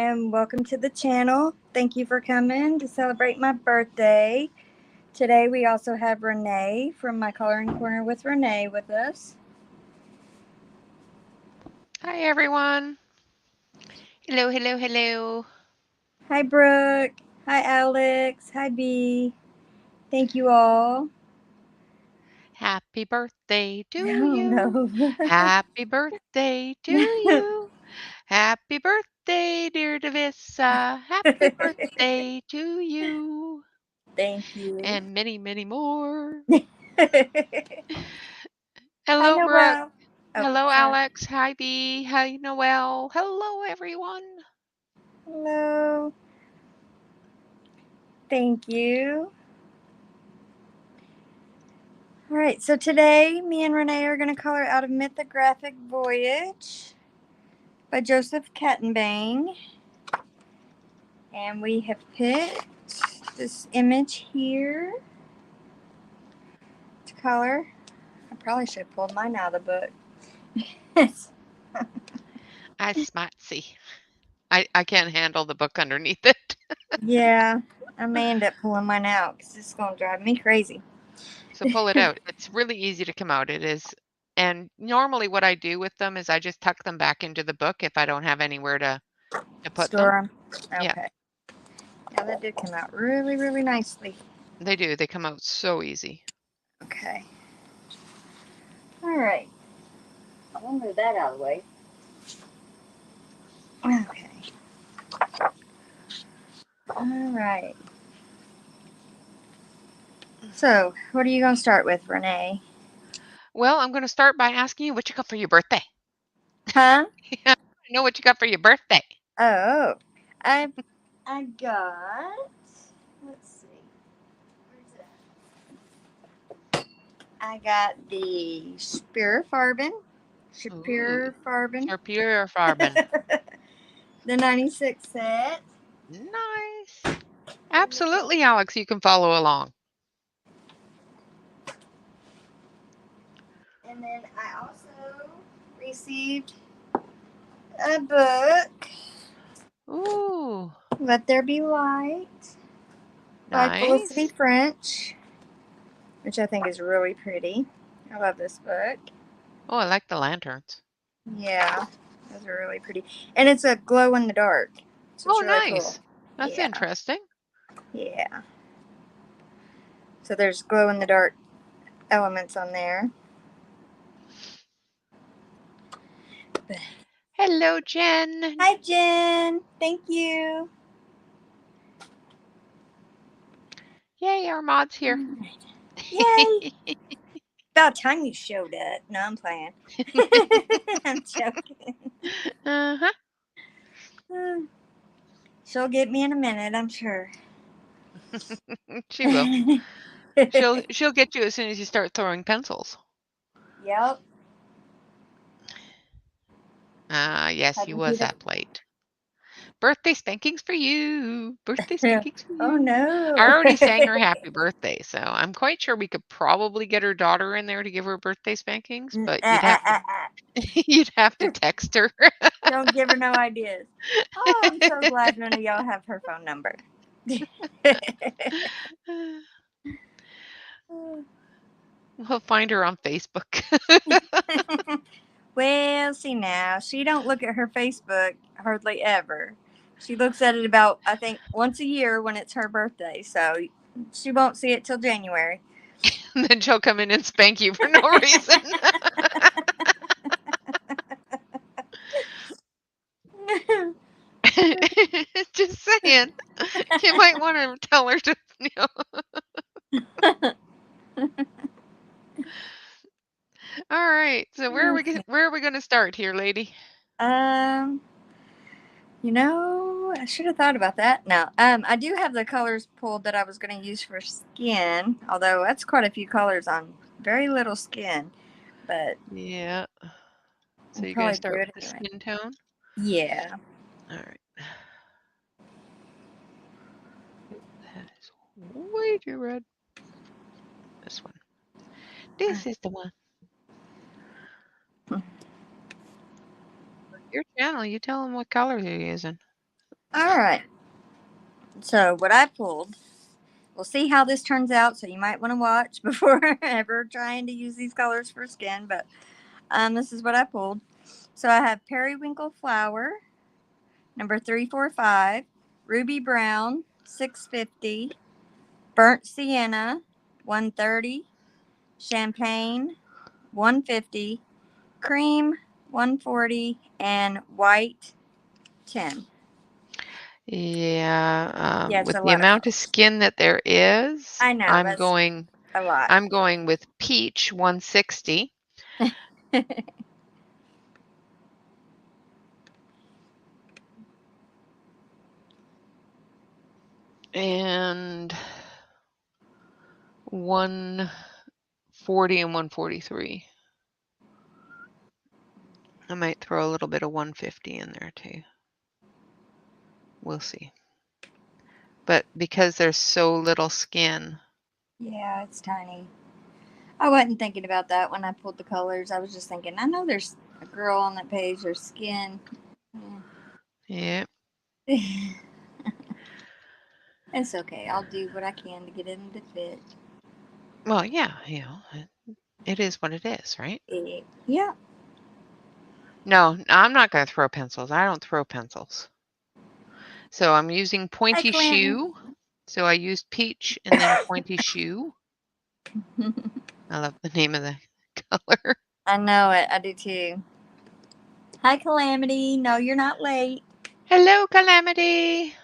and welcome to the channel. Thank you for coming to celebrate my birthday. Today we also have Renee from My Coloring Corner with Renee with us. Hi, everyone. Hello, hello, hello. Hi Brooke. Hi Alex. Hi B. Thank you all. Happy birthday to Oh you. no. Happy birthday to you. Happy birthday, dear Davissa. Happy birthday to you. Thank you. And many, many more. Hi Hello, Brooke. Noel. Oh, Hello, sorry. Alex. Hi, Bee. Hi, Noel. Hello, everyone. Hello. Thank you. All right, so today me and Renee are going to color out of Mythographic Voyage by Joseph Kattenbang. And we have picked this image here to color. I probably should have pulled mine out of the book. I smartsy. I can't handle the book underneath it. Yeah, I may end up pulling mine out because it's going to drive me crazy. So pull it out. It's really easy to come out. It is. And normally what I do with them is I just tuck them back into the book if I don't have anywhere to put them. Store them. Yeah, Okay. Yeah, that did come out really, really nicely. they do. They come out so easy. Okay. All right. I'll move that out of the way. Okay. All right. So, what are you going to start with, Renee? Well, I'm going to start by asking you what you got for your birthday. Huh? I know what you got for your birthday. Oh, I I got. Let's see. Where's it? I got the Spear Farben. Ooh, Spear Farben. Superior Farben. The 96 set. Nice. Absolutely, Alex. You can follow along. And then I also received a book, Ooh, Let There Be Light, by Felicity nice. French, which I think is really pretty. I love this book. Oh, I like the lanterns. Yeah, those are really pretty. And it's a glow in the dark. So it's Oh, really cool. nice. That's Yeah, interesting. yeah. So there's glow in the dark elements on there. Hello, Jen. Hi, Jen. Thank you. Yay, our mod's here. Yay. About time you showed up. No, I'm playing. I'm joking. Uh-huh. She'll get me in a minute, I'm sure. She will. She'll get you as soon as you start throwing pencils. Yep. Ah, yes, you Having to was that plate. Birthday spankings for you. Birthday the. spankings for Oh you. I no. already sang her happy birthday, so I'm quite sure we could probably get her daughter in there to give her birthday spankings, but you'd have to text her. Don't give her no ideas. Oh, I'm so glad none of y'all have her phone number. We'll find her on Facebook. Well, see now, she don't look at her Facebook hardly ever. She looks at it about, I think, once a year when it's her birthday, so she won't see it till January. And then she'll come in and spank you for no reason. Just saying. You might want to tell her to. All right. So where are we going to start here, lady? um, I should have thought about that. No, I do have the colors pulled that I was going to use for skin, although that's quite a few colors on very little skin, but Yeah. I'll So you're going to probably do start with it the anyway. skin tone? Yeah. All right. That is way too red. This one. This is the one. Your channel. You tell them what color you're using. All right. So what I pulled, we'll see how this turns out. So you might want to watch before ever trying to use these colors for skin. But this is what I pulled. So I have periwinkle flower, number 345, ruby brown, 650, burnt sienna, 130, champagne, 150, cream, 140, and white, 10. Yeah, Yeah, it's with a the lot of amount of colors. skin that there is, I know, I'm that's going a lot. I'm going with peach 160 and 140 and 143. I might throw a little bit of 150 in there too. We'll see. But because there's so little skin, Yeah, it's tiny. I wasn't thinking about that when I pulled the colors. I was just thinking, I know there's a girl on that page, her skin. yeah. It's okay. I'll do what I can to get it to fit. Well, yeah, it is what it is, right? Yeah. No, I'm not going to throw pencils. I don't throw pencils. So I'm using Hi, pointy Clinton. shoe. So I used peach and then pointy shoe. I love the name of the color. I know it. I do too. Hi, Calamity. No, you're not late. Hello, Calamity.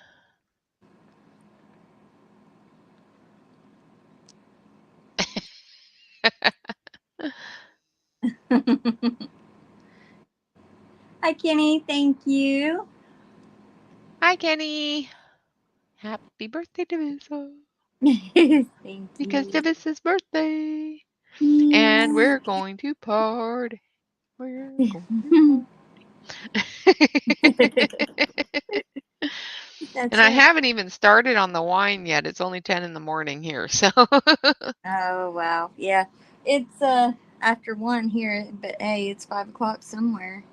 Hi, Kenny. Thank you. Hi, Kenny. Happy birthday to Visa. Thank Because you. it's his birthday. And Yeah. we're going to party. We're going to party. And That's I right. haven't even started on the wine yet. It's only 10 in the morning here. So Oh wow. Yeah. It's after 1 here, but hey, it's 5 o'clock somewhere.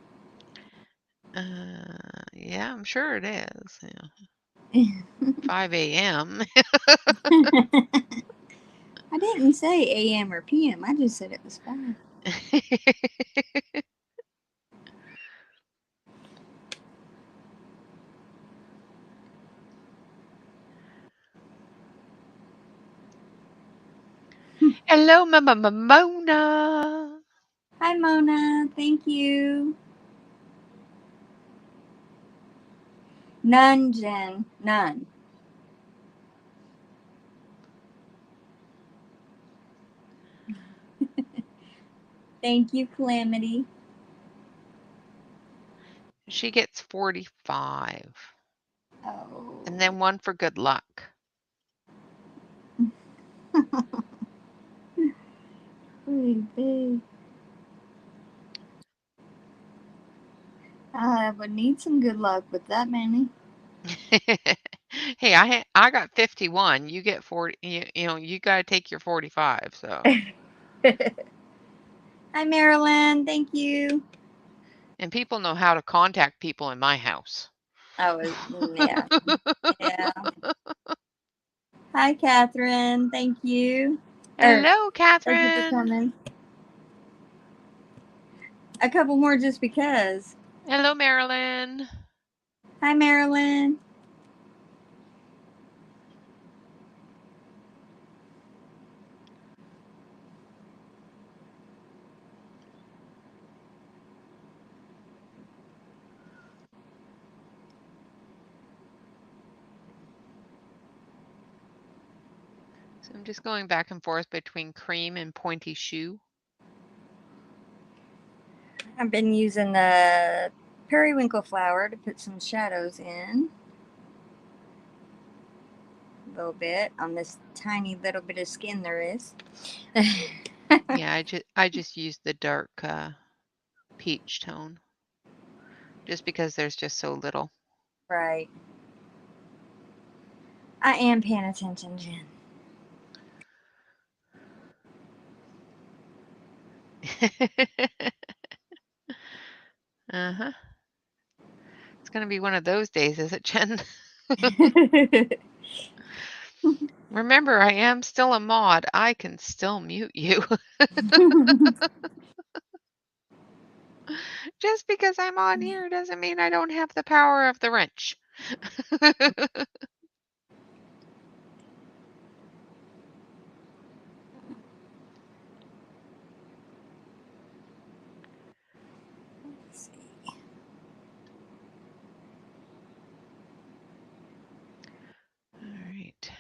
yeah, I'm sure it is. Yeah. 5 a.m. I didn't say AM or PM. I just said it was 5. Hello, Mona. Hi, Mona. Thank you. None, Jen. None. Thank you, Calamity. She gets 45. Oh. And then one for good luck. Pretty big. I would need some good luck with that many. Hey, I got 51. You get 40. You got to take your 45. So, Hi, Marilyn. Thank you. and people know how to contact people in my house. Oh, yeah. Yeah. Hi, Catherine. Thank you. Hello, Thank you for Catherine. coming. A couple more just because. Hello, Marilyn. Hi, Marilyn. So I'm just going back and forth between cream and pointy shoe. I've been using the periwinkle flower to put some shadows in. A little bit on this tiny little bit of skin there is. Yeah, I just used the dark peach tone just because there's just so little. Right. I am paying attention, Jen. Uh-huh. It's going to be one of those days, is it, Jen? Remember, I am still a mod. I can still mute you. Just because I'm on here doesn't mean I don't have the power of the wrench. Let's see. All right.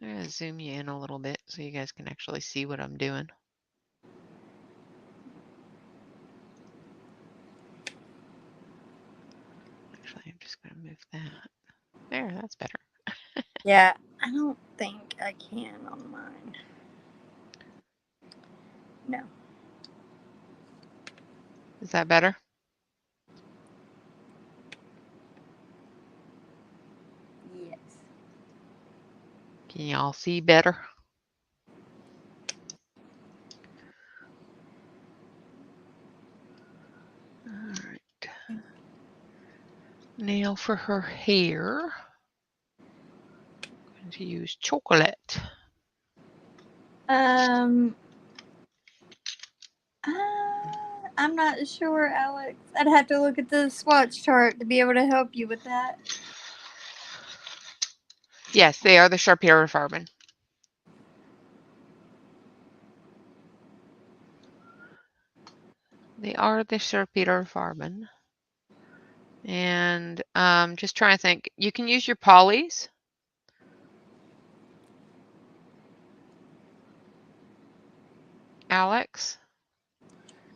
I'm going to zoom you in a little bit so you guys can actually see what I'm doing. Actually, I'm just going to move that. There, that's better. Yeah, I don't think I can on mine. No. Is that better? Yes. Can y'all see better? All right. Nail for her hair. I'm going to use chocolate. I'm not sure, Alex. I'd have to look at the swatch chart to be able to help you with that. Yes, they are the Sharpie-Farben. They are the Sharpie-Farben. And just trying to think. You can use your polys. Alex?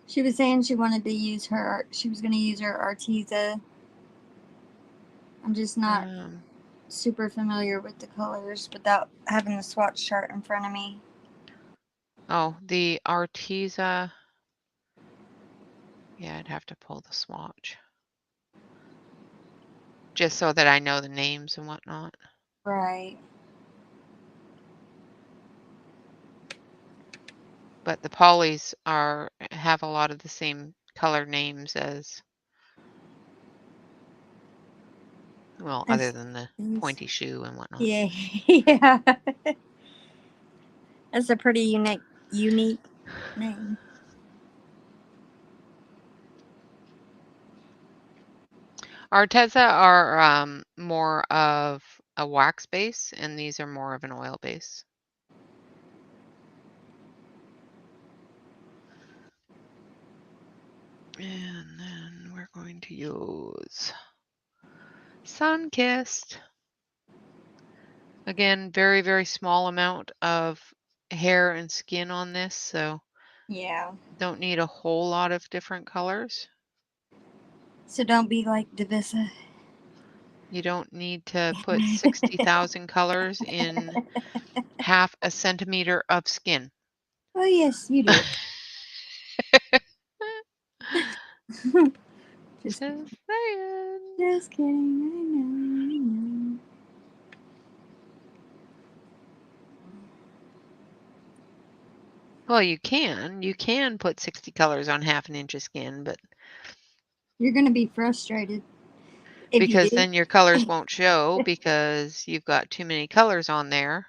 She was saying she wanted to use she was going to use her Arteza. I'm just not super familiar with the colors without having the swatch chart in front of me. Oh, the Arteza. Yeah, I'd have to pull the swatch. Just so that I know the names and whatnot. Right. But the polys have a lot of the same color names as, well, other than the pointy shoe and whatnot. Yeah, yeah. That's a pretty unique name. Arteza are more of a wax base, and these are more of an oil base. And then we're going to use Sunkissed. Again, very, very small amount of hair and skin on this, so yeah, don't need a whole lot of different colors. So don't be like Divisa. You don't need to put 60,000 colors in half a centimeter of skin. Oh yes, you do. Just saying. Just kidding. I know. Well, you can put 60 colors on half an inch of skin, but You're gonna be frustrated if you because do. then your colors won't show because you've got too many colors on there,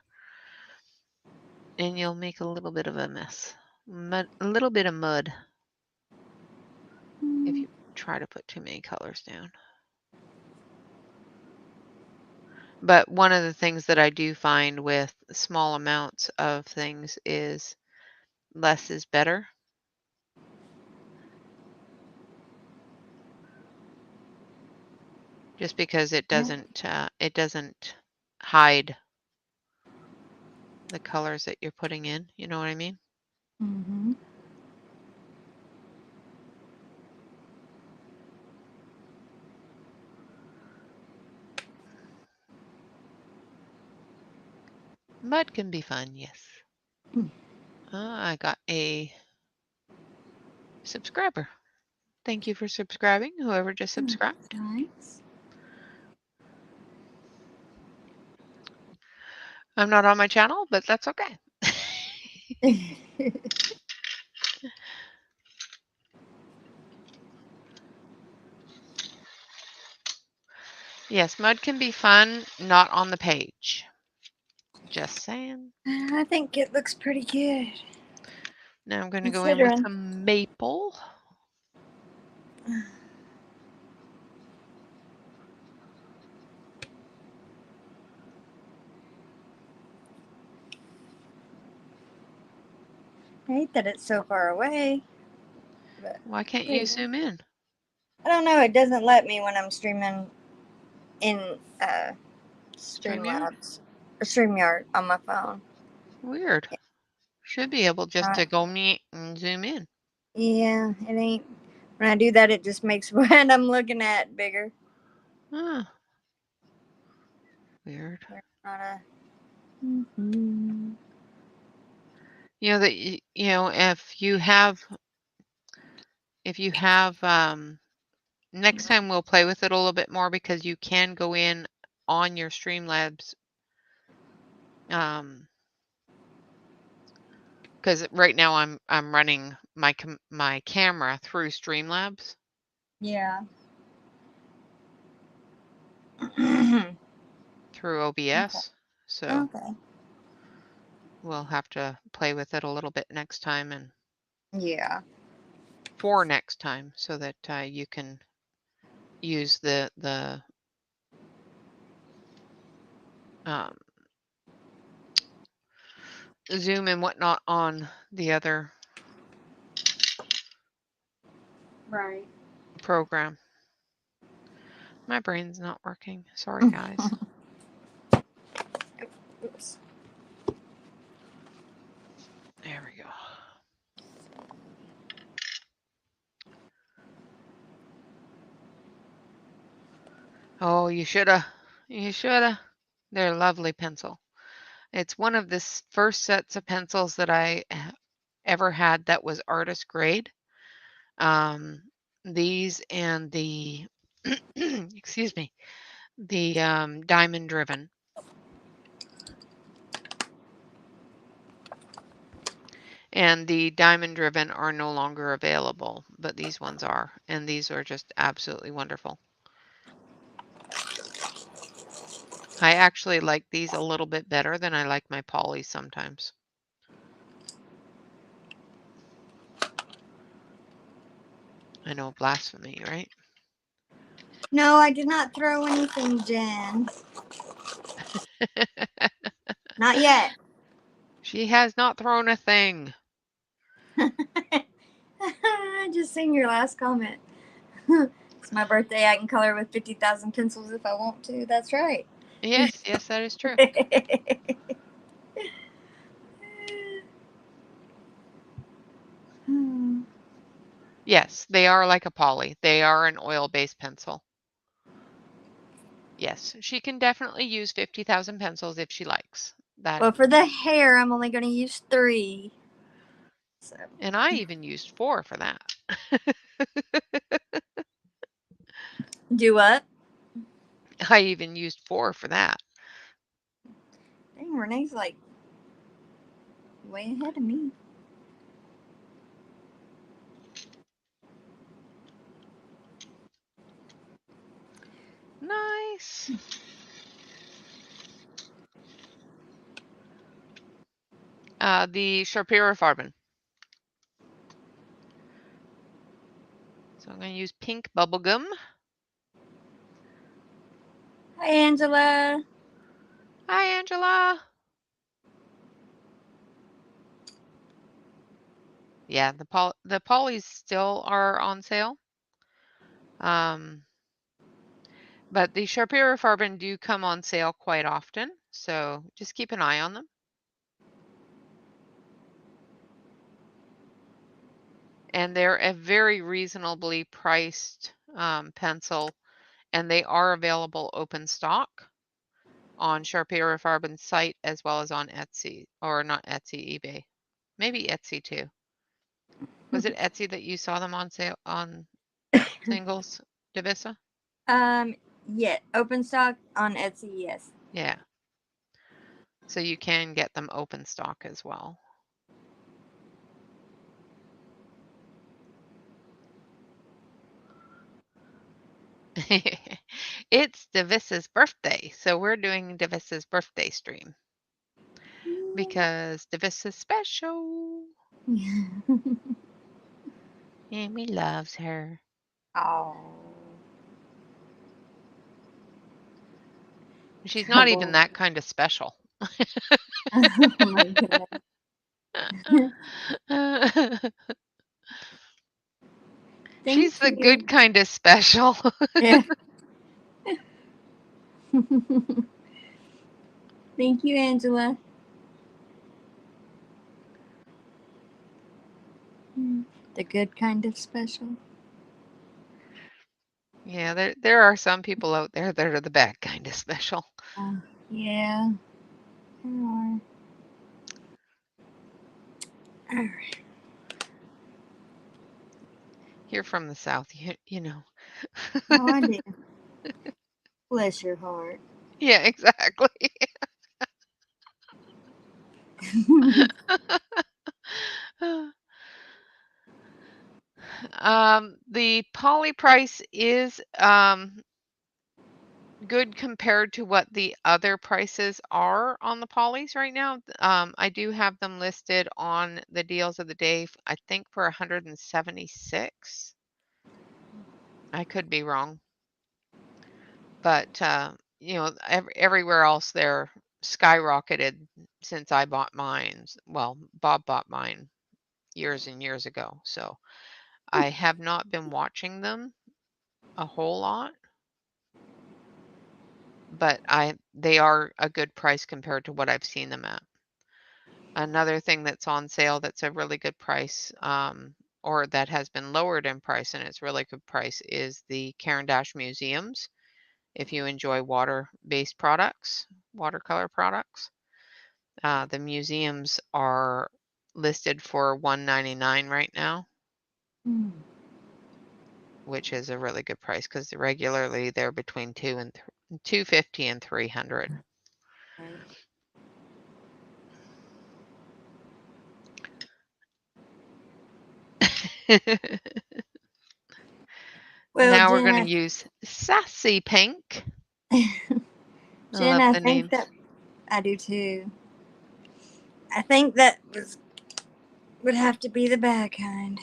and you'll make a little bit of a mess. A little bit of mud if you try to put too many colors down. But one of the things that I do find with small amounts of things is less is better. Just because it doesn't hide the colors that you're putting in. You know what I mean? Mm-hmm. Mud can be fun, yes. I got a subscriber. Thank you for subscribing, whoever just subscribed. Nice. I'm not on my channel, but that's okay. Yes, mud can be fun, not on the page. Just saying. I think it looks pretty good. Now I'm going to go in with Considering. some maple. I hate that it's so far away. But Why can't there you you go. zoom in? I don't know. It doesn't let me when I'm streaming in StreamYard? Streamlabs or StreamYard on my phone. Weird. Should be able just to Right. go meet and zoom in. Yeah, it ain't. When I do that, it just makes what I'm looking at bigger. Huh. Weird. Not a. Mm-hmm. You know that if you have next time we'll play with it a little bit more because you can go in on your Streamlabs because right now I'm running my camera through Streamlabs Yeah. through OBS. So Okay. we'll have to play with it a little bit next time and Yeah. for next time so that you can use the um, Zoom and whatnot on the other Right. program. My brain's not working. Sorry, guys. Oops. There we go. Oh, you shoulda. You shoulda. They're a lovely pencil. It's one of the first sets of pencils that I ever had that was artist grade. These and the, excuse me, the diamond driven. And the diamond driven are no longer available, but these ones are. And these are just absolutely wonderful. I actually like these a little bit better than I like my polys sometimes. I know, blasphemy, right? No, I did not throw anything, Jen. Not yet. She has not thrown a thing. I just seen your last comment. It's my birthday. I can color with 50,000 pencils if I want to. That's right. Yes, yes, that is true. Yes, they are like a poly. They are an oil-based pencil. Yes, she can definitely use 50,000 pencils if she likes. That. Well, for the hair, I'm only going to use 3. So. And I even used 4 for that. Do what? I even used 4 for that. Dang, Renee's like way ahead of me. Nice. The Sharpira Farben. So I'm going to use pink bubblegum. Hi, Angela. Hi, Angela. Yeah, the polys still are on sale. But the Sharpira Farben do come on sale quite often, so just keep an eye on them. And they're a very reasonably priced pencil, and they are available open stock on Sharpira Farben's site as well as on Etsy, or not Etsy, eBay. Maybe Etsy too. Was it Etsy that you saw them on sale on singles, Divisa? Yeah, open stock on Etsy, yes. Yeah. So you can get them open stock as well. It's Davis's birthday, so we're doing Davis's birthday stream because Davis is special. Amy loves her. Oh. She's not even Trouble. that kind of special. Oh my goodness. She's Thank the you. good kind of special. Yeah. Thank you, Angela. The good kind of special. Yeah, there are some people out there that are the bad kind of special. Yeah. There are. All right. You're from the South, you know. Oh, I do. Bless your heart. Yeah, exactly. The poly price is good compared to what the other prices are on the polys right now. I do have them listed on the deals of the day, I think for 176. I could be wrong, but you know, everywhere else they're skyrocketed since I bought mine. Well, Bob bought mine years and years ago, so I have not been watching them a whole lot, but they are a good price compared to what I've seen them at. Another thing that's on sale that's a really good price, or that has been lowered in price and it's really good price, is the Caran d'Ache Museums. If you enjoy water-based products, watercolor products, the museums are listed for $199 right now, which is a really good price because regularly they're between $250 and $300. Right. Well, Now we're Jen, going to use Sassy Pink. I Jen, love I the think names. that I do too. I think that would have to be the bad kind.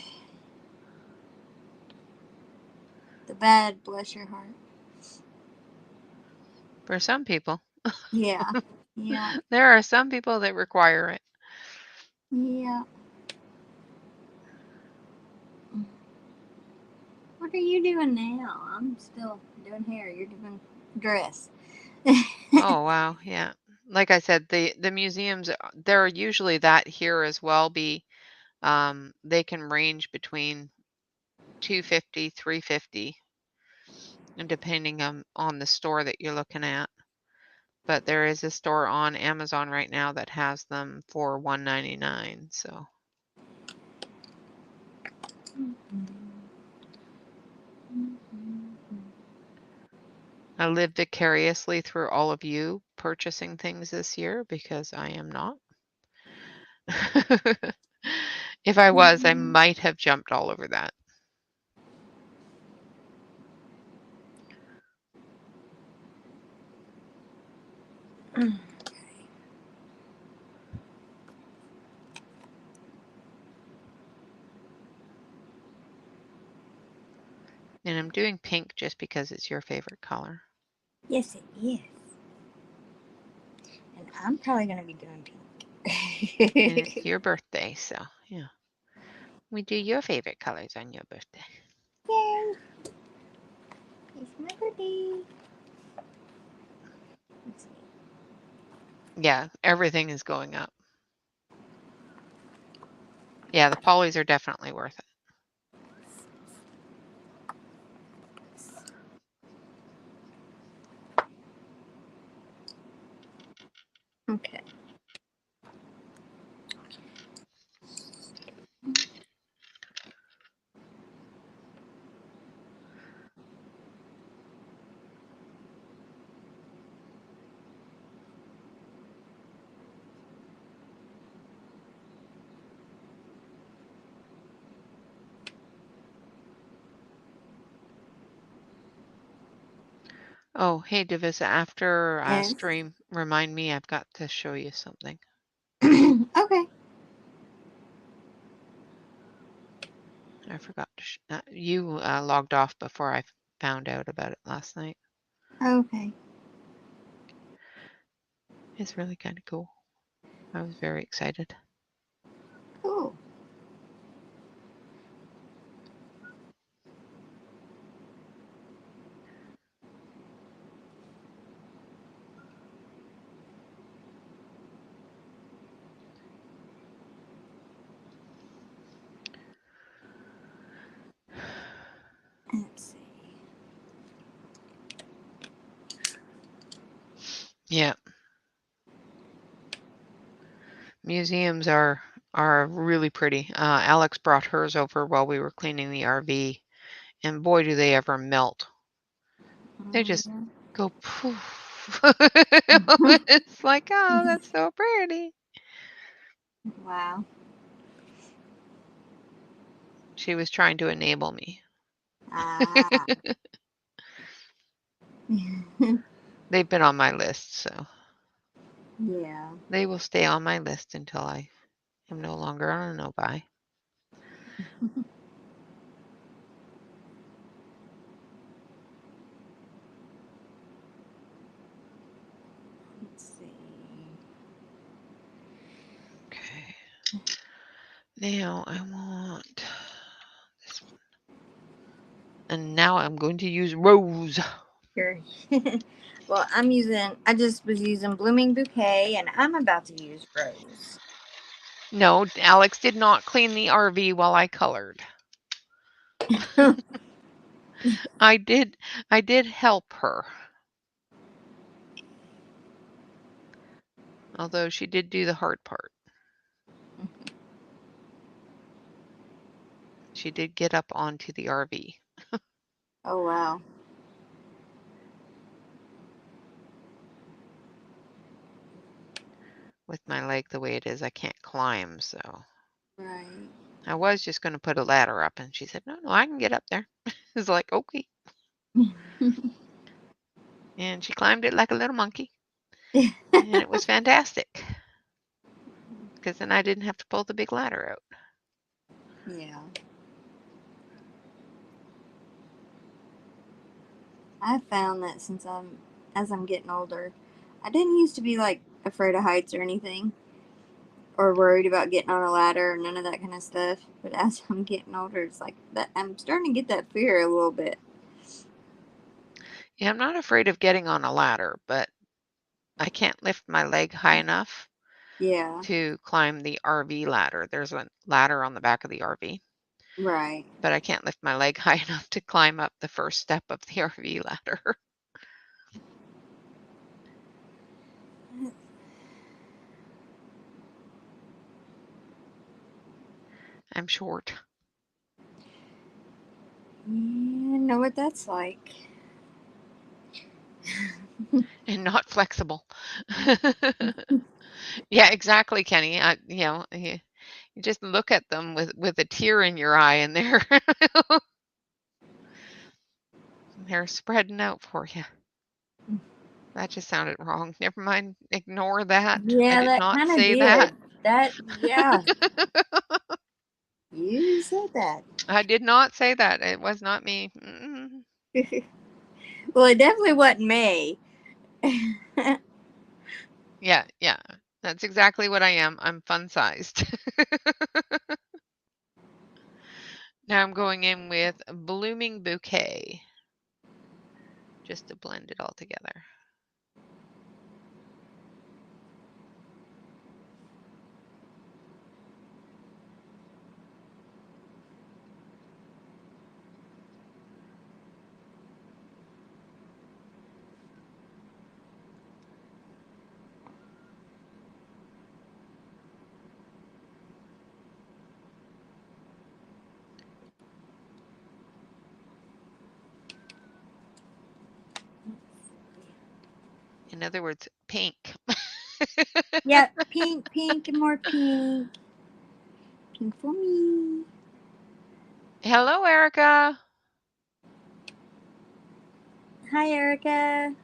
The bad, bless your heart. For some people. Yeah. Yeah. There are some people that require it. Yeah. What are you doing now? I'm still doing hair. You're doing dress. Oh, wow. Yeah. Like I said, the museums, they're usually that here as well. They can range between 250, 350, and depending on the store that you're looking at. But there is a store on Amazon right now that has them for $199. So I live vicariously through all of you purchasing things this year because I am not. If I was, I might have jumped all over that. And I'm doing pink just because it's your favorite color. Yes, it is. And I'm probably going to be doing pink. And it's your birthday, so yeah. We do your favorite colors on your birthday. Yay! It's my birthday. Let's see. Yeah, everything is going up. Yeah, the polys are definitely worth it. Okay. Oh, hey, Divisa, after Yes. stream, remind me I've got to show you something. Okay. I forgot to you logged off before I found out about it last night. Okay. It's really kind of cool. I was very excited. Cool. Let's see. Yeah. Museums are really pretty. Alex brought hers over while we were cleaning the RV, and boy, do they ever melt. They just go poof. It's like, oh, that's so pretty. Wow. She was trying to enable me. Ah. They've been on my list, so Yeah. they will stay on my list until I am no longer on a no-buy. Let's see. Okay. Now I want this one. And now I'm going to use Rose. Sure. Well, I just was using Blooming Bouquet, and I'm about to use Rose. No, Alex did not clean the RV while I colored. I did help her. Although she did do the hard part. She did get up onto the RV. Oh, wow. With my leg the way it is, I can't climb, so. Right. I was just going to put a ladder up, and she said, no, I can get up there. It's like, okay. And she climbed it like a little monkey. And it was fantastic. Because then I didn't have to pull the big ladder out. Yeah. I found that as I'm getting older, I didn't used to be like afraid of heights or anything, or worried about getting on a ladder or none of that kind of stuff. But as I'm getting older, it's like that I'm starting to get that fear a little bit. Yeah, I'm not afraid of getting on a ladder, but I can't lift my leg high enough Yeah. to climb the RV ladder. There's a ladder on the back of the RV. Right. But I can't lift my leg high enough to climb up the first step of the RV ladder. I'm short. Yeah, I know what that's like. And not flexible. Yeah, exactly, Kenny. You just look at them with a tear in your eye, and they're spreading out for you. That just sounded wrong. Never mind. Ignore that. I Yeah, did that not kind of say did. that. Yeah. You said that. I did not say that. It was not me. Well, it definitely wasn't me. Yeah. That's exactly what I am. I'm fun-sized. Now I'm going in with Blooming Bouquet, just to blend it all together. In other words, pink. Yep, pink, and more pink. Pink for me. Hello, Erica. Hi, Erica.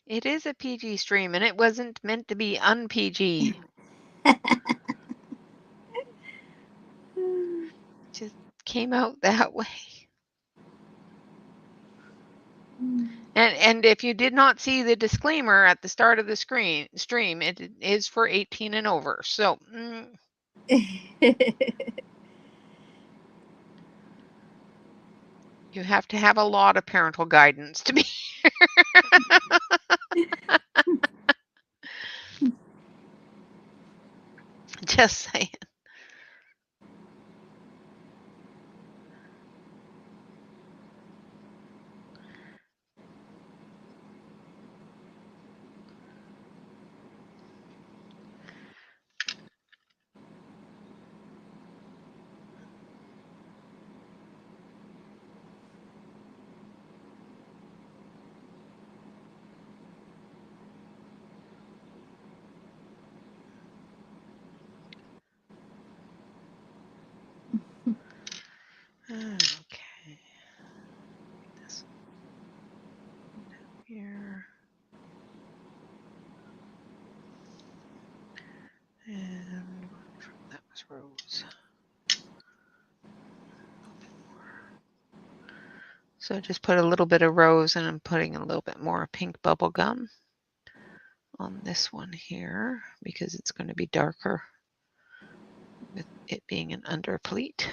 It is a PG stream, and it wasn't meant to be un-PG. Just came out that way. And if you did not see the disclaimer at the start of the stream, it is for 18 and over. So you have to have a lot of parental guidance to be just saying. Okay. This here. And that was Rose. So just put a little bit of rose, and I'm putting a little bit more pink bubble gum on this one here because it's going to be darker with it being an under pleat.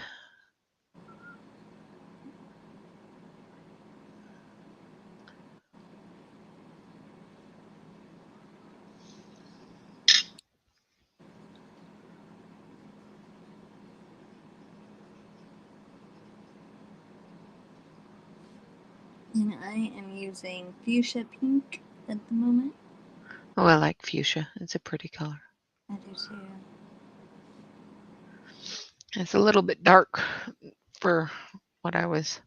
And I am using fuchsia pink at the moment. Oh, I like fuchsia. It's a pretty color. I do too. It's a little bit dark for what I was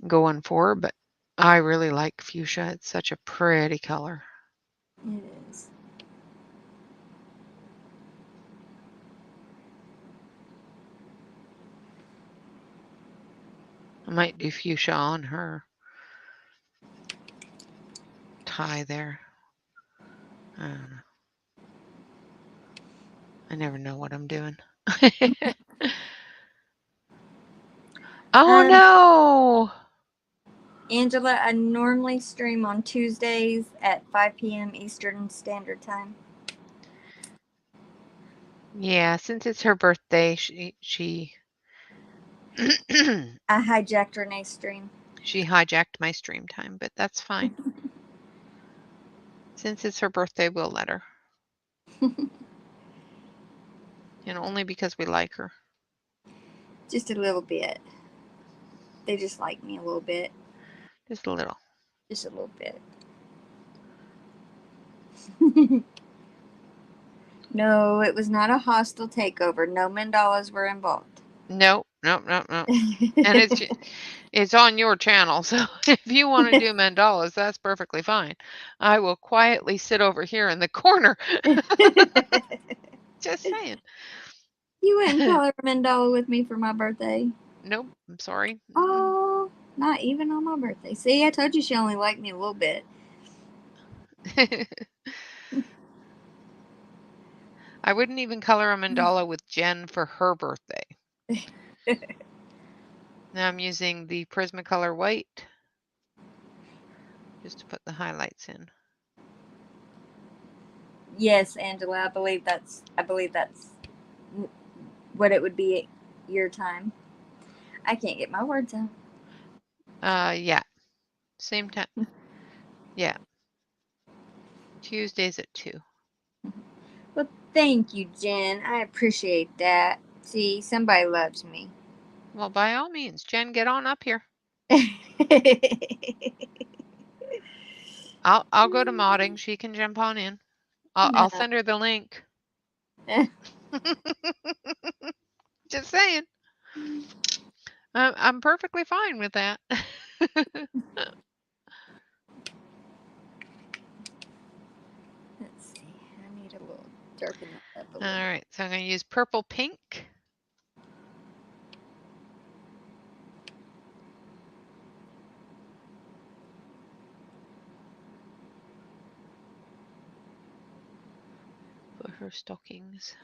going for, but I really like fuchsia. It's such a pretty color. It is. I might do fuchsia on her tie there. I don't know. I never know what I'm doing. Oh no! Angela, I normally stream on Tuesdays at 5 p.m. Eastern Standard Time. Yeah, since it's her birthday, she I hijacked Renee's stream. She hijacked my stream time, but that's fine. Since it's her birthday, we'll let her. And only because we like her. Just a little bit. They just like me a little bit. Just a little. Just a little bit. No, it was not a hostile takeover. No mandalas were involved. Nope. And it's on your channel, so if you want to do mandalas, that's perfectly fine. I will quietly sit over here in the corner. Just saying. You wouldn't color a mandala with me for my birthday. Nope. I'm sorry. Oh, not even on my birthday. See, I told you she only liked me a little bit. I wouldn't even color a mandala with Jen for her birthday. Now I'm using the Prismacolor white just to put the highlights in. Yes, Angela, I believe that's what it would be at your time. I can't get my words out. Yeah. Same time. Yeah. Tuesdays at 2. Well, thank you, Jen. I appreciate that. See, somebody loves me. Well, by all means, Jen, get on up here. I'll go to modding. She can jump on in. I'll send her the link. Just saying. I'm perfectly fine with that. Let's see. I need a little darken that up a little. All right, so I'm going to use purple pink. her stockings.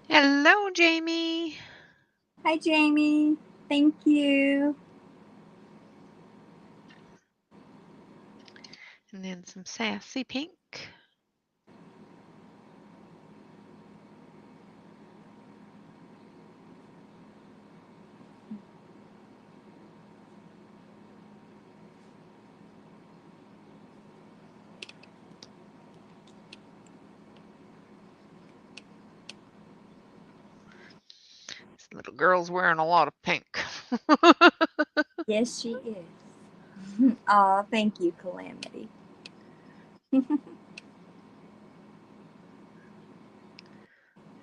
Hello, Jamie. Hi, Jamie. Thank you. And then some sassy pink. This little girl's wearing a lot of pink. Yes, she is. Aw, thank you, Calamity.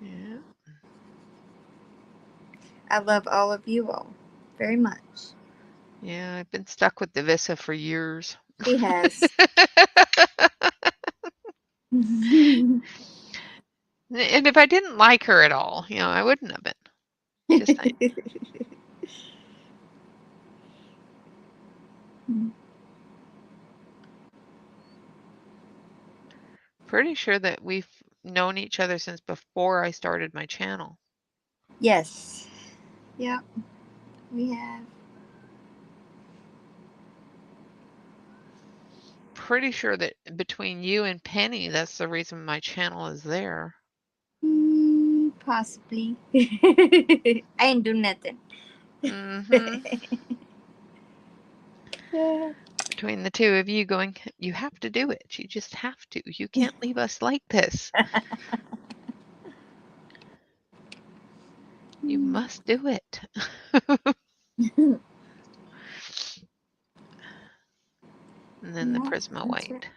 Yeah. I love all of you all very much. Yeah, I've been stuck with Divisa for years. She has. And if I didn't like her at all, I wouldn't have been. Just saying. Pretty sure that we've known each other since before I started my channel. Yes. Yep. We have. Pretty sure that between you and Penny, that's the reason my channel is there. Possibly. I ain't do nothing. Mm-hmm. Between the two of you going, you have to do it. You just have to. You can't leave us like this. You must do it. And then the Prisma white. Right.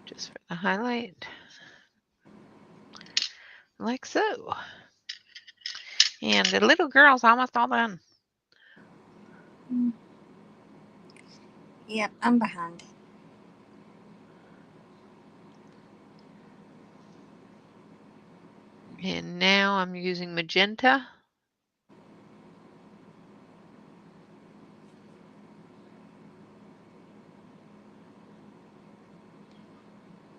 Just for the highlight. Like so. And the little girl's almost all done. Yep, I'm behind. And now I'm using magenta.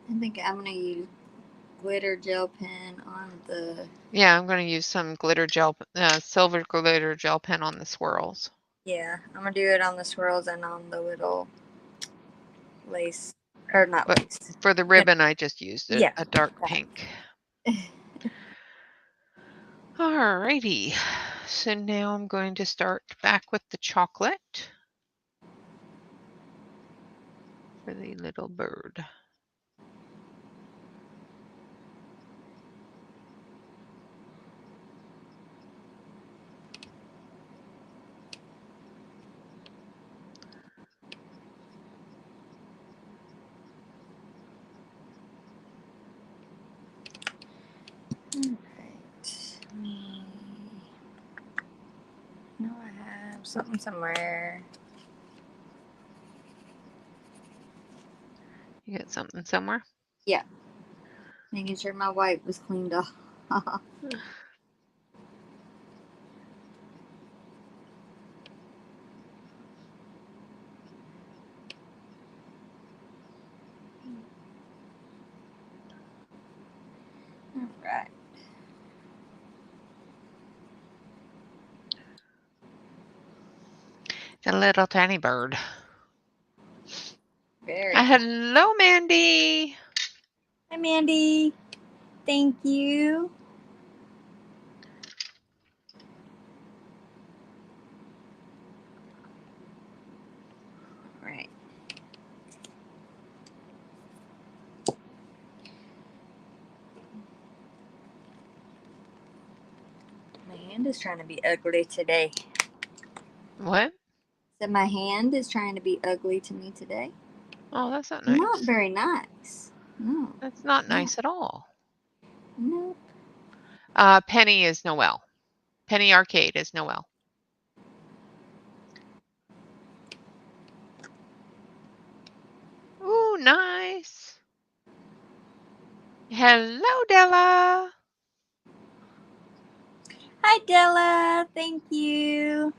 I think I'm going to use glitter gel pen on the... Yeah, I'm going to use some glitter gel, silver glitter gel pen on the swirls. Yeah, I'm going to do it on the swirls and on the little lace, or not lace. For the ribbon, I just used a dark pink. Alrighty, so now I'm going to start back with the chocolate for the little bird. No, I have something somewhere. You got something somewhere? Yeah. Making sure my white was cleaned off. Alright. A little tiny bird. Very hello, Mandy. Hi, Mandy. Thank you. Right. My hand is trying to be ugly today. What? So my hand is trying to be ugly to me today. Oh, that's not nice. Not very nice. No. That's not nice at all. No. Penny is Noelle. Penny Arcade is Noelle. Oh, nice. Hello, Della. Hi, Della. Thank you.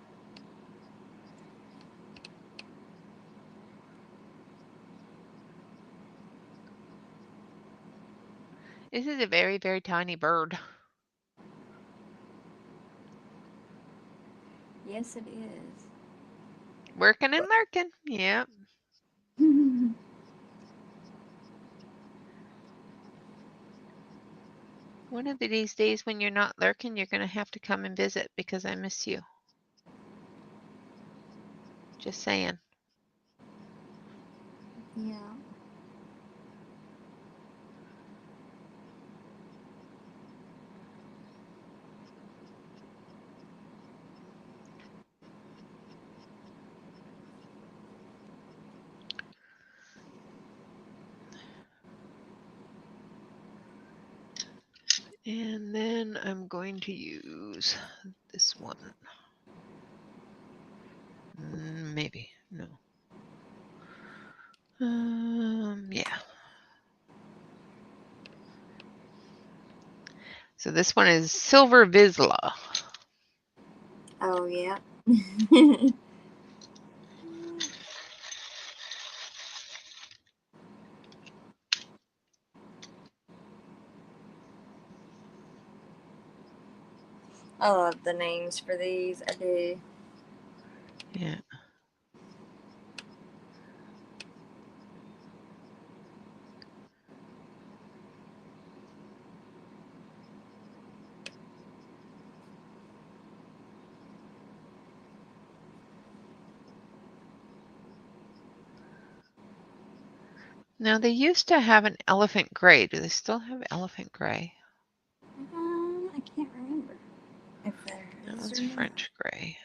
This is a very, very tiny bird. Yes, it is. Working and lurking. Yep. One of these days when you're not lurking, you're going to have to come and visit because I miss you. Just saying. Yeah. And then I'm going to use this one. Maybe. No. Yeah. So this one is Silver Vizsla. Oh, yeah. I love the names for these. I do. Yeah. Now they used to have an elephant gray. Do they still have elephant gray? I can't remember if there That is one's or not. French gray.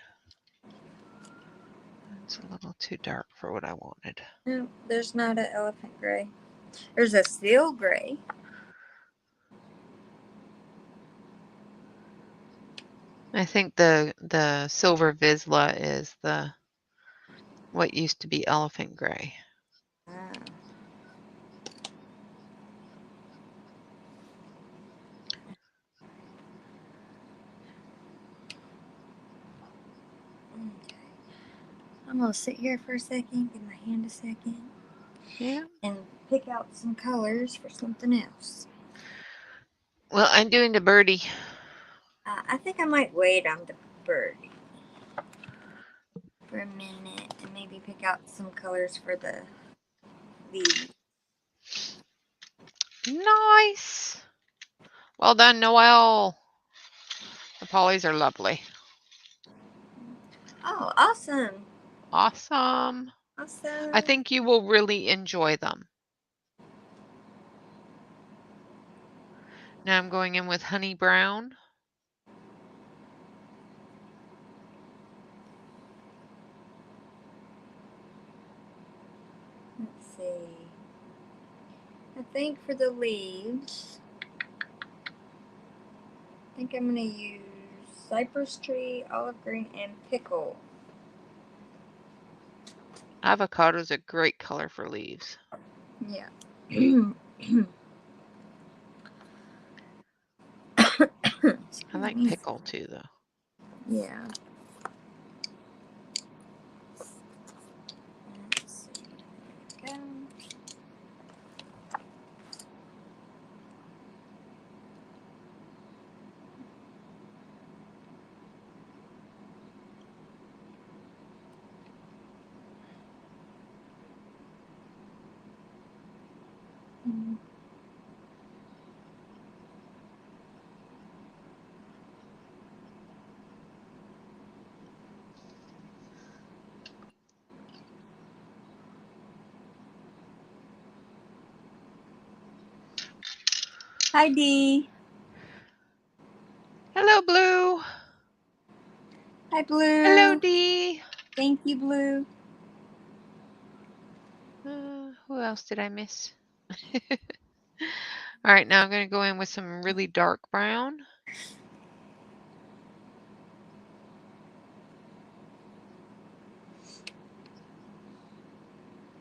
It's a little too dark for what I wanted. No, there's not an elephant gray. There's a steel gray. I think the Silver Vizsla is the what used to be elephant gray. Ah. Okay. I'm gonna sit here for a second, give my hand a second, Yeah. and pick out some colors for something else. Well, I'm doing the birdie. I think I might wait on the birdie for a minute and maybe pick out some colors for the leaves. Nice. Well done, Noelle. The polys are lovely. Oh, awesome! Awesome. Awesome. I think you will really enjoy them. Now I'm going in with Honey Brown. Let's see. I think for the leaves, I think I'm gonna use cypress tree, olive green, and pickle. Avocado is a great color for leaves. Yeah. I like pickle too, though. Yeah. Let's see. There we go. Mm. Hi, Dee. Hello, Blue. Hi, Blue. Hello, Dee. Thank you, Blue. Who else did I miss? All right, now I'm going to go in with some really dark brown.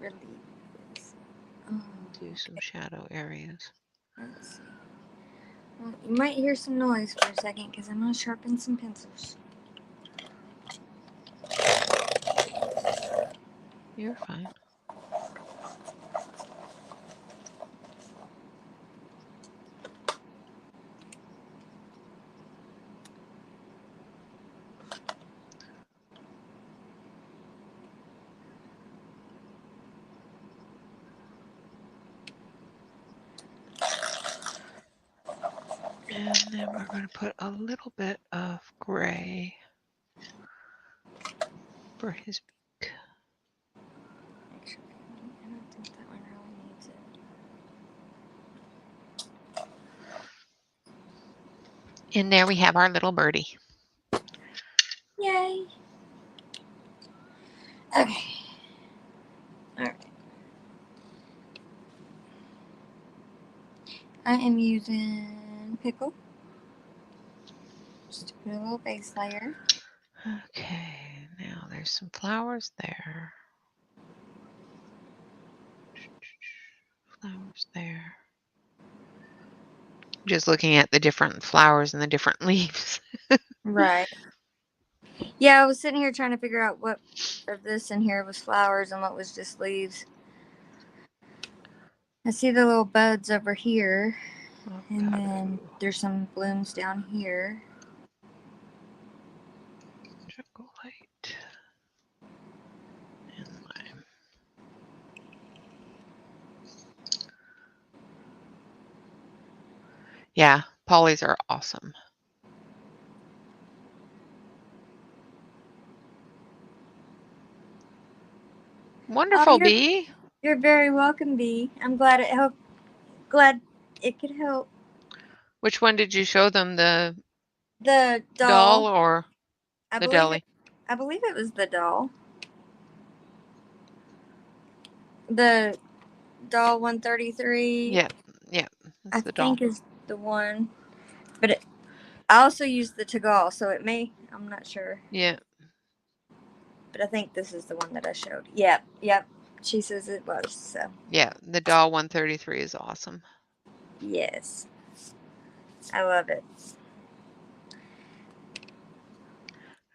Release. do some shadow areas. Let's see. Well, you might hear some noise for a second because I'm going to sharpen some pencils. You're fine. And then we're going to put a little bit of gray for his beak. Actually, I don't think that one really needs it. And there we have our little birdie. Yay! Okay. Alright. I am using Pickle. Just to put a little base layer. Okay, now there's some flowers there. Flowers there. Just looking at the different flowers and the different leaves. Right. Yeah, I was sitting here trying to figure out what of this in here was flowers and what was just leaves. I see the little buds over here. And then there's some blooms down here. Chocolate and lime. Yeah, polys are awesome. Wonderful, Bee. You're very welcome, Bee. I'm glad it helped. Glad it could help. Which one did you show them? The doll or the deli? I believe it was the doll. The doll 133. Yeah. I think is the one. But I also used the Tagal, so it may. I'm not sure. Yeah. But I think this is the one that I showed. Yep. She says it was. So. Yeah, the doll 133 is awesome. Yes. I love it.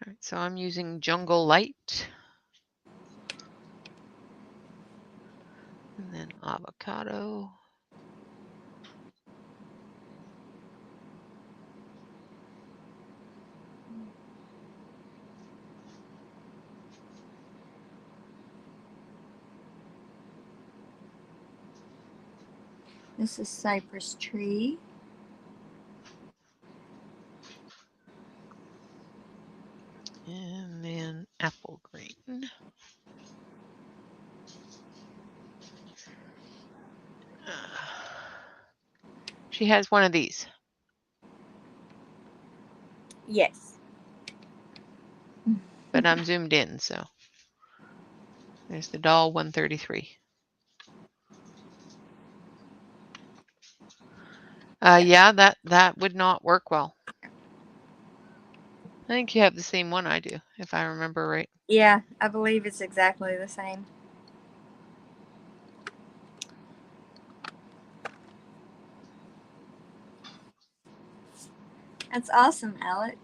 All right, so I'm using Jungle Light. And then avocado. This is cypress tree. And then apple green. She has one of these. Yes. But I'm zoomed in, so there's the doll 133. Yeah, that would not work well. I think you have the same one I do, if I remember right. Yeah, I believe it's exactly the same. That's awesome, Alex.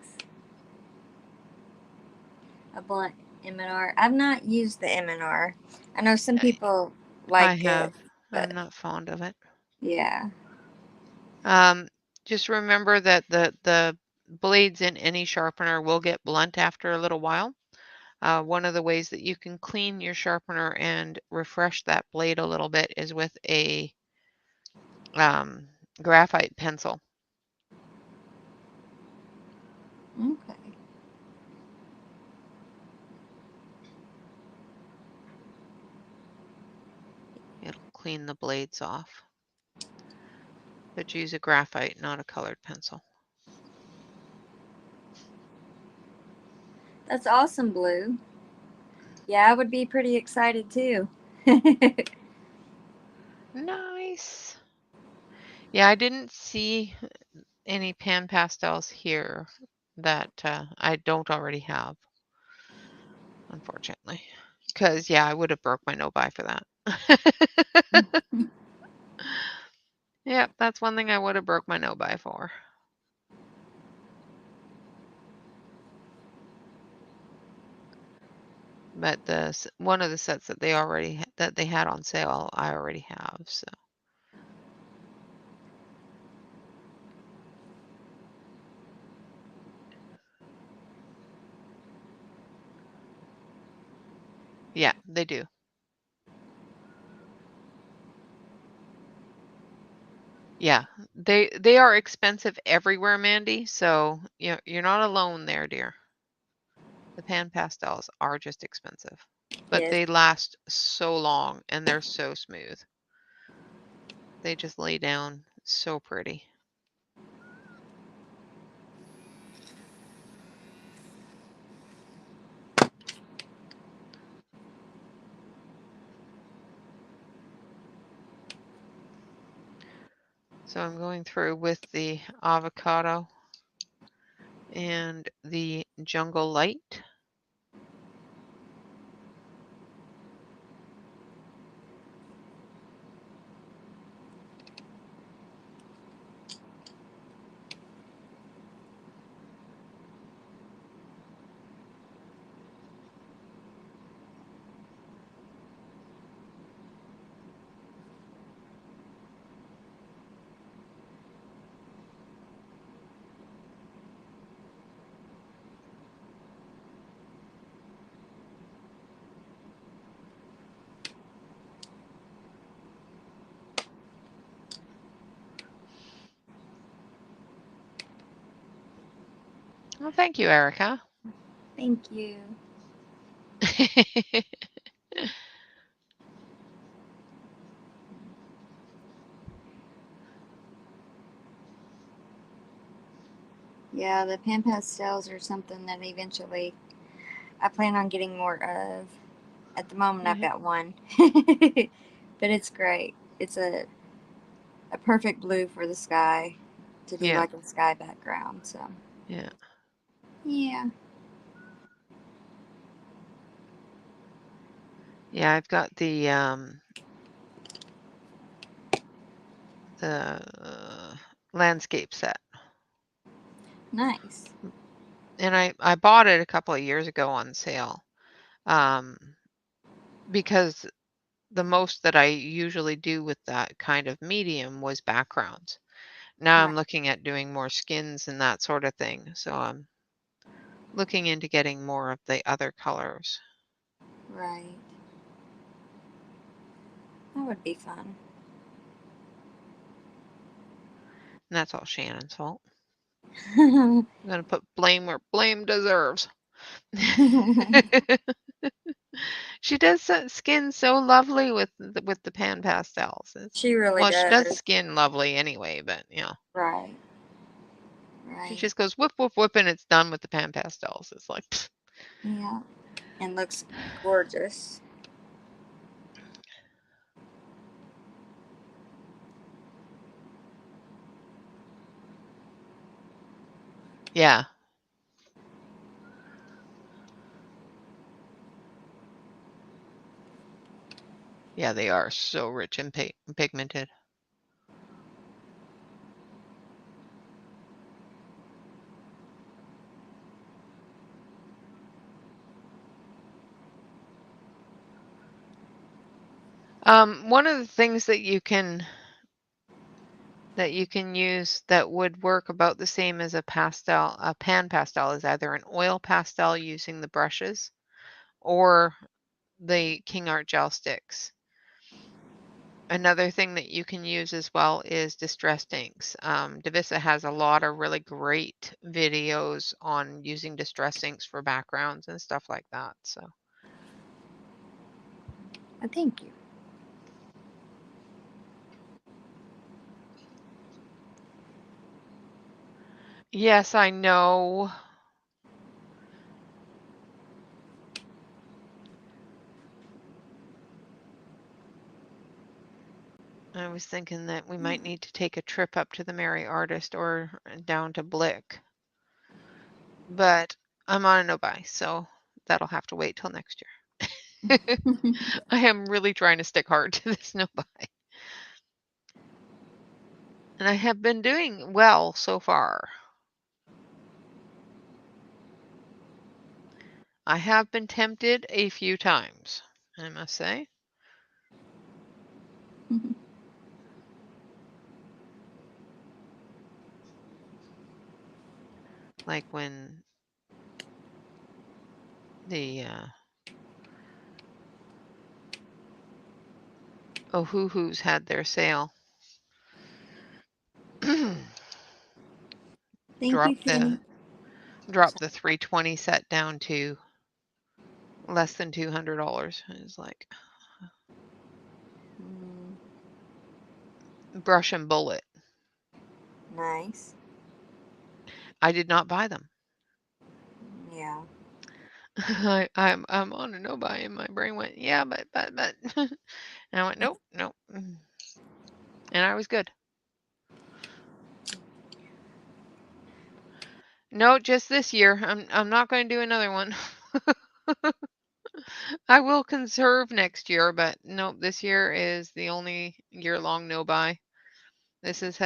A blunt M&R. I've not used the M&R. I know some people like it. I have. I'm not fond of it. Yeah. Just remember that the blades in any sharpener will get blunt after a little while. One of the ways that you can clean your sharpener and refresh that blade a little bit is with a graphite pencil. Okay. It'll clean the blades off. But use a graphite, not a colored pencil. That's awesome, Blue. Yeah, I would be pretty excited too. Nice. Yeah, I didn't see any pan pastels here that I don't already have, unfortunately. Because, yeah, I would have broke my no-buy for that. Yep, that's one thing I would have broke my no buy for. But one of the sets that they had on sale, I already have. So yeah, they do. Yeah, they are expensive everywhere, Mandy. So you're not alone there, dear. The pan pastels are just expensive, but Yes. they last so long and they're so smooth. They just lay down so pretty. So I'm going through with the avocado and the jungle light. Well, thank you, Erica. Thank you. Yeah, the pan pastels are something that eventually I plan on getting more of. At the moment, I've got one, but it's great. It's a perfect blue for the sky to do Yeah. like a sky background. So Yeah. yeah. Yeah, I've got the landscape set. Nice. And I bought it a couple of years ago on sale. Because the most that I usually do with that kind of medium was backgrounds. Now I'm Right. looking at doing more skins and that sort of thing. So I'm looking into getting more of the other colors. Right. That would be fun. And that's all Shannon's fault. I'm going to put blame where blame deserves. She does skin so lovely with the pan pastels. She really She does does. skin lovely anyway, but Right. she Right. just goes whoop whoop whoop and it's done with the pan pastels. It's like pfft. Yeah. And looks gorgeous. Yeah. Yeah, they are so rich and pigmented. One of the things that you can use that would work about the same as a pan pastel is either an oil pastel using the brushes or the King Art gel sticks. Another thing that you can use as well is distressed inks. Divisa has a lot of really great videos on using distress inks for backgrounds and stuff like that. So Thank you. yes, I know. I was thinking that we might need to take a trip up to the Merry Artist or down to Blick. But I'm on a no buy, so that'll have to wait till next year. I am really trying to stick hard to this no buy. And I have been doing well so far. I have been tempted a few times, I must say. Like when the Ohuhu's had their sale. Thank you, Dropped Fanny. the 320 set down to less than $200. It's like brush and bullet. Nice. I did not buy them. Yeah. I'm on a no buy, and my brain went, yeah, but and I went, nope. And I was good. No, just this year. I'm not going to do another one. I will conserve next year, but nope, this year is the only year-long no buy. This has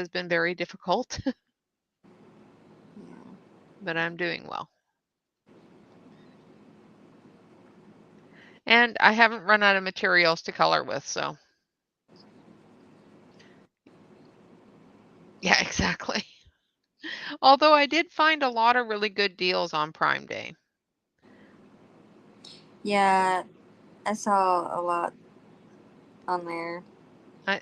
been very difficult, Yeah. but I'm doing well. And I haven't run out of materials to color with, so. Yeah, exactly. Although I did find a lot of really good deals on Prime Day. Yeah, I saw a lot on there.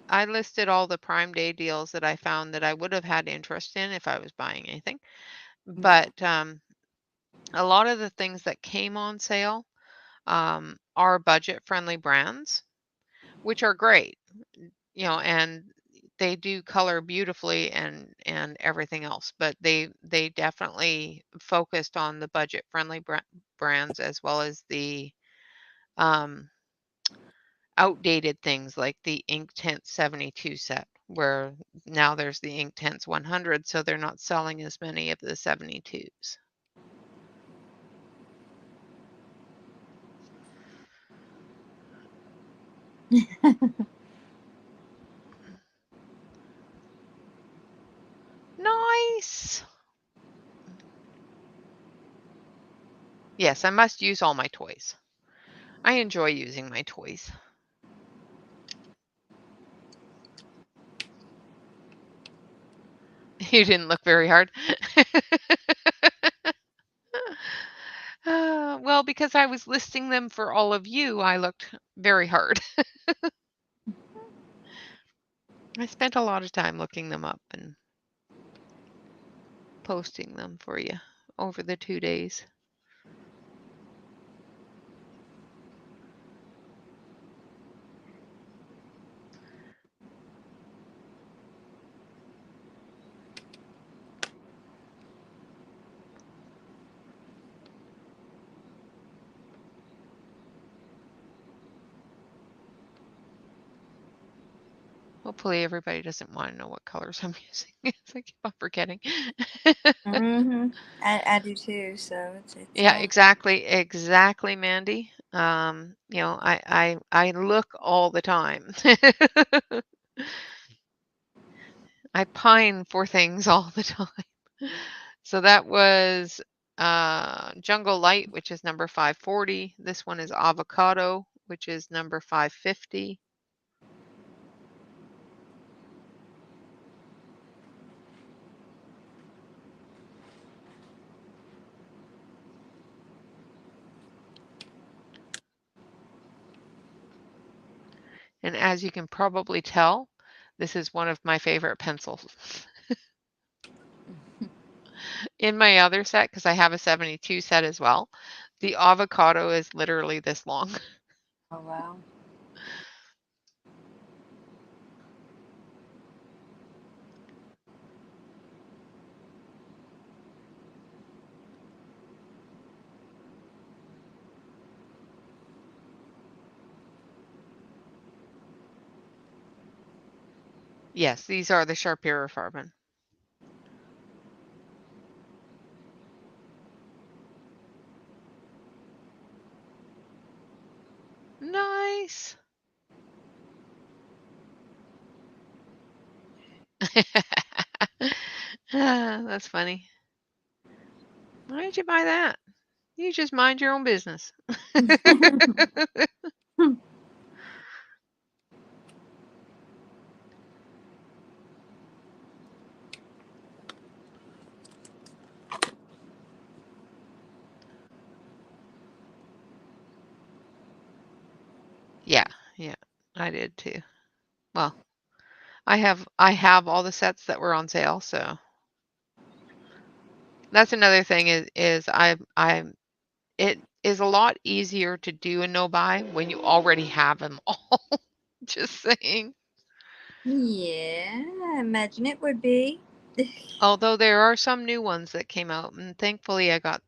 I listed all the Prime Day deals that I found that I would have had interest in if I was buying anything. But a lot of the things that came on sale are budget-friendly brands, which are great, and they do color beautifully and everything else. But they definitely focused on the budget-friendly brands as well as the um, outdated things like the Inktense 72 set, where now there's the Inktense 100, so they're not selling as many of the 72s. Nice. Yes, I must use all my toys. I enjoy using my toys. You didn't look very hard. Well, because I was listing them for all of you, I looked very hard. I spent a lot of time looking them up and posting them for you over the 2 days. Hopefully everybody doesn't want to know what colors I'm using. I keep on forgetting. I do too. So it's Yeah, all. exactly, Mandy. I look all the time. I pine for things all the time. So that was Jungle Light, which is number 540. This one is Avocado, which is number 550. And as you can probably tell, this is one of my favorite pencils. In my other set, because I have a 72 set as well, the Avocado is literally this long. Oh wow. Yes, these are the Sharp Aerofarben. nice. That's funny. Why did you buy that? You just mind your own business. Yeah, I did too. Well, I have all the sets that were on sale, so that's another thing is it is a lot easier to do a no buy when you already have them all. Just saying. Yeah, I imagine it would be. Although there are some new ones that came out, and thankfully I got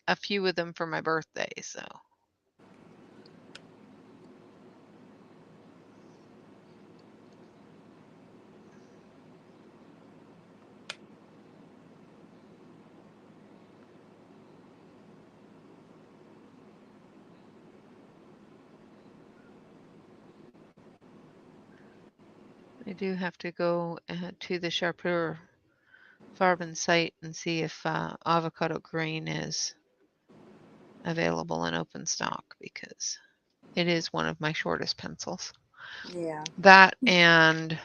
a few of them for my birthday, so. I do have to go to the Sharper Farben site and see if avocado green is available in open stock because it is one of my shortest pencils. Yeah. That and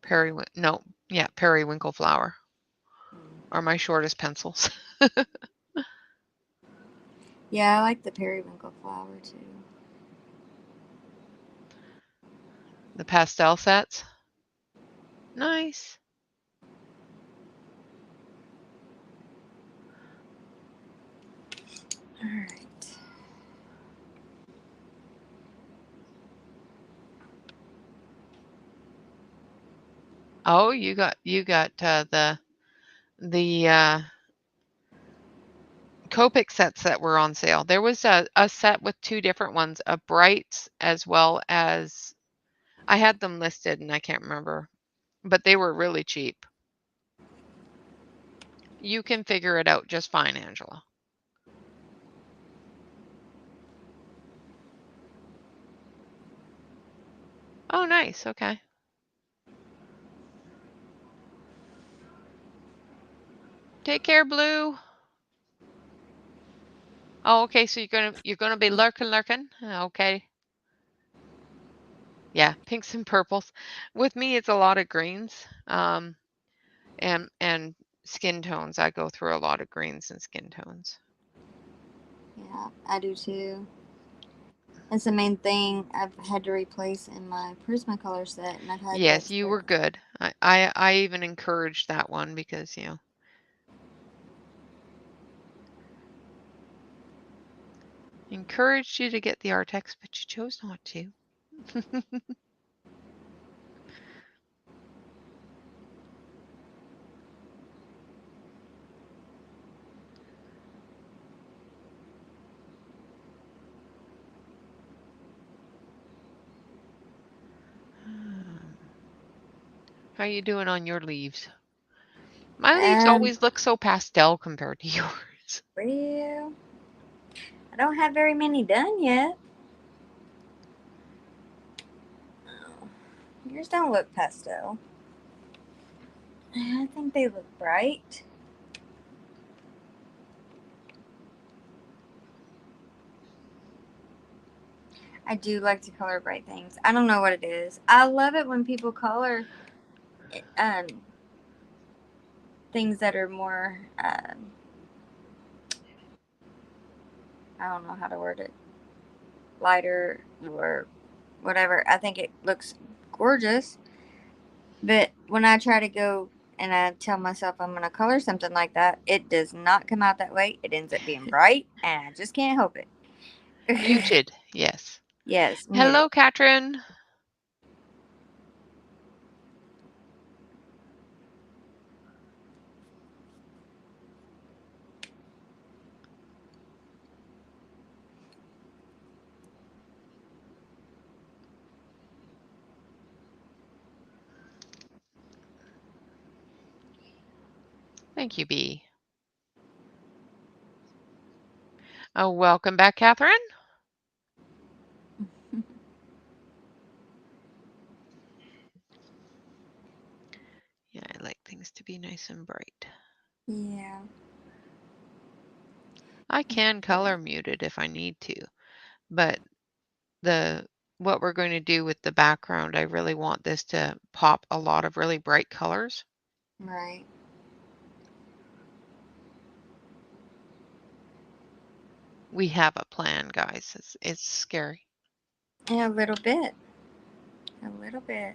periwinkle flower are my shortest pencils. Yeah, I like the periwinkle flower too. The pastel sets. Nice. All right. Oh, you got the Copic sets that were on sale. There was a set with two different ones, a brights as well as I had them listed and I can't remember, but they were really cheap. You can figure it out just fine, Angela. Oh, nice. Okay. Take care, Blue. Oh, okay. So you're gonna be lurking. Okay. Yeah, pinks and purples. With me, it's a lot of greens. And skin tones. I go through a lot of greens and skin tones. Yeah, I do too. That's the main thing I've had to replace in my Prismacolor set, and I've had Yes, that. you were good. I even encouraged that one because encouraged you to get the Artex, but you chose not to. How are you doing on your leaves? My leaves always look so pastel compared to yours. Well, I don't have very many done yet. Oh, yours don't look pastel. I think they look bright. I do like to color bright things. I don't know what it is. I love it when people color um, things that are more, I don't know how to word it, lighter or whatever. I think it looks gorgeous. But when I try to go and I tell myself I'm going to color something like that, it does not come out that way. It ends up being bright, and I just can't help it. Muted, yes. Yes, muted. Hello, Katrin. Thank you, B. Oh, welcome back, Catherine. I like things to be nice and bright. Yeah. I can color mute it if I need to, but what we're going to do with the background, I really want this to pop a lot of really bright colors. Right. We have a plan, guys. It's scary. Yeah, a little bit. A little bit.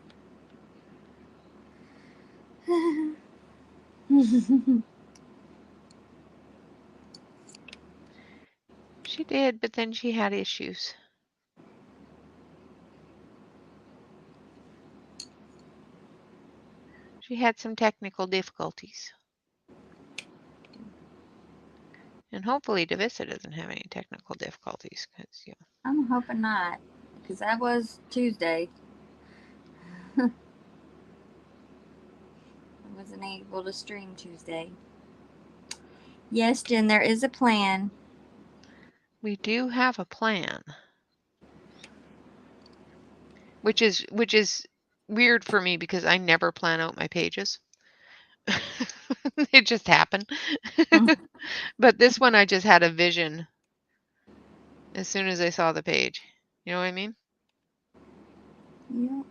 She did, but then she had issues. She had some technical difficulties. And hopefully Davissa doesn't have any technical difficulties, because I'm hoping not, because that was Tuesday. I wasn't able to stream Tuesday. Yes, Jen, there is a plan. we do have a plan. Which is weird for me because I never plan out my pages. It just happened. But this one I just had a vision as soon as I saw the page. You know what I mean? Yep.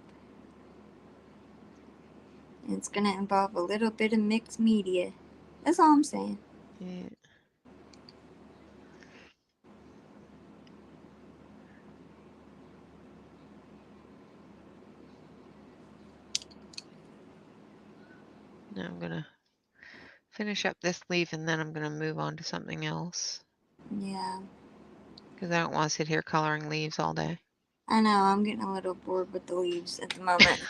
It's going to involve a little bit of mixed media. That's all I'm saying. Yeah. Now I'm going to finish up this leaf and then I'm going to move on to something else. Yeah. Because I don't want to sit here coloring leaves all day. I know, I'm getting a little bored with the leaves at the moment.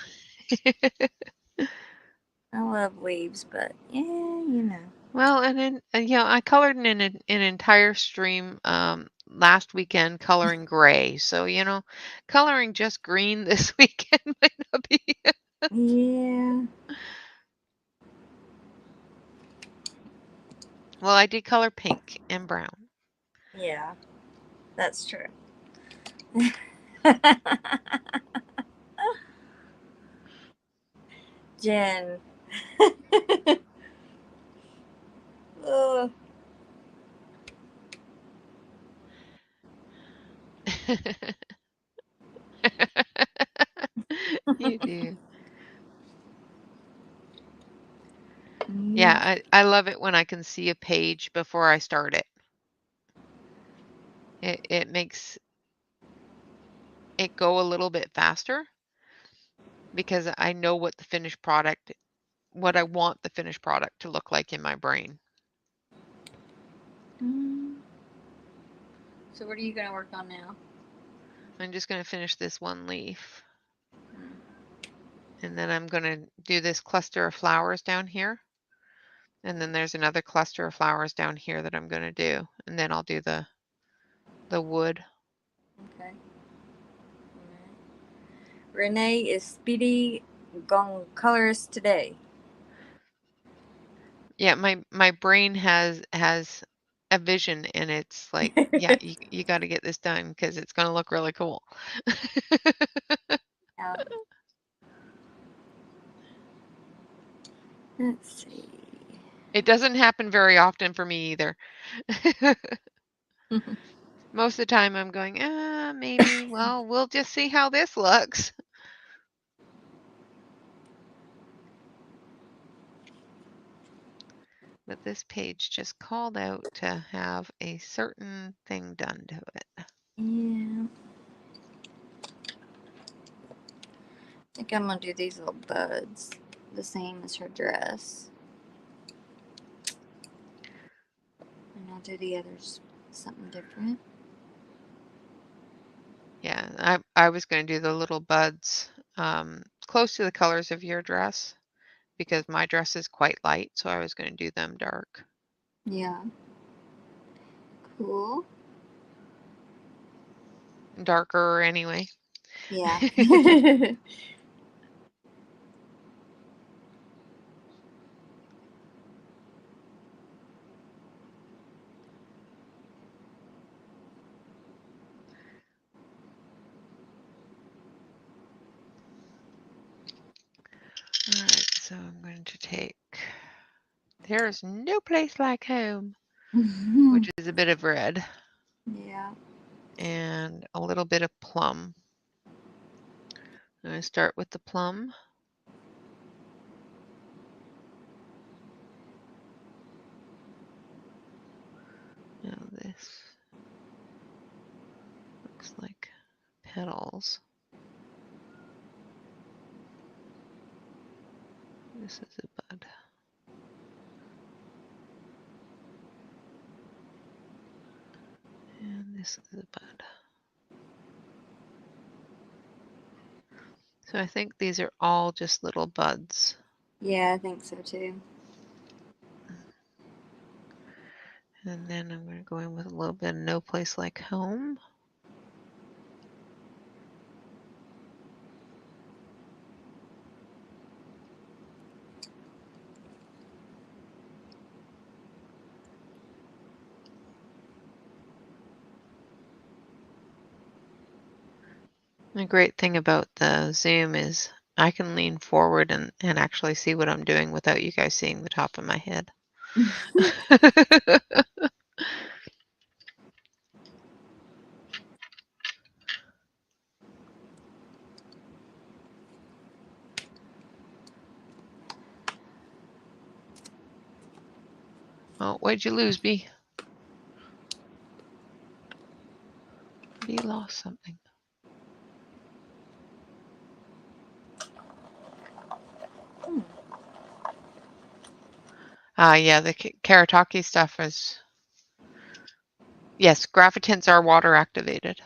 I love leaves, but yeah, you know. Well, and then I colored in an entire stream last weekend coloring gray. So coloring just green this weekend might not be. Yeah. Well, I did color pink and brown. Yeah, that's true. Jen. Ugh. You do. Yeah, I love it when I can see a page before I start it. It makes it go a little bit faster because I know what I want the finished product to look like in my brain. So what are you going to work on now? I'm just going to finish this one leaf. And then I'm going to do this cluster of flowers down here. And then there's another cluster of flowers down here that I'm going to do. And then I'll do the wood. Okay. Renee is speedy gone colorist today. Yeah, my brain has a vision and it's like, yeah, you got to get this done because it's going to look really cool. Yeah. Let's see. It doesn't happen very often for me either. Most of the time I'm going, maybe, well, we'll just see how this looks. But this page just called out to have a certain thing done to it. Yeah. I think I'm going to do these little buds the same as her dress. And I'll do the others something different. Yeah, I was going to do the little buds close to the colors of your dress because my dress is quite light, so I was going to do them dark. Yeah. Cool. Darker anyway. Yeah. All right, so I'm going to There's no place like home, Mm-hmm. which is a bit of red Yeah. and a little bit of plum. I'm going to start with the plum. Now this looks like petals. This is a bud. And this is a bud. So I think these are all just little buds. Yeah, I think so too. And then I'm going to go in with a little bit of No Place Like Home. The great thing about the Zoom is I can lean forward and actually see what I'm doing without you guys seeing the top of my head. Oh, what'd you lose, Bee? Bee lost something. Yeah, the Karataki stuff is... Yes, graphitints are water activated.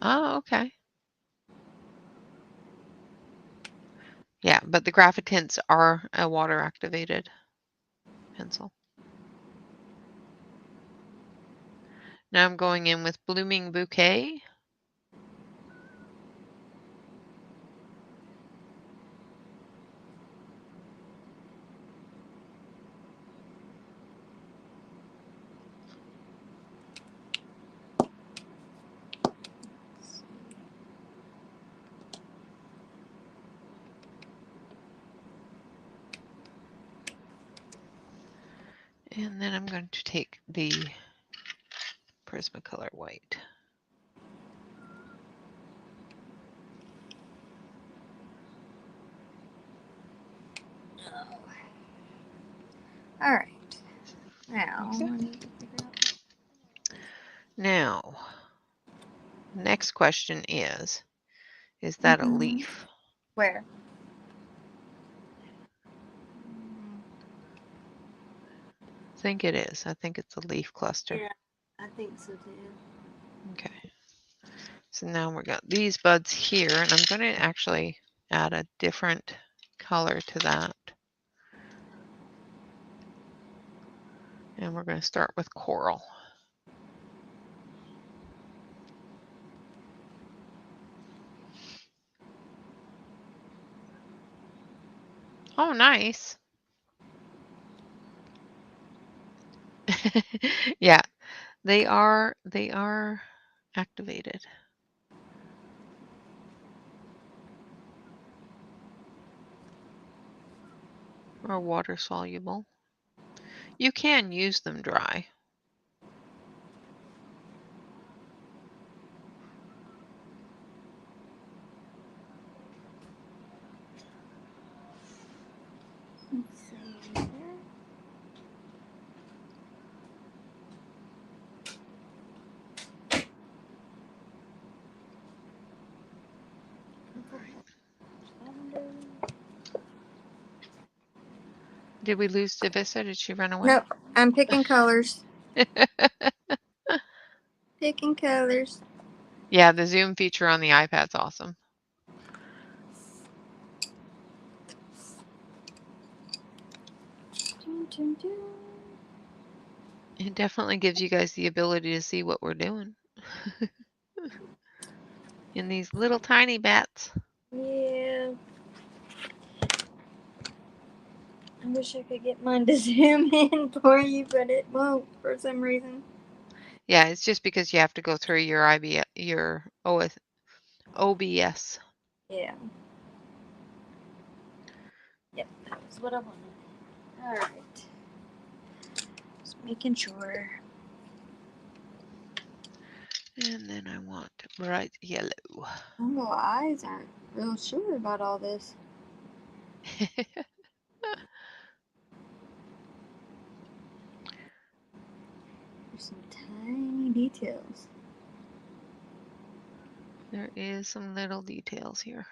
Oh, okay. Yeah, but the graphitints are a water activated pencil. Now I'm going in with Blooming Bouquet. And then I'm going to take the Prismacolor white. All right. Now, Okay. I need to figure out. Now, next question is that a leaf? Where? I think it is. I think it's a leaf cluster. Yeah, I think so too. Okay. So now we've got these buds here, and I'm going to actually add a different color to that. And we're going to start with coral. Oh, nice. Yeah, they are activated. Or water soluble. You can use them dry. Let's see here. Did we lose Divisa? Did she run away? Nope, I'm picking colors. Picking colors. Yeah, the zoom feature on the iPad's awesome. It definitely gives you guys the ability to see what we're doing. In these little tiny bats. Yeah. I wish I could get mine to zoom in for you, but it won't for some reason. Yeah, it's just because you have to go through your OBS. Yeah. Yep. That's what I wanted. All right. Just making sure. And then I want bright yellow. My little eyes aren't real sure about all this. There's some tiny details. There is some little details here.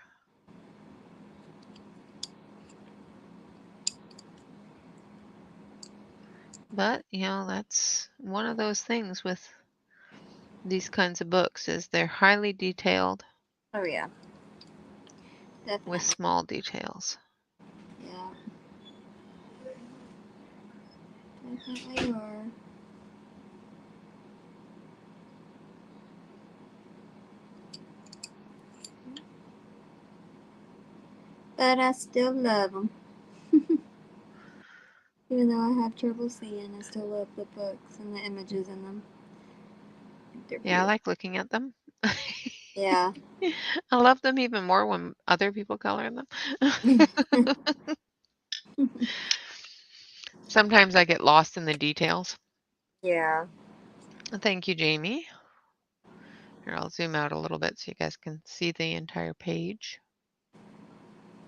But, you know, that's one of those things with these kinds of books is they're highly detailed Oh yeah. Definitely. with small details. Yeah. Definitely are. But I still love them. Even though I have trouble seeing, I still love the books and the images in them. They're Yeah, I beautiful. like looking at them. Yeah. I love them even more when other people color them. Sometimes I get lost in the details. Yeah. Thank you, Jamie. Here, I'll zoom out a little bit so you guys can see the entire page.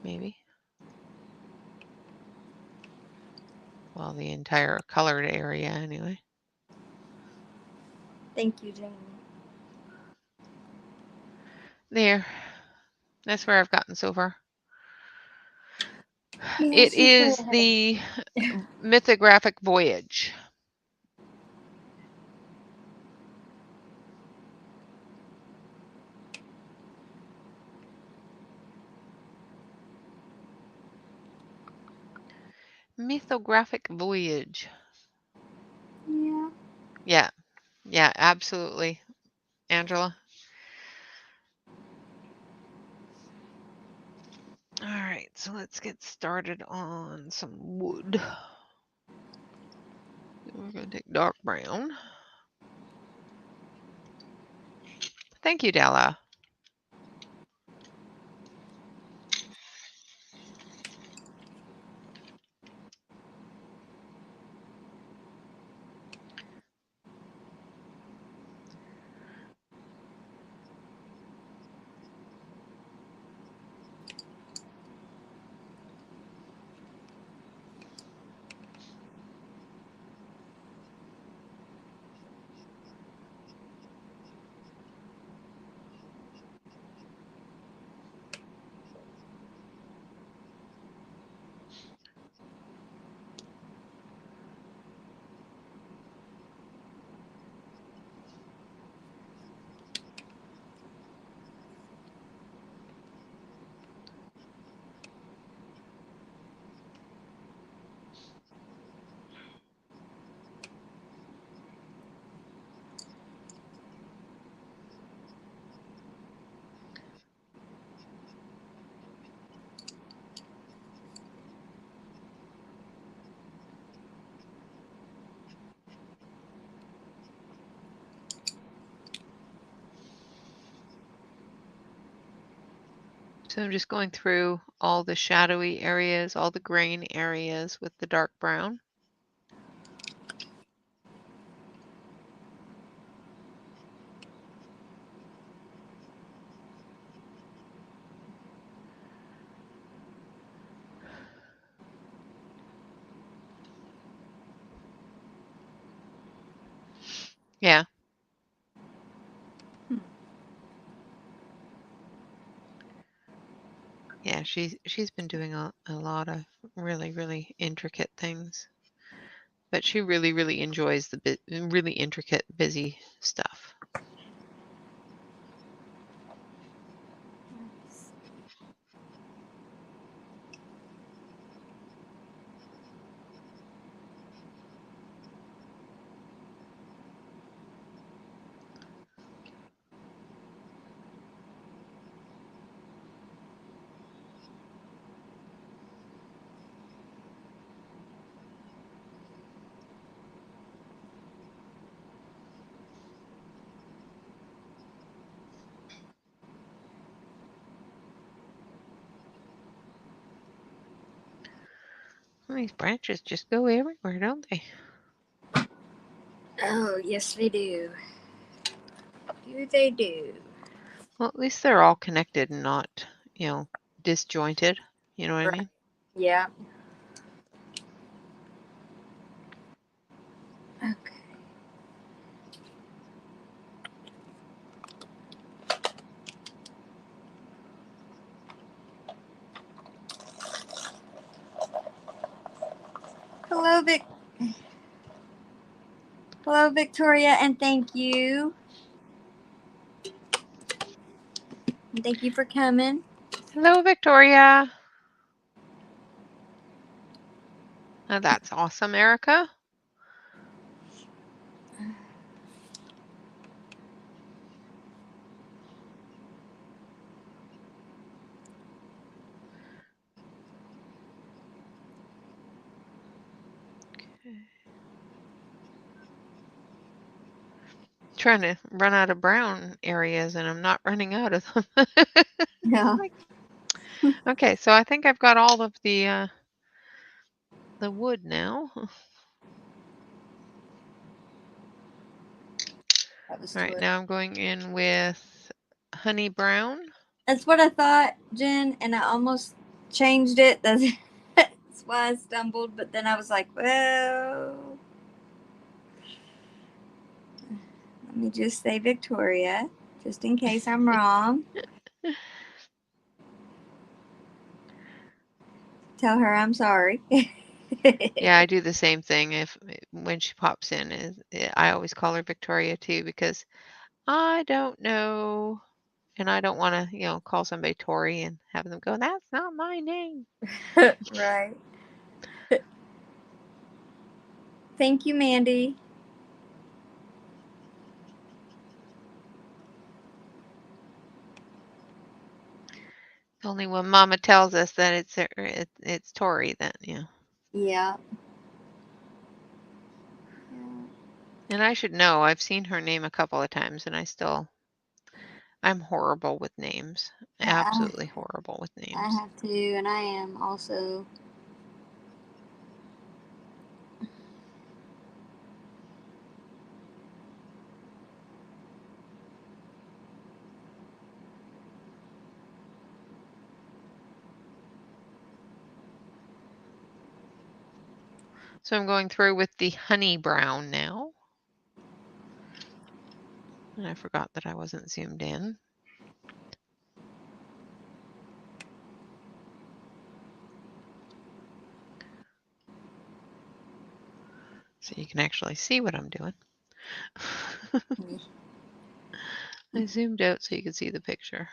Maybe. Well, the entire colored area anyway. Thank you, Jamie. There. That's where I've gotten so far. Yeah, It she's way is ahead of the Mythographic Voyage. Mythographic Voyage. Yeah. Yeah. Yeah, absolutely. Angela. All right, so let's get started on some wood. We're going to take dark brown. Thank you, Della. So I'm just going through all the shadowy areas, all the grain areas with the dark brown. Yeah. Yeah, she's been doing a lot of really intricate things. But she really enjoys the really intricate, busy stuff. These branches just go everywhere, don't they? Oh, yes, they do. They do. Well, at least they're all connected and not, disjointed. You know what I mean? Yeah. Okay. Hello, Hello, Victoria, and thank you. And thank you for coming. Hello, Victoria. Oh, that's awesome, Erica. Trying to run out of brown areas, and I'm not running out of them. Yeah. Okay, so I think I've got all of the wood now. That was All right, good. now I'm going in with honey brown. That's what I thought, Jen, and I almost changed it. That's why I stumbled, but then I was like, well, let me just say Victoria, just in case I'm wrong. Tell her I'm sorry. Yeah, I do the same thing when she pops in. I always call her Victoria too because I don't know, and I don't want to, call somebody Tori and have them go, "That's not my name." Right. Thank you, Mandy. Only when Mama tells us that it's Tori, then Yeah. Yeah. And I should know. I've seen her name a couple of times, and I'm horrible with names. Absolutely horrible with names. I have to, and I am also. So I'm going through with the honey brown now. And I forgot that I wasn't zoomed in. So you can actually see what I'm doing. I zoomed out so you can see the picture.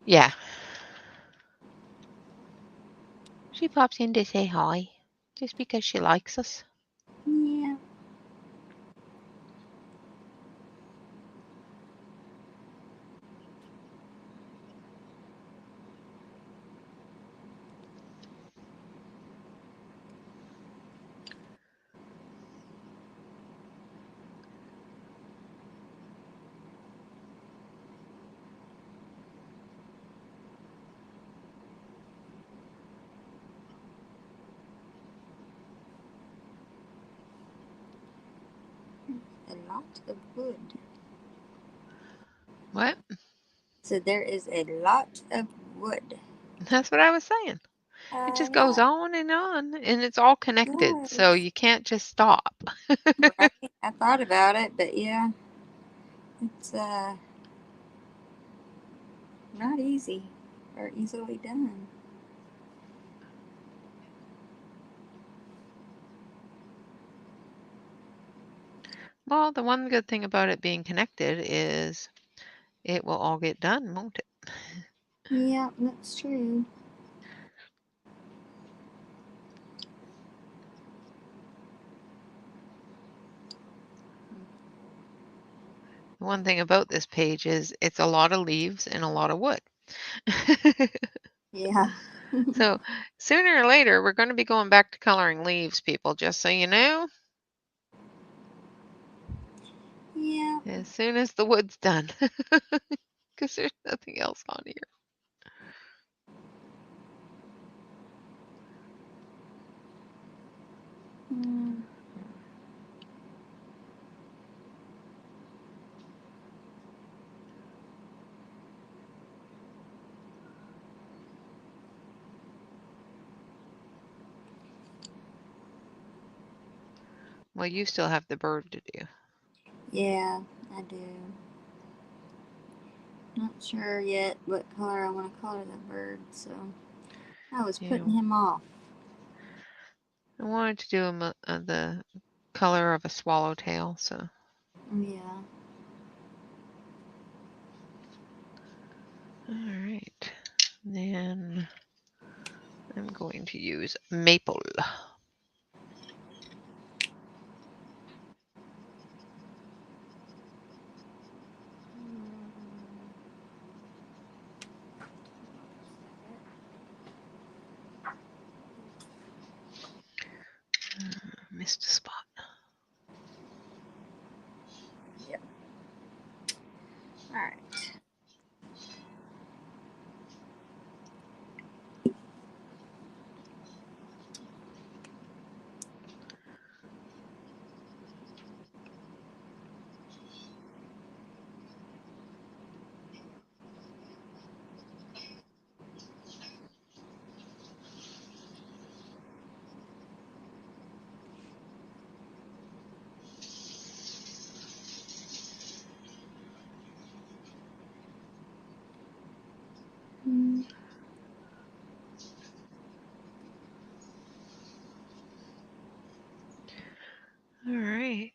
Yeah. She pops in to say hi, just because she likes us. Yeah. A lot of wood. What? So there is a lot of wood. That's what I was saying. It just goes on, and it's all connected, Yes. so you can't just stop. Right. I thought about it, but yeah, it's not easy or easily done. Well, the one good thing about it being connected is it will all get done, won't it? Yeah, that's true. The one thing about this page is it's a lot of leaves and a lot of wood. Yeah. So sooner or later, we're going to be going back to coloring leaves, people, just so you know. Yeah. As soon as the wood's done, because there's nothing else on here. Mm. Well, you still have the bird to do. Yeah, I do. Not sure yet what color I want to color the bird, so I was putting Yeah. him off. I wanted to do him the color of a swallowtail, so. Yeah. All right. Then I'm going to use maple. Missed a spot. Yep. All right. Mm. All right.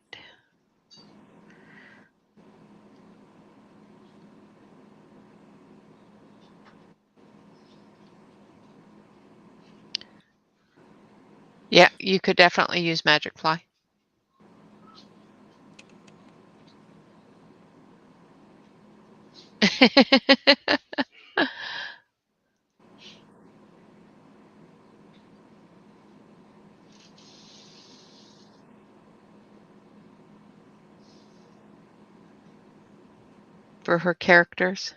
Yeah, you could definitely use Magic Fly. For her characters.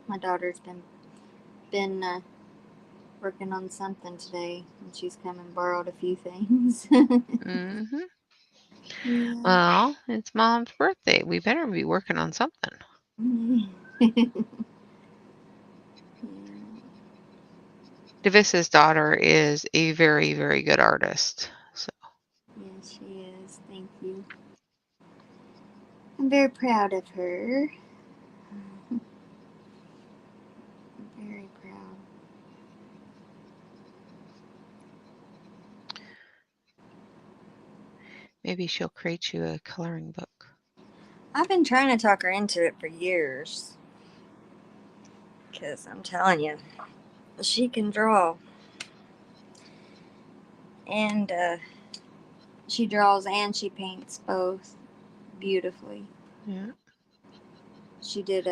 My daughter's been working on something today, and she's come and borrowed a few things. Mm-hmm. Yeah. Well, it's Mom's birthday. We better be working on something. Yeah. Davis's daughter is a very, very good artist. So. Yes, she is. Thank you. I'm very proud of her. Very proud. Maybe she'll create you a coloring book. I've been trying to talk her into it for years. Because I'm telling you, she can draw. And she draws and she paints both beautifully. Yeah. She did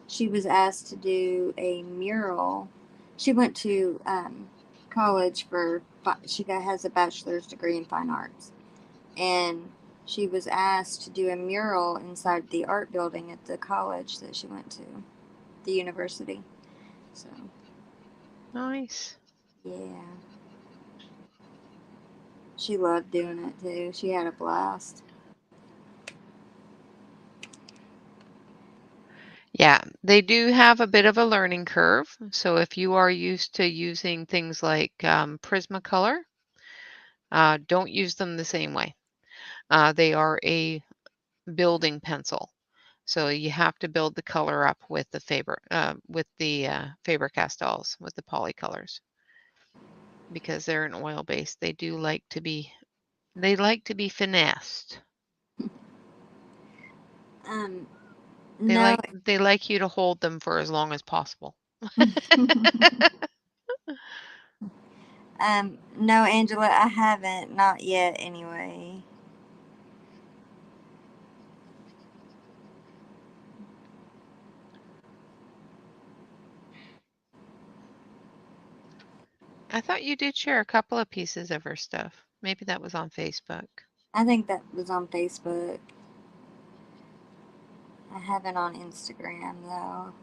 she was asked to do a mural. She went to college has a bachelor's degree in fine arts. And she was asked to do a mural inside the art building at the college that she went to, the university. So, Nice. yeah. She loved doing it too. She had a blast. Yeah, they do have a bit of a learning curve. So if you are used to using things like Prismacolor, don't use them the same way. They are a building pencil. So you have to build the color up with the Faber-Castells, with the polycolors, because they're an oil base. They do like to be They like to be finessed. No. They like you to hold them for as long as possible. No, Angela, I haven't. Not yet, anyway. I thought you did share a couple of pieces of her stuff. Maybe that was on Facebook. I think that was on Facebook. I haven't on Instagram, though.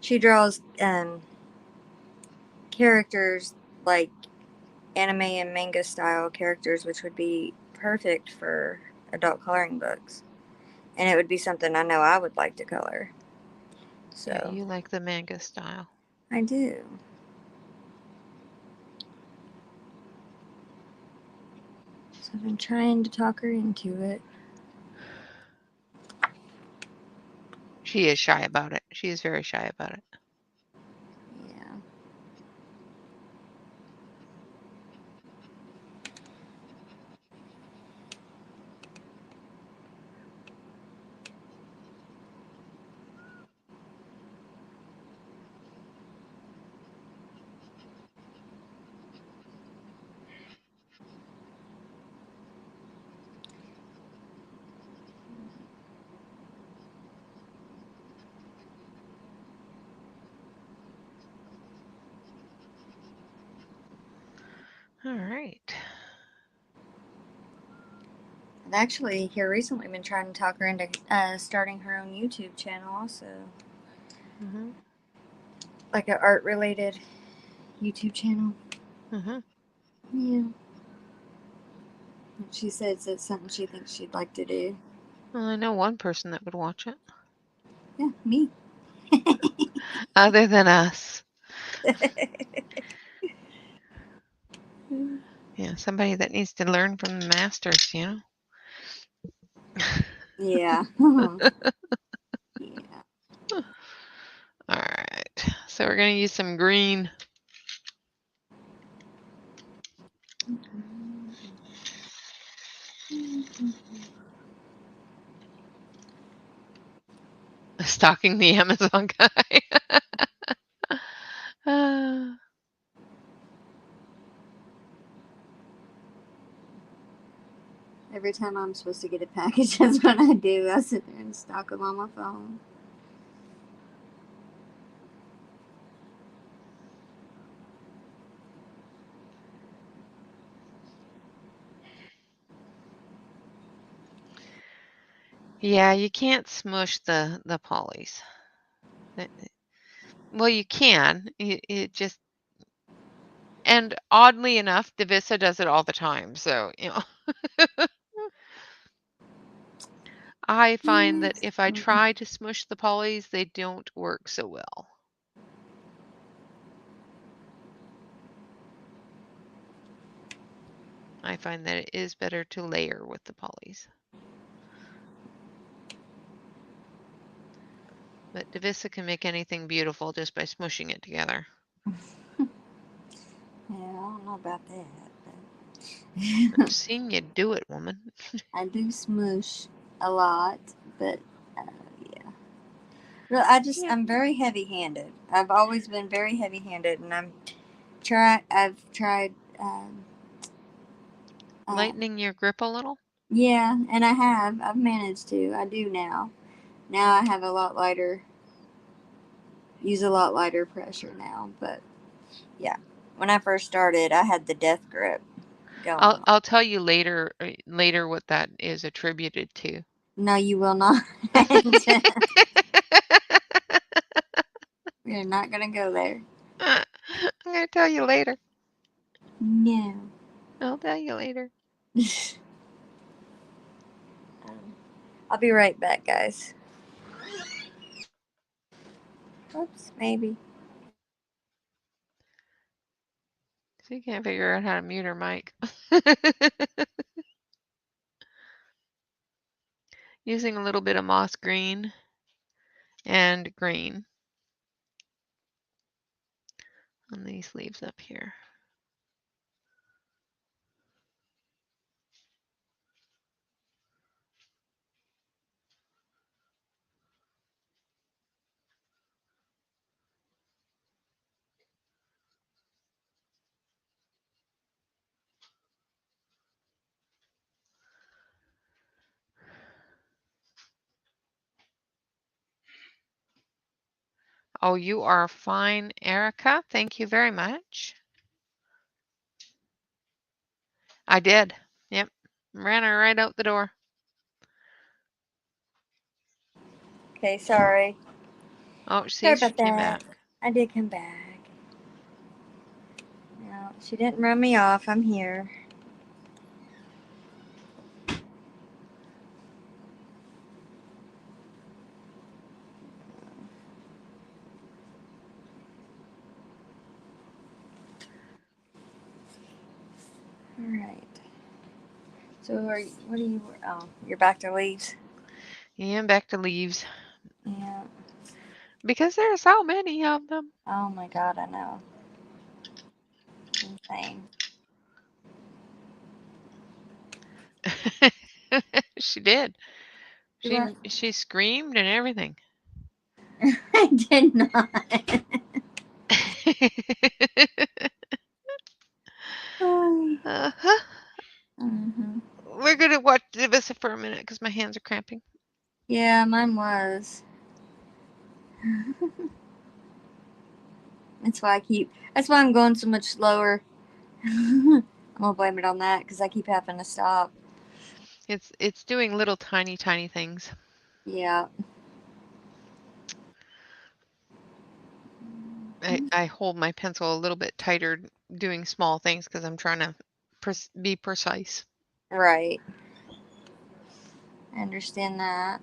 She draws characters like anime and manga style characters, which would be perfect for adult coloring books, and it would be something I know I would like to color. So Yeah, you like the manga style. I do. So I've been trying to talk her into it. She is shy about it. She is very shy about it. Yeah. All right. I've actually here recently been trying to talk her into starting her own YouTube channel, also. Mhm. Like an art related YouTube channel. Mhm. Yeah. She says it's something she thinks she'd like to do. Well, I know one person that would watch it. Yeah, me. Other than us. Yeah, somebody that needs to learn from the masters, you know? Yeah. Yeah. All right. So we're going to use some green. Stalking the Amazon guy. Every time I'm supposed to get a package, that's what I do. I sit there and stalk them on my phone. Yeah, you can't smush the polys. Well, you can. It just, and oddly enough, Divisa does it all the time. So, you know, I find that if I try to smush the polys, they don't work so well. I find that it is better to layer with the polys. But Divisa can make anything beautiful just by smushing it together. Yeah, I don't know about that. I've seen you do it, woman. I do smush a lot, but yeah. Well, I'm very heavy-handed. I've always been very heavy-handed, and I've tried. Lightening your grip a little? Yeah, and I've managed to. I do now. Now I have use a lot lighter pressure now. But yeah, when I first started, I had the death grip going. I'll tell you later what that is attributed to. No, you will not. We're not gonna go there. I'm gonna tell you later. No. I'll tell you later. I'll be right back, guys. Oops, maybe. She can't figure out how to mute her mic. Using a little bit of moss green and green on these leaves up here. Oh, you are fine, Erica. Thank you very much. I did. Yep. Ran her right out the door. Okay, sorry. Oh, Sorry see, she about came that. back. I did come back. No, she didn't run me off. I'm here. All right. So, what are you? Oh, you're back to leaves. Yeah, I'm back to leaves. Yeah. Because there are so many of them. Oh my God, I know. Insane. She did. What? She screamed and everything. I did not. Uh-huh. Mm-hmm. We're gonna watch Divisa for a minute because my hands are cramping. Yeah, mine was. That's why I'm going so much slower. I'm gonna blame it on that because I keep having to stop. It's doing little tiny things. Yeah. I hold my pencil a little bit tighter doing small things because I'm trying to be precise. Right. I understand that.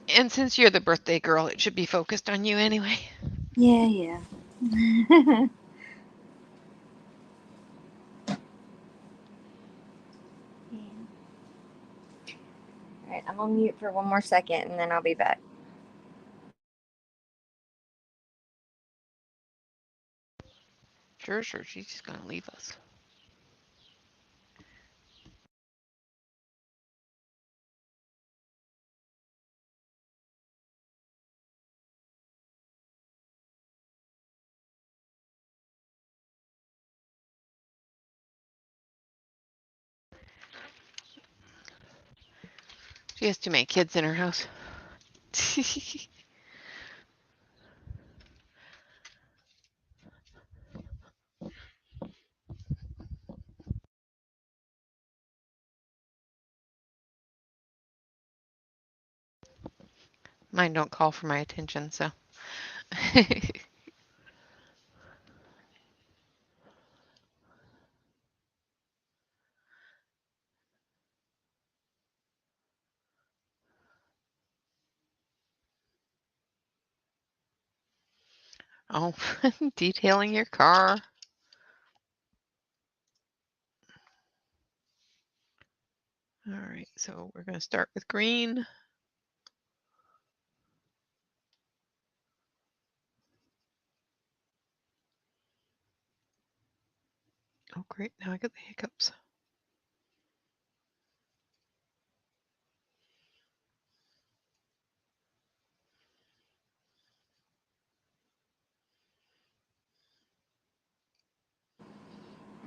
And since you're the birthday girl, it should be focused on you anyway. Yeah. Alright, I'm on mute for one more second and then I'll be back. Sure, she's just gonna leave us. She has too many kids in her house. Mine don't call for my attention, so. Oh, detailing your car. All right, so we're going to start with green. Oh, great. Now I got the hiccups.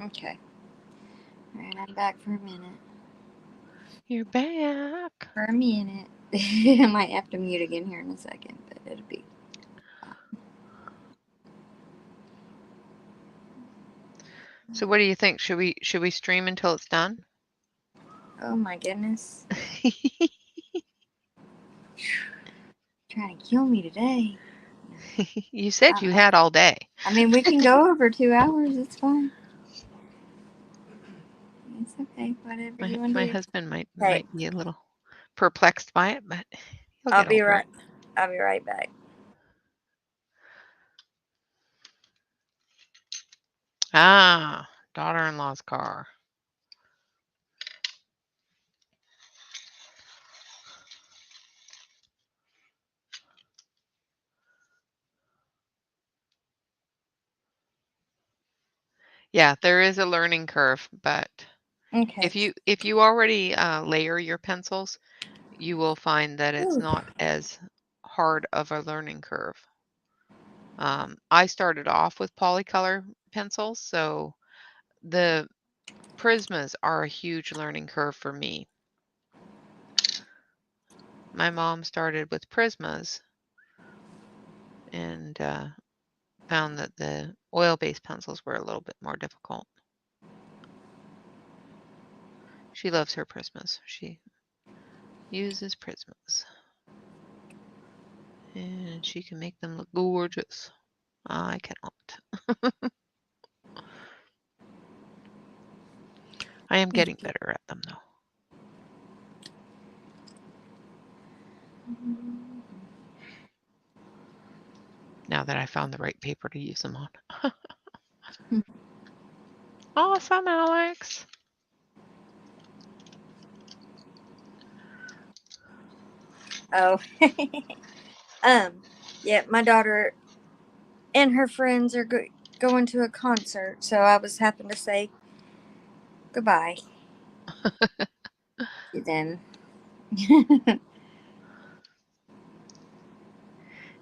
Okay. Alright, I'm back for a minute. You're back. For a minute. I might have to mute again here in a second, but it'll be. So what do you think? Should we stream until it's done? Oh my goodness. Trying to kill me today. You said you had all day. I mean, we can go over 2 hours. It's fine. It's okay. Whatever you want to My do. husband might Hey. be a little perplexed by it, but he'll I'll get be over right. it. I'll be right back. Ah, daughter-in-law's car. Yeah, there is a learning curve, but Okay. if you already layer your pencils, you will find that it's Ooh. not as hard of a learning curve. I started off with polycolor pencils, so the Prismas are a huge learning curve for me. My mom started with Prismas and found that the oil-based pencils were a little bit more difficult. She loves her Prismas. She uses Prismas. And she can make them look gorgeous. I cannot. I am getting better at them, though. Now that I found the right paper to use them on. Awesome, Alex. Oh. Yeah, my daughter and her friends are going to a concert, so I was having to say goodbye to them.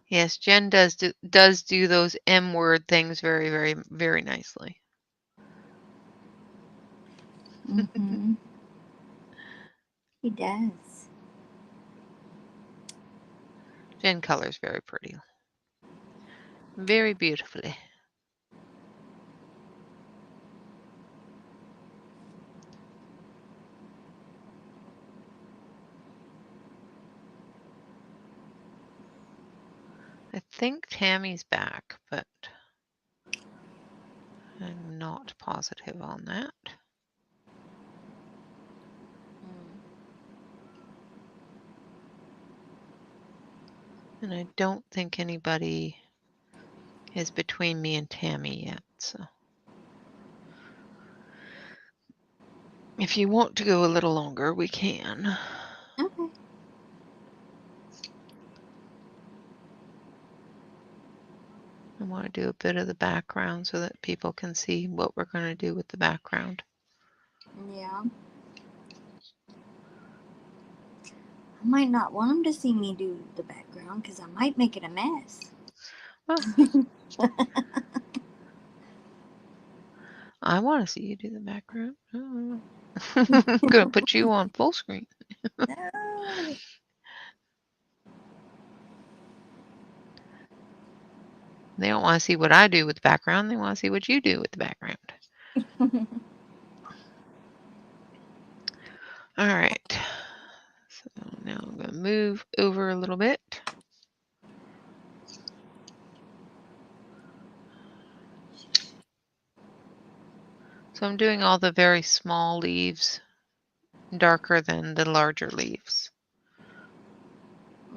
Yes, Jen does do those M word things very, very, very nicely. Mm-hmm. He does. Jen colors very pretty. Very beautifully. I think Tammy's back, but I'm not positive on that. And I don't think anybody is between me and Tammy yet, so. If you want to go a little longer, we can. Okay. I want to do a bit of the background so that people can see what we're going to do with the background. Yeah. I might not want them to see me do the background because I might make it a mess. Well, I want to see you do the background. I'm going to put you on full screen. No. They don't want to see what I do with the background. They want to see what you do with the background. All right. So now I'm going to move over a little bit. So I'm doing all the very small leaves darker than the larger leaves.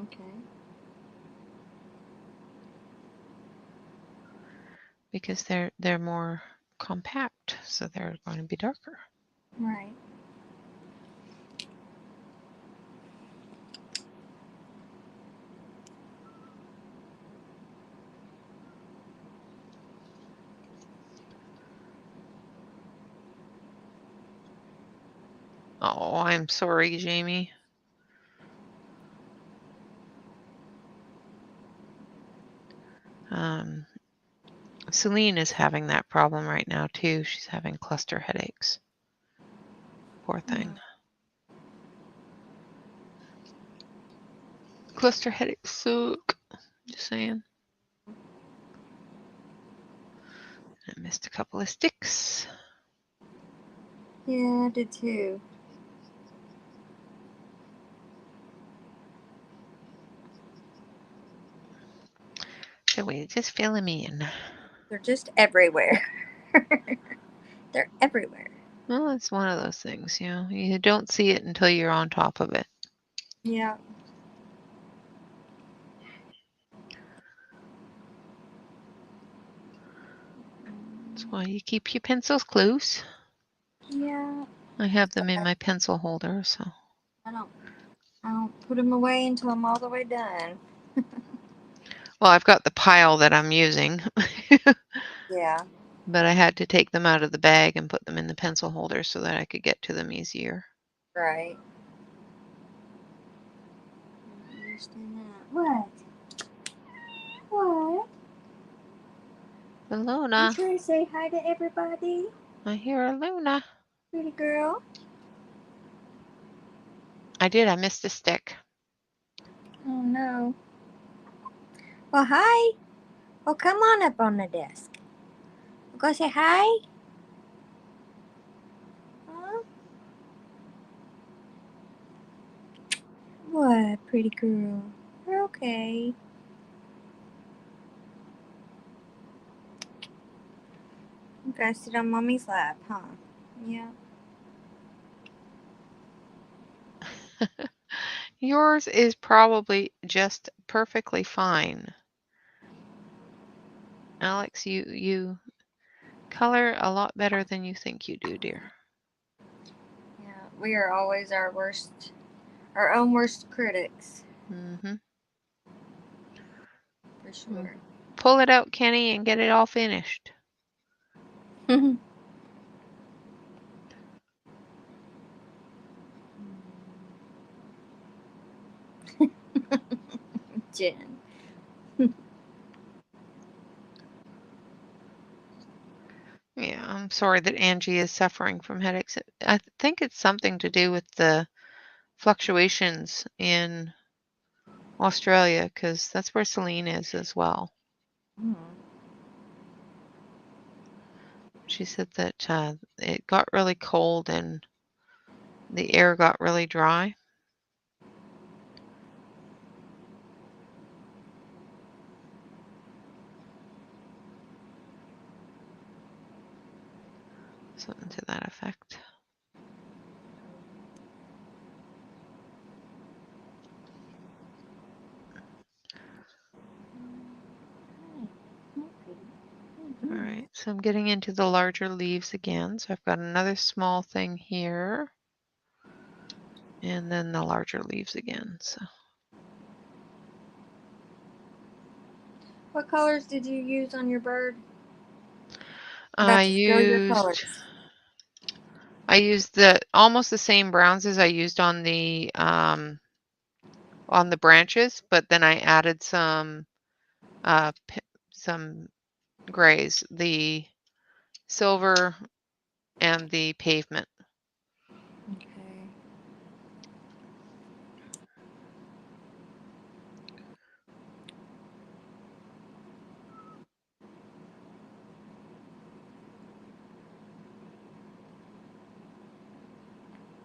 Okay. Because they're more compact, so they're going to be darker. Right. Oh, I'm sorry, Jamie. Celine is having that problem right now too. She's having cluster headaches. Poor thing. Cluster headaches suck. Just saying. I missed a couple of sticks. Yeah, I did too. So we just fill them in. They're just everywhere. They're everywhere. Well, it's one of those things, you know. You don't see it until you're on top of it. Yeah. It's Well, you keep your pencils close. Yeah. I have them in my pencil holder, so. I don't put them away until I'm all the way done. Well, I've got the pile that I'm using, Yeah. but I had to take them out of the bag and put them in the pencil holder so that I could get to them easier. Right. I understand that. What? What? Luna. You trying to say hi to everybody? I hear a Luna. Pretty girl. I did. I missed a stick. Oh no. Well, hi. Well, come on up on the desk. Go say hi. Huh? What, pretty girl? You're okay. You gotta sit on mommy's lap, huh? Yeah. Yours is probably just perfectly fine. Alex, you color a lot better than you think you do, dear. Yeah. We are always our own worst critics. Mm-hmm. For sure. Pull it out, Kenny, and get it all finished. Jen. Yeah, I'm sorry that Angie is suffering from headaches. I think it's something to do with the fluctuations in Australia, because that's where Celine is as well. She said that it got really cold and the air got really dry. Something to that effect. All right, so I'm getting into the larger leaves again. So I've got another small thing here. And then the larger leaves again. So What colors did you use on your bird? I'm I about to spill your used colors. the almost the same browns as I used on the branches, but then I added some grays, the silver and the pavement. Okay.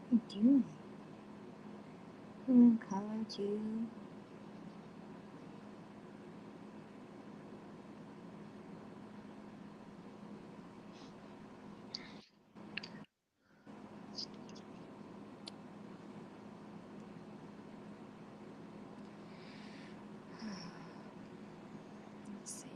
What are you doing? Color too. Let's see.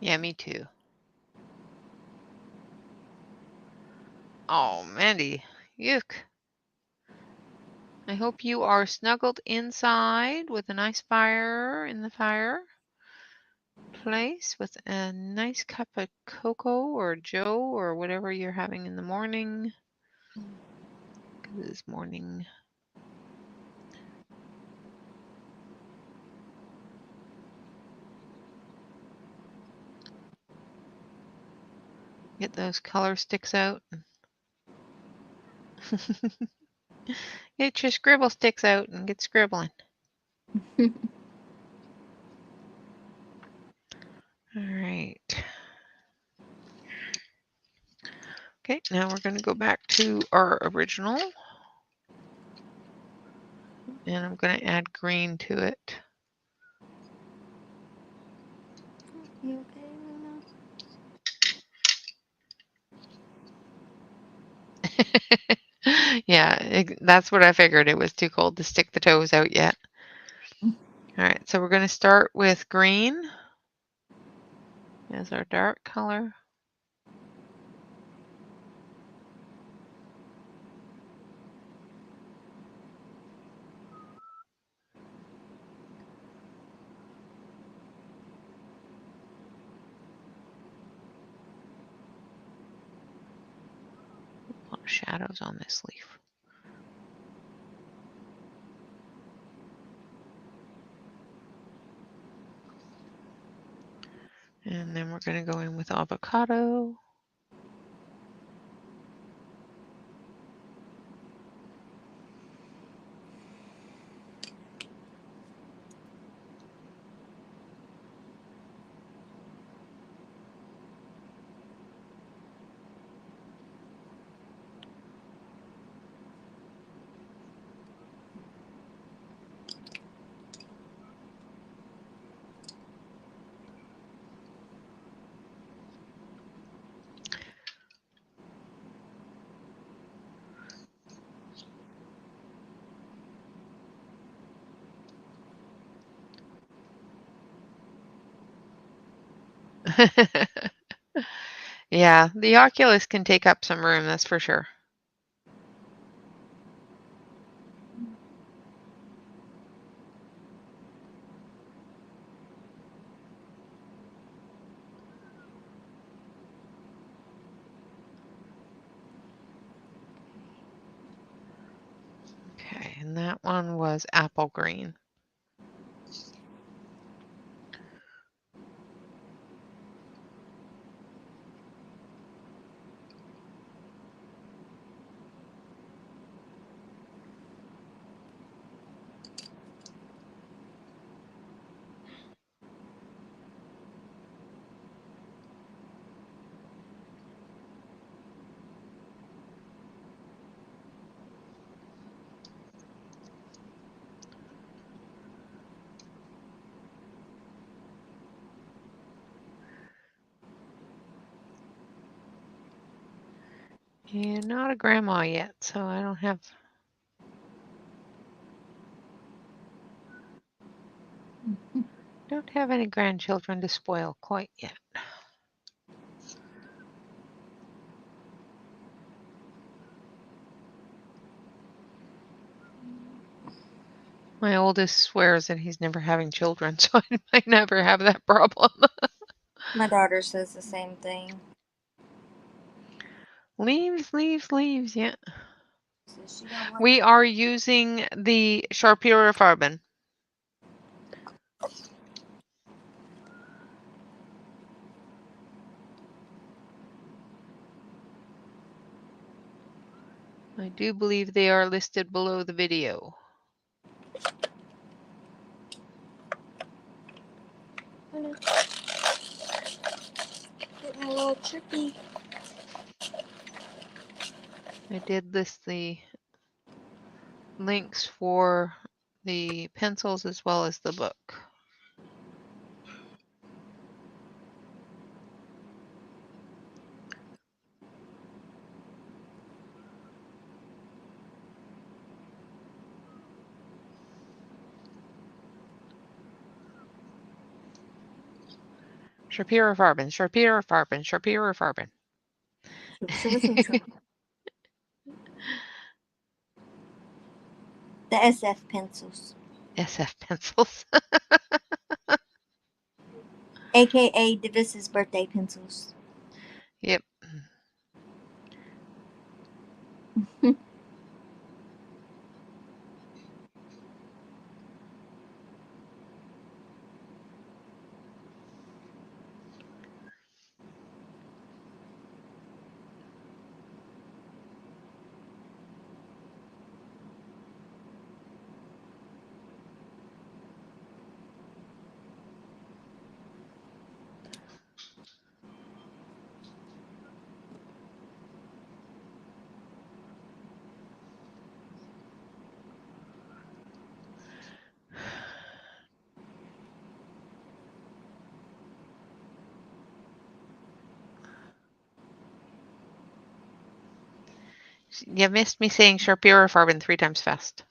Yeah, me too. Oh, Mandy, yuck. I hope you are snuggled inside with a nice fire in the fireplace with a nice cup of cocoa or joe or whatever you're having in the morning. Because it is morning. Get those color sticks out. Get your scribble sticks out and get scribbling. All right. Okay, now we're going to go back to our original. And I'm going to add green to it. You okay, Luna? Yeah, that's what I figured. It was too cold to stick the toes out yet. All right, so we're going to start with green as our dark color. A lot of shadows on this leaf. And then we're going to go in with avocado. Yeah, the Oculus can take up some room, that's for sure. Okay, and that one was apple green. And not a grandma yet, so I don't have any grandchildren to spoil quite yet. My oldest swears that he's never having children, so I might never have that problem. My daughter says the same thing. Leaves, leaves, leaves, yeah. So she don't like We are using the Sharpie Farben. I do believe they are listed below the video. getting a little tricky. I did list the links for the pencils as well as the book. Sharpie Farben, Sharpie Farben, Sharpie Farben. The SF pencils. SF pencils. AKA Davis's birthday pencils. Yep. You missed me saying Sharpie 3 times fast.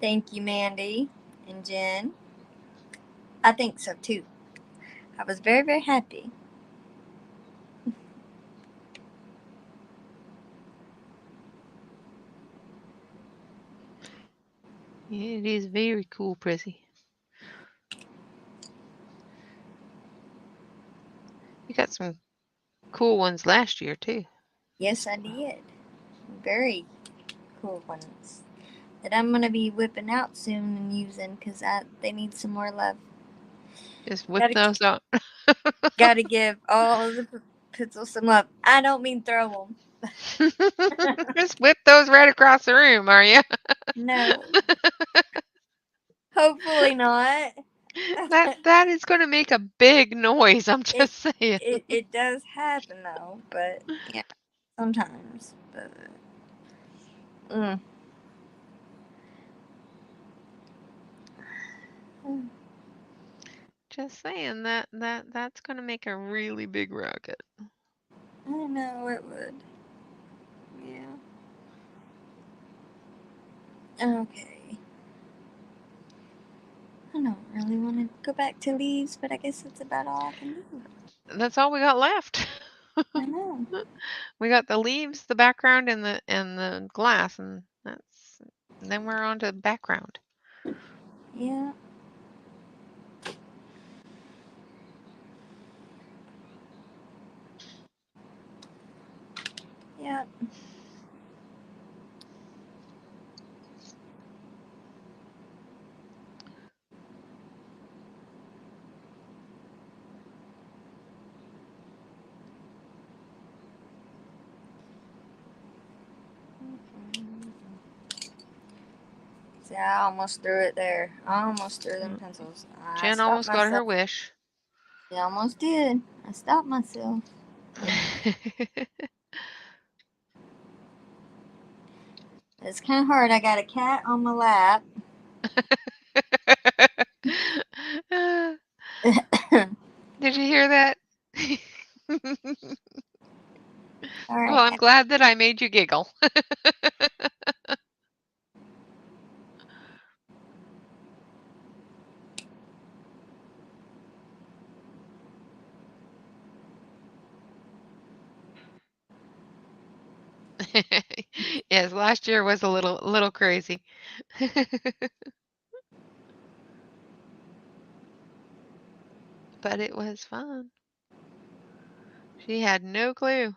Thank you, Mandy and Jen. I think so too. I was very, very happy. It is very cool, Prissy. You got some cool ones last year too. Yes, I did. Very cool ones that I'm gonna be whipping out soon and using because they need some more love. Just whip those out. Gotta give all the pencils some love. I don't mean throw them. Just whip those right across the room, are you? No. Hopefully not. That is going to make a big noise. I'm just saying. It does happen though, but yeah, sometimes. But Just saying that's going to make a really big rocket. I know it would. Yeah. Okay. I don't really want to go back to leaves, but I guess that's about all I can do. That's all we got left. I know. We got the leaves, the background, and the glass, and then we're on to background. Yeah. Yeah. See, I almost threw it there. I almost threw them pencils. Jen almost got her wish. I almost did. I stopped myself. It's kind of hard. I got a cat on my lap. Did you hear that? All right. Well, I'm glad that I made you giggle. Yes, last year was a little crazy. But it was fun. She had no clue.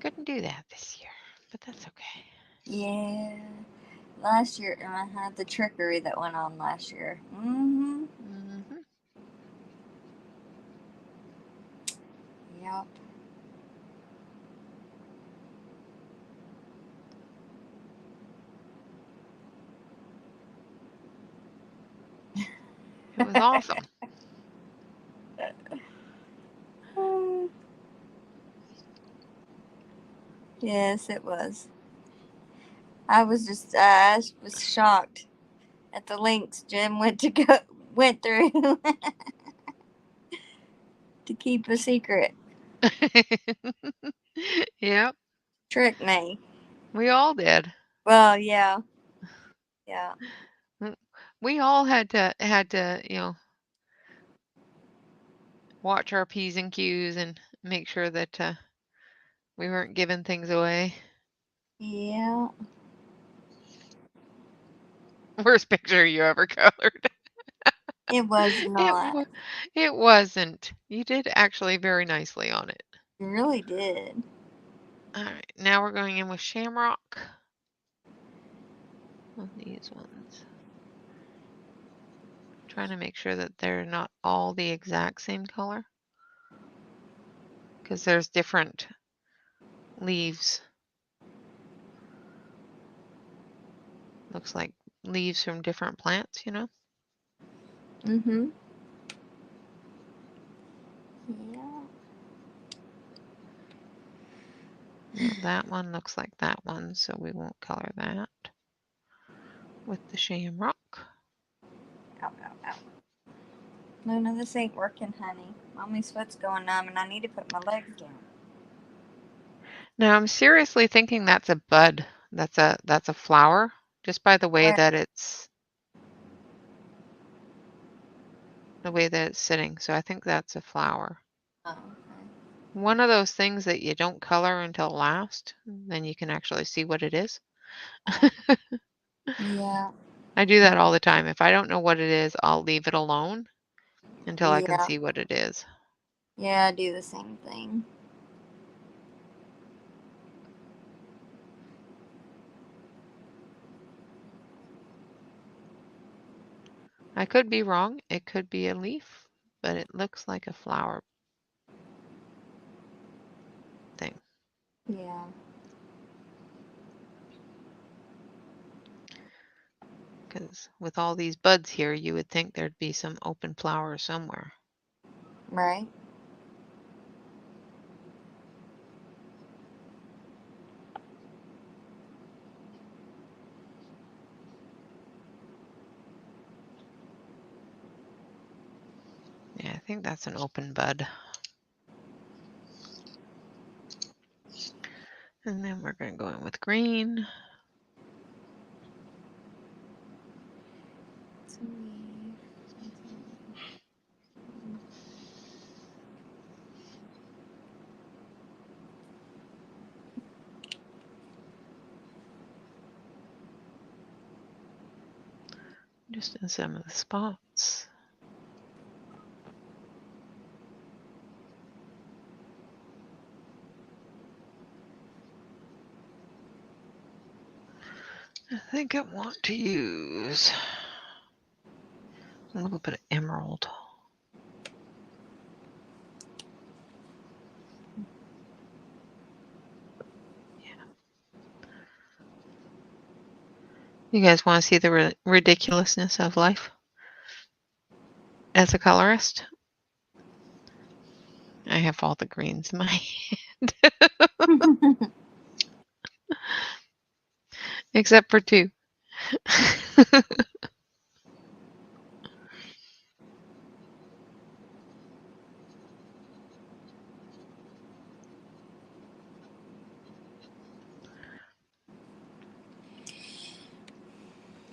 Couldn't do that this year, but that's okay. Yeah. Last year, I had the trickery that went on last year. Mm-hmm. Mm-hmm. Yep. It was awesome. Yes, it was. I was shocked at the links Jim went through to keep a secret. Yep. Trick me. We all did. Well, yeah. Yeah. We all had to, watch our P's and Q's and make sure that we weren't giving things away. Yeah. Worst picture you ever colored. It was not. It wasn't. You did actually very nicely on it. You really did. All right, now we're going in with Shamrock on these ones. Trying to make sure that they're not all the exact same color. because there's different leaves. Looks like leaves from different plants, you know? Mm-hmm. Yeah. Now that one looks like that one, so we won't color that with the shamrock. Ow, ow, ow. Luna, this ain't working, honey. Mommy's foot's going numb and I need to put my legs down. Now I'm seriously thinking that's a bud. That's a flower, just by the way Right. that it's sitting. So I think that's a flower. Oh, okay. One of those things that you don't color until last, then you can actually see what it is. Yeah. I do that all the time. If I don't know what it is, I'll leave it alone until I can Yeah. see what it is. Yeah, I do the same thing. I could be wrong. It could be a leaf, but it looks like a flower thing. Yeah. Because with all these buds here, you would think there'd be some open flower somewhere. Right. Yeah, I think that's an open bud. And then we're going to go in with green. Just in some of the spots. I think I want to use a little bit of emerald. You guys want to see the ridiculousness of life as a colorist? I have all the greens in my hand, except for two.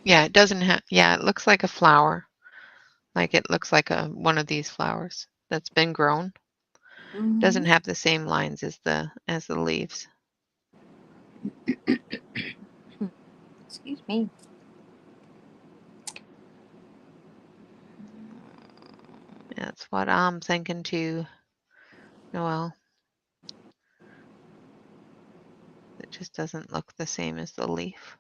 Yeah, it doesn't have, yeah, it looks like a flower. Like it looks like one of these flowers that's been grown. Mm-hmm. Doesn't have the same lines as the leaves. Excuse me. That's what I'm thinking too, Noelle. It just doesn't look the same as the leaf.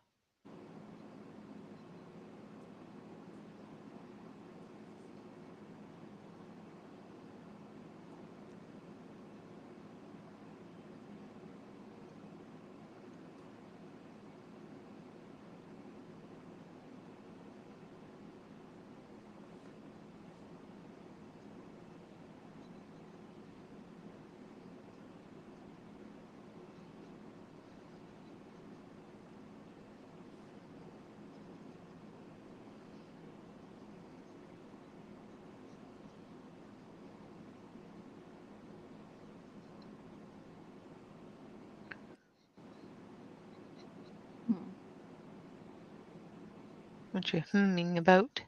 What you humming about?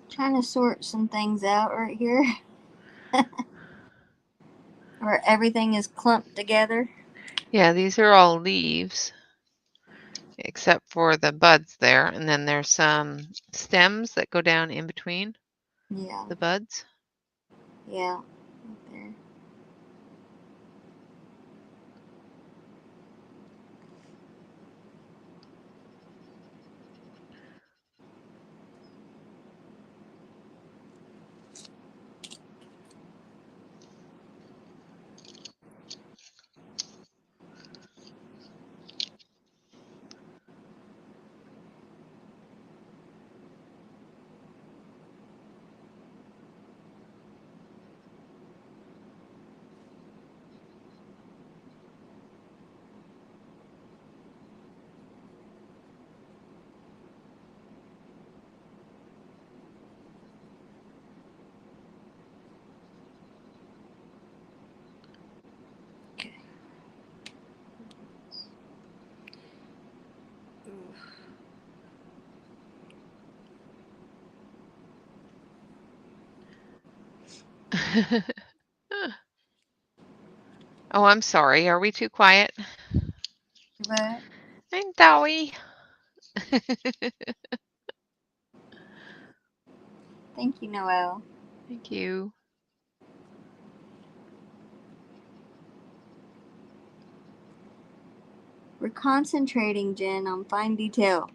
Trying to sort some things out right here. Where everything is clumped together. Yeah, these are all leaves, except for the buds there. And then there's some stems that go down in between Yeah. the buds. Yeah. Right there. Oh, I'm sorry. Are we too quiet? But I'm sorry. thank you, Noelle. Thank you. We're concentrating, Jen, on fine detail.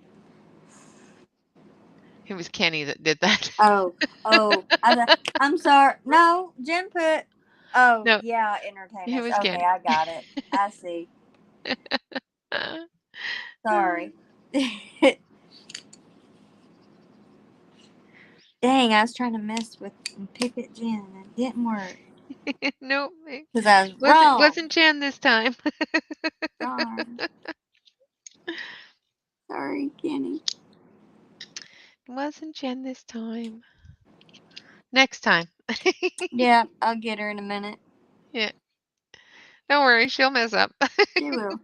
It was Kenny that did that. Oh, I'm sorry. No, Jen put. Oh, No, yeah, entertain it us. was Okay, Kenny. I got it. I see. Sorry. Dang, I was trying to mess with and pick at Jen. It didn't work. Nope. Because I was wrong. Wasn't Jen this time. Darn. Sorry, Kenny. Wasn't Jen this time. Next time. Yeah, I'll get her in a minute. Yeah. Don't worry, she'll mess up. She will.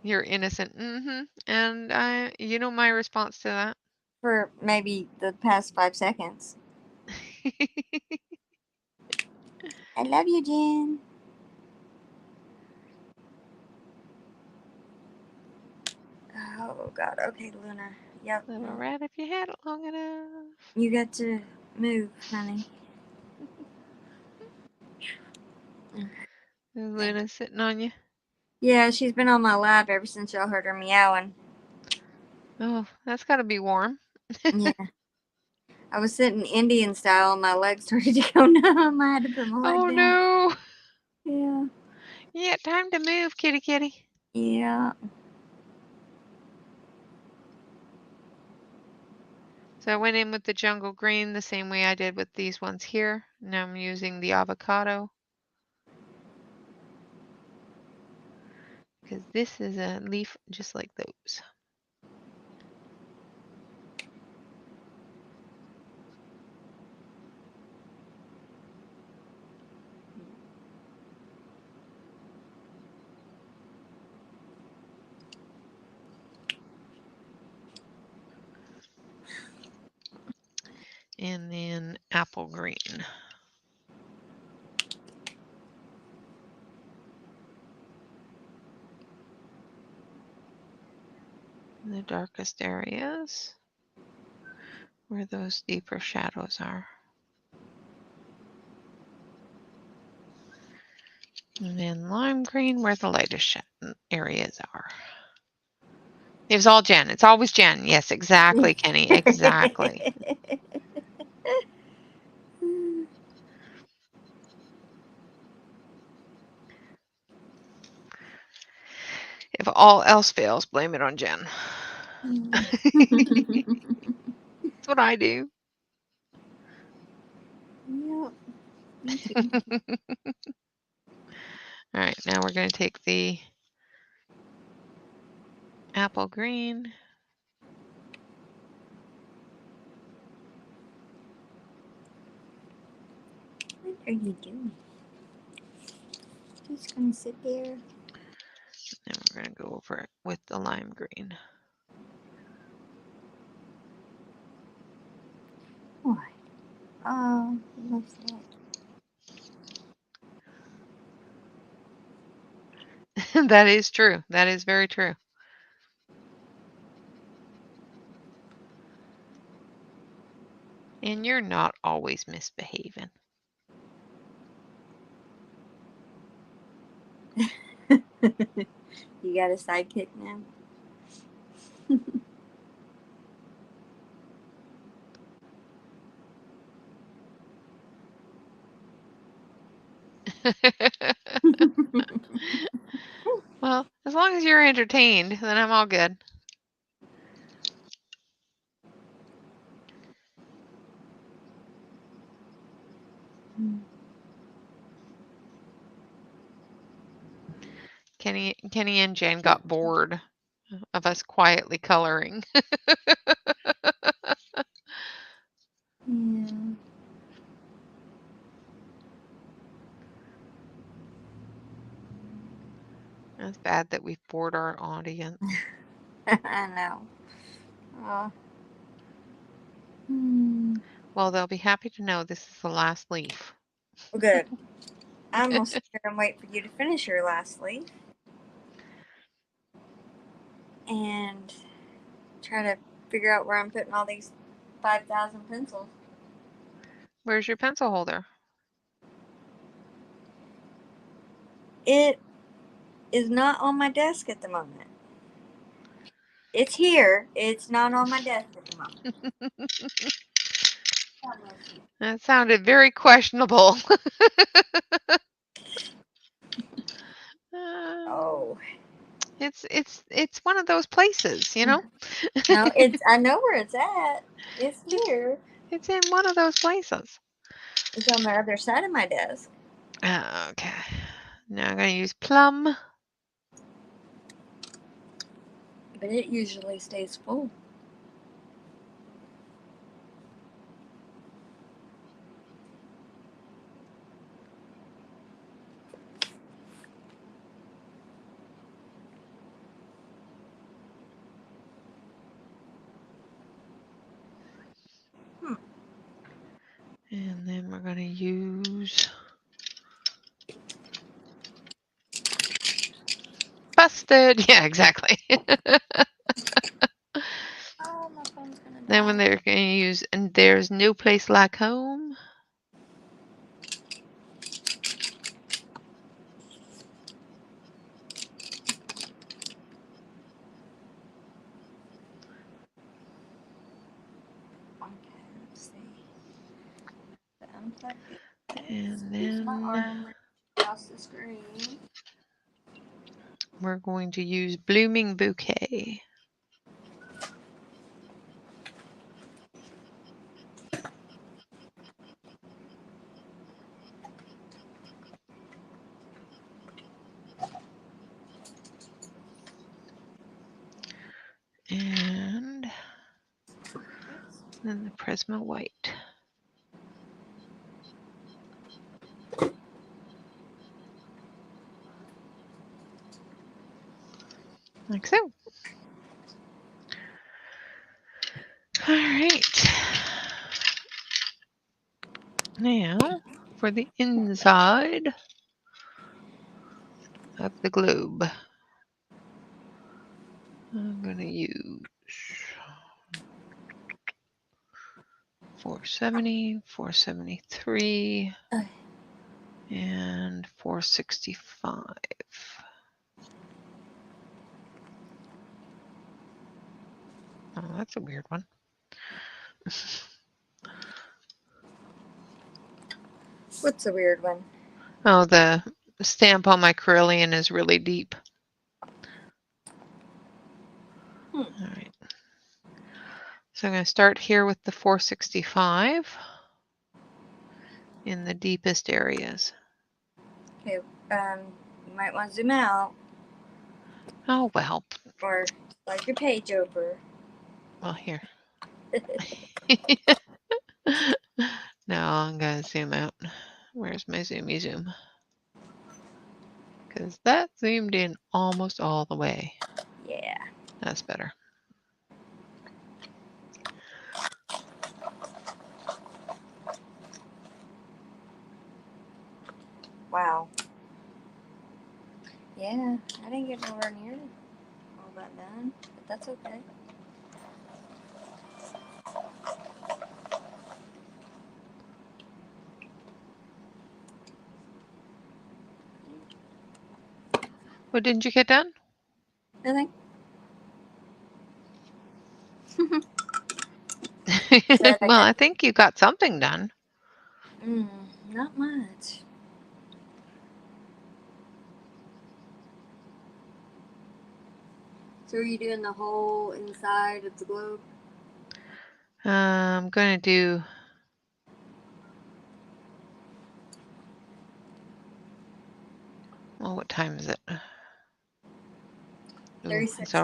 You're innocent. And you know my response to that. For maybe the past 5 seconds. I love you, Jen. Oh, God. Okay, Luna. Yep. Little rat, if you had it long enough. You got to move, honey. Is Luna sitting on you? Yeah, she's been on my lap ever since y'all heard her meowing. Oh, that's got to be warm. Yeah. I was sitting Indian style and my legs started to go numb. I had to put my leg Oh down. no. Yeah. Yeah, time to move, kitty kitty. Yeah. So I went in with the jungle green the same way I did with these ones here. Now I'm using the avocado. Because this is a leaf just like those. And then apple green. The darkest areas where those deeper shadows are. And then lime green where the lightest areas are. It was all Jen. It's always Jen. Yes, exactly, Kenny. Exactly. If all else fails, blame it on Jen. That's what I do. Yep. Me too. All right, now we're going to take the apple green. What are you doing? Just gonna sit there. And we're going to go over it with the lime green. What? Oh, what's that? That is true. That is very true. And you're not always misbehaving. You got a sidekick now? Well, as long as you're entertained, then I'm all good. Kenny and Jen got bored of us quietly coloring. Yeah. It's bad that we've bored our audience. I know. Oh. Well, they'll be happy to know this is the last leaf. Well, good. I'm gonna sit here and wait for you to finish your last leaf. And try to figure out where I'm putting all these 5,000 pencils. Where's your pencil holder? It is not on my desk at the moment. It's here. It's not on my desk at the moment. That sounded very questionable. Oh. It's one of those places, you know? No, I know where it's at. It's here. It's in one of those places. It's on the other side of my desk. Okay. Now I'm going to use plum. But it usually stays full. And then we're going to use busted. Yeah, exactly. Oh, my phone's gonna die. Then when they're going to use, and there's no place like home. Okay, let's see. Unplug this. And Use my then arm across the screen. we're going to use blooming bouquet. And then the Prisma white. Like so. All right. Now for the inside of the globe. I'm going to use 470, 473, and 465. Oh, that's a weird one. What's a weird one? Oh, the stamp on my Corellian is really deep. All right. So I'm going to start here with the 465 in the deepest areas. Okay, you might want to zoom out Oh, well. or slide your page over. Well, here. No, I'm going to zoom out. Where's my zoomy zoom? Because that zoomed in almost all the way. Yeah. That's better. Wow. Yeah, I didn't get nowhere near all that done, but that's okay. What didn't you get done? Nothing. Well, I think you got something done. Not much. So are you doing the whole inside of the globe? I'm going to do... Well, what time is it? Ooh, it's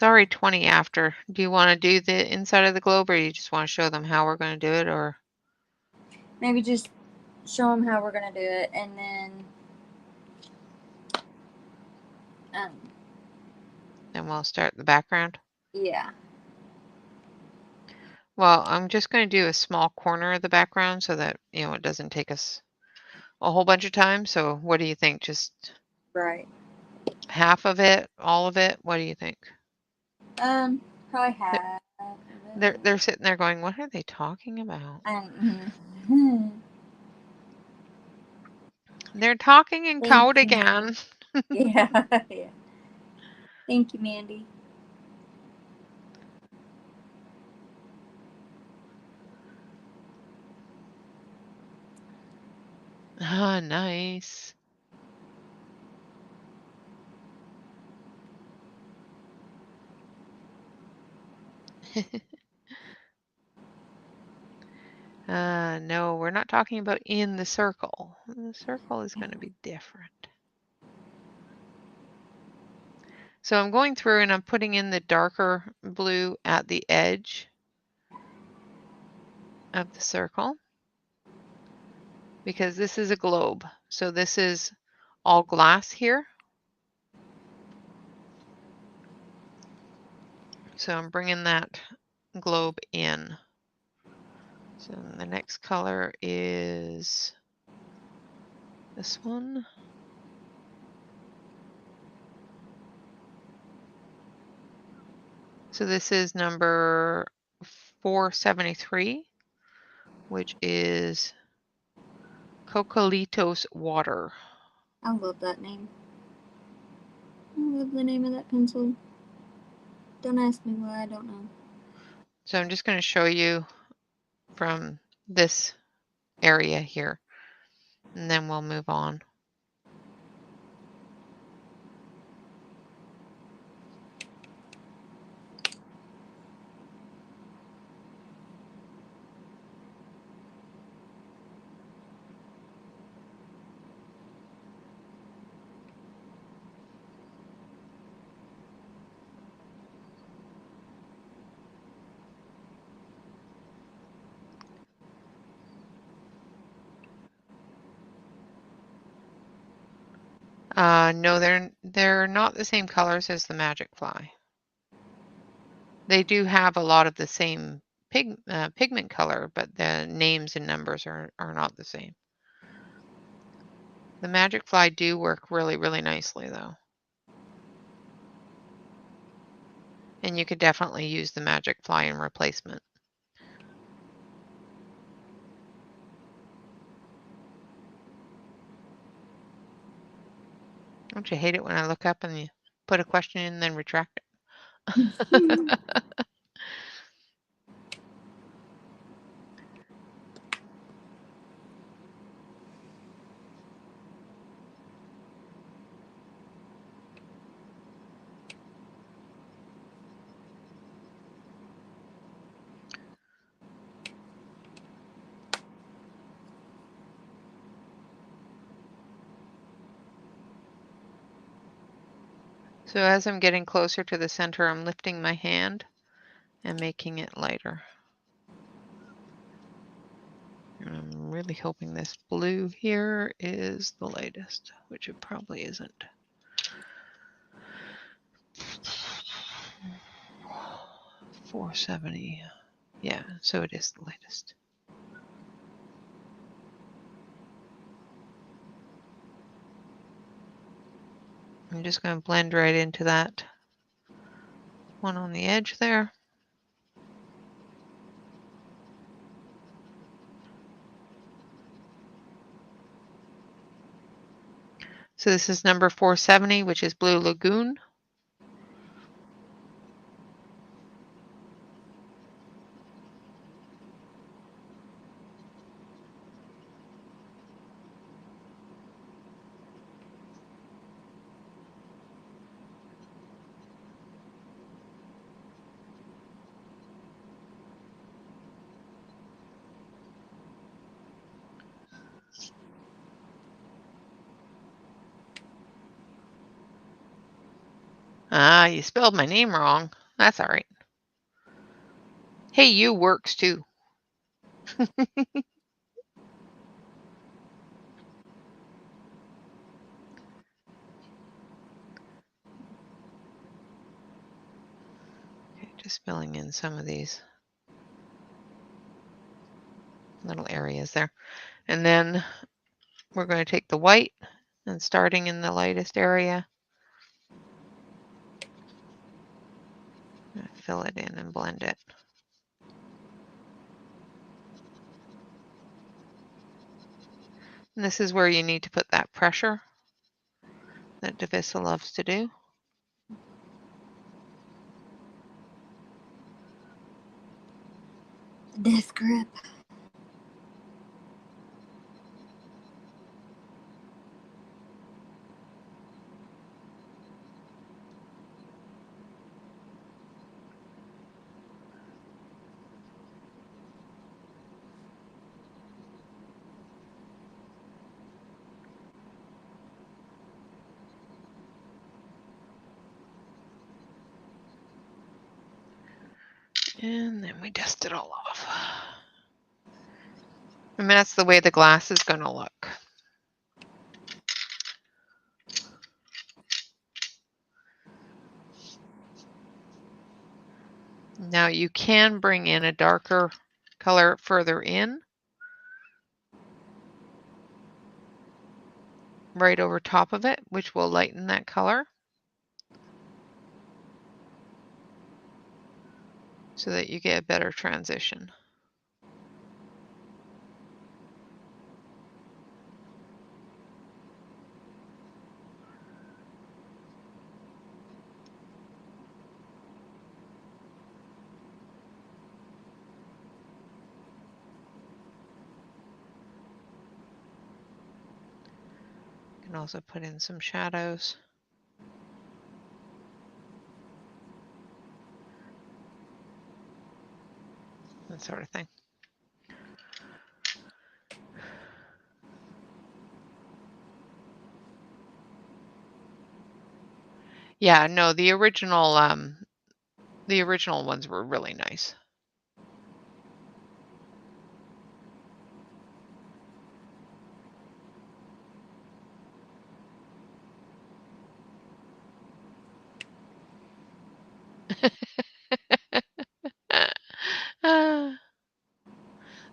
already 20 after. Do you want to do the inside of the globe, or you just want to show them how we're going to do it, or Maybe just show them how we're gonna do it, and then we'll start the background? yeah. Well, I'm just going to do a small corner of the background so that, it doesn't take us a whole bunch of time. So what do you think? Just Right. half of it, all of it? What do you think? Probably Th- half. They're sitting there going, what are they talking about? They're talking in Thank code you, Mandy. again. Yeah, yeah. Thank you, Mandy. Ah, nice. No, we're not talking about in the circle. The circle is going to be different. So I'm going through and I'm putting in the darker blue at the edge of the circle because this is a globe. So this is all glass here. So I'm bringing that globe in. So the next color is this one. So this is number 473, which is Cocolitos Water. I love that name. I love the name of that pencil. Don't ask me why, I don't know. So I'm just going to show you from this area here, and then we'll move on. No, they're not the same colors as the Magic Fly. They do have a lot of the same pigment color, but the names and numbers are not the same. The Magic Fly do work really, really nicely though. And you could definitely use the Magic Fly in replacement. Don't you hate it when I look up and you put a question in and then retract it? So as I'm getting closer to the center, I'm lifting my hand and making it lighter. And I'm really hoping this blue here is the lightest, which it probably isn't. 470. Yeah, so it is the lightest. I'm just going to blend right into that one on the edge there. So this is number 470, which is Blue Lagoon. Ah, you spelled my name wrong. That's all right. Hey, you works too. Okay, just filling in some of these. little areas there. And then we're going to take the white and starting in the lightest area, fill it in and blend it. And this is where you need to put that pressure that Davisa loves to do. Death grip. And then we dust it all off. I mean, that's the way the glass is going to look. Now you can bring in a darker color further in, right over top of it, which will lighten that color so that you get a better transition. You can also put in some shadows. That sort of thing. Yeah, no, the original ones were really nice.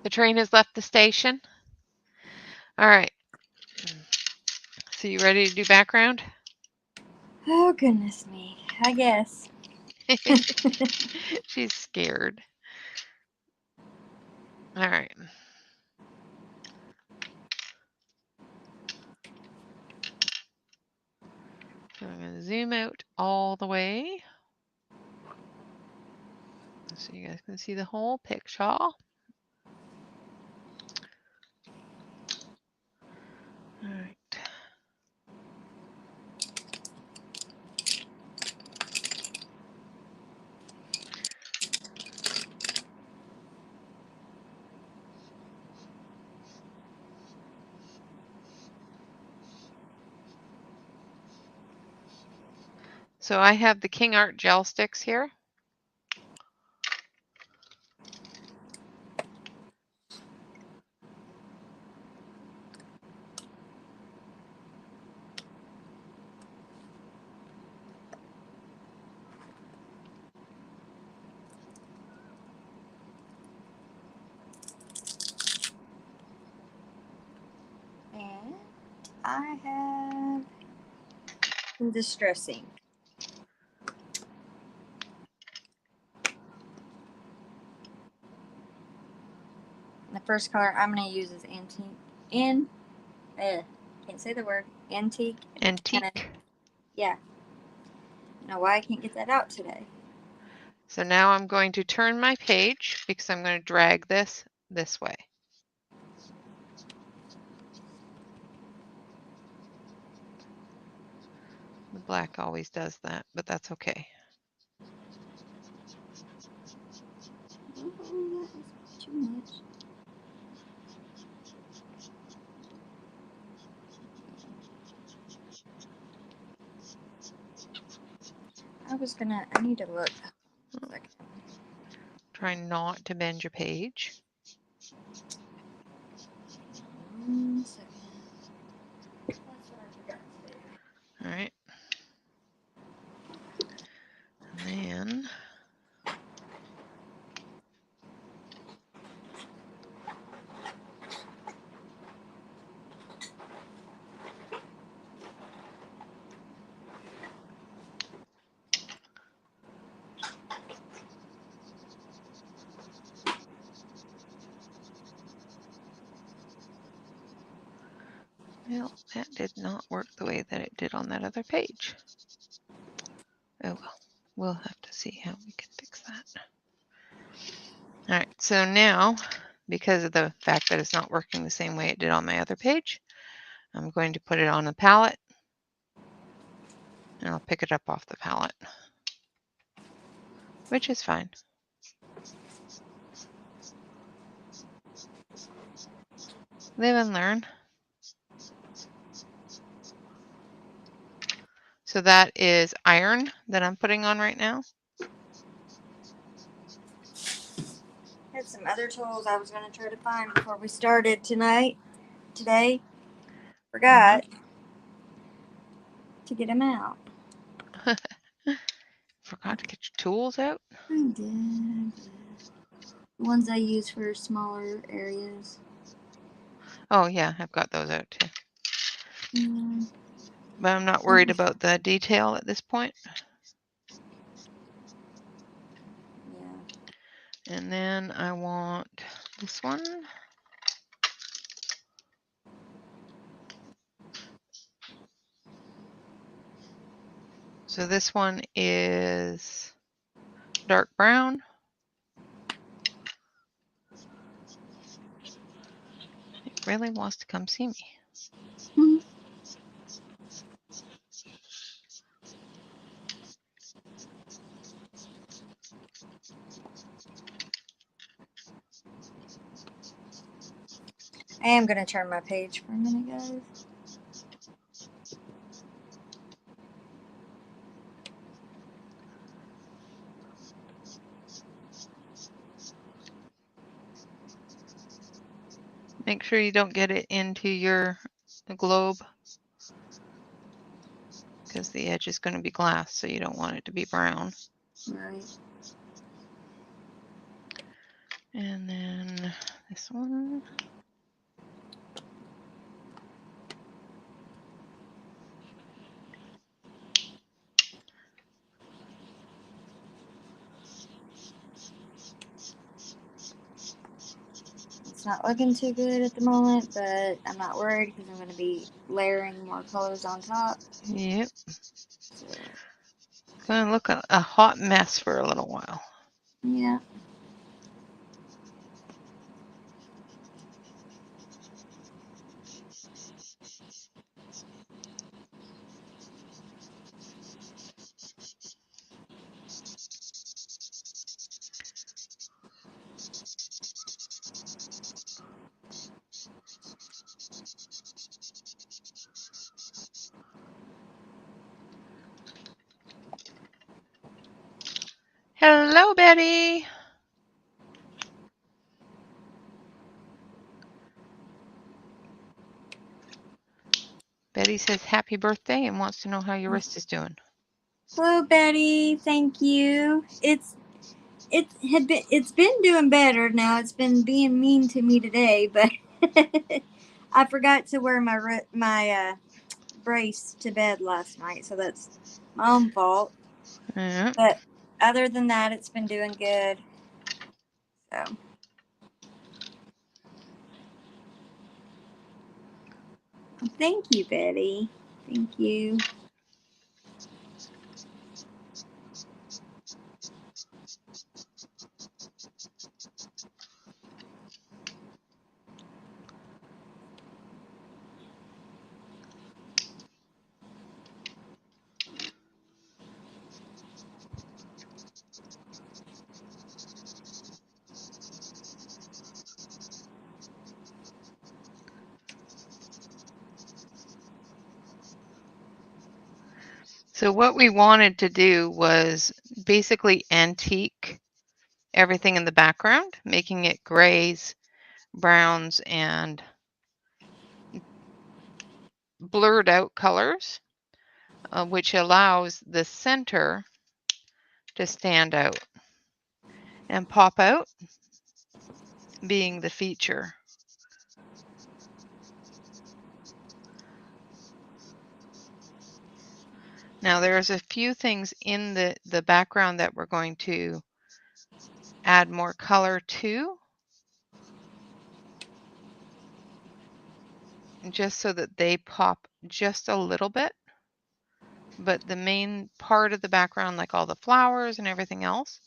The train has left the station. All right. So you ready to do background? Oh, goodness me. I guess. She's scared. All right. So I'm going to zoom out all the way so you guys can see the whole picture. All right. So I have the King Art gel sticks here. And I have some distressing. The first color I'm going to use is antique. Can't say the word. Antique. Antique. Yeah. I don't know why I can't get that out today. So now I'm going to turn my page because I'm going to drag this way. The black always does that, but that's okay. Oh, that is too much. I need to look. Try not to bend your page. 1 second. All right. And then Well, that did not work the way that it did on that other page. Oh well, we'll have to see how we can fix that. All right, so now, because of the fact that it's not working the same way it did on my other page, I'm going to put it on the palette, and I'll pick it up off the palette, which is fine. Live and learn. So that is iron that I'm putting on right now. I had some other tools I was going to try to find before we started today. Forgot to get them out. Forgot to get your tools out? I did. The ones I use for smaller areas. Oh yeah, I've got those out too. Mm. But I'm not worried about the detail at this point. Yeah. And then I want this one. So this one is dark brown. It really wants to come see me. Mm-hmm. I am going to turn my page for a minute, guys. Make sure you don't get it into your globe, because the edge is going to be glass, so you don't want it to be brown. Right. And then this one. It's not looking too good at the moment, but I'm not worried because I'm going to be layering more colors on top. Yep. So, It's going to look a hot mess for a little while. yeah. Hello, Betty. Betty says happy birthday and wants to know how your wrist is doing. Hello, Betty. Thank you. It's been doing better now. It's been being mean to me today, but I forgot to wear my brace to bed last night, so that's my own fault. Yeah. But other than that, it's been doing good. So. Thank you, Betty. Thank you. So what we wanted to do was basically antique everything in the background, making it grays, browns, and blurred out colors, which allows the center to stand out and pop out, being the feature. Now there's a few things in the background that we're going to add more color to. just so that they pop just a little bit. But the main part of the background, like all the flowers and everything else,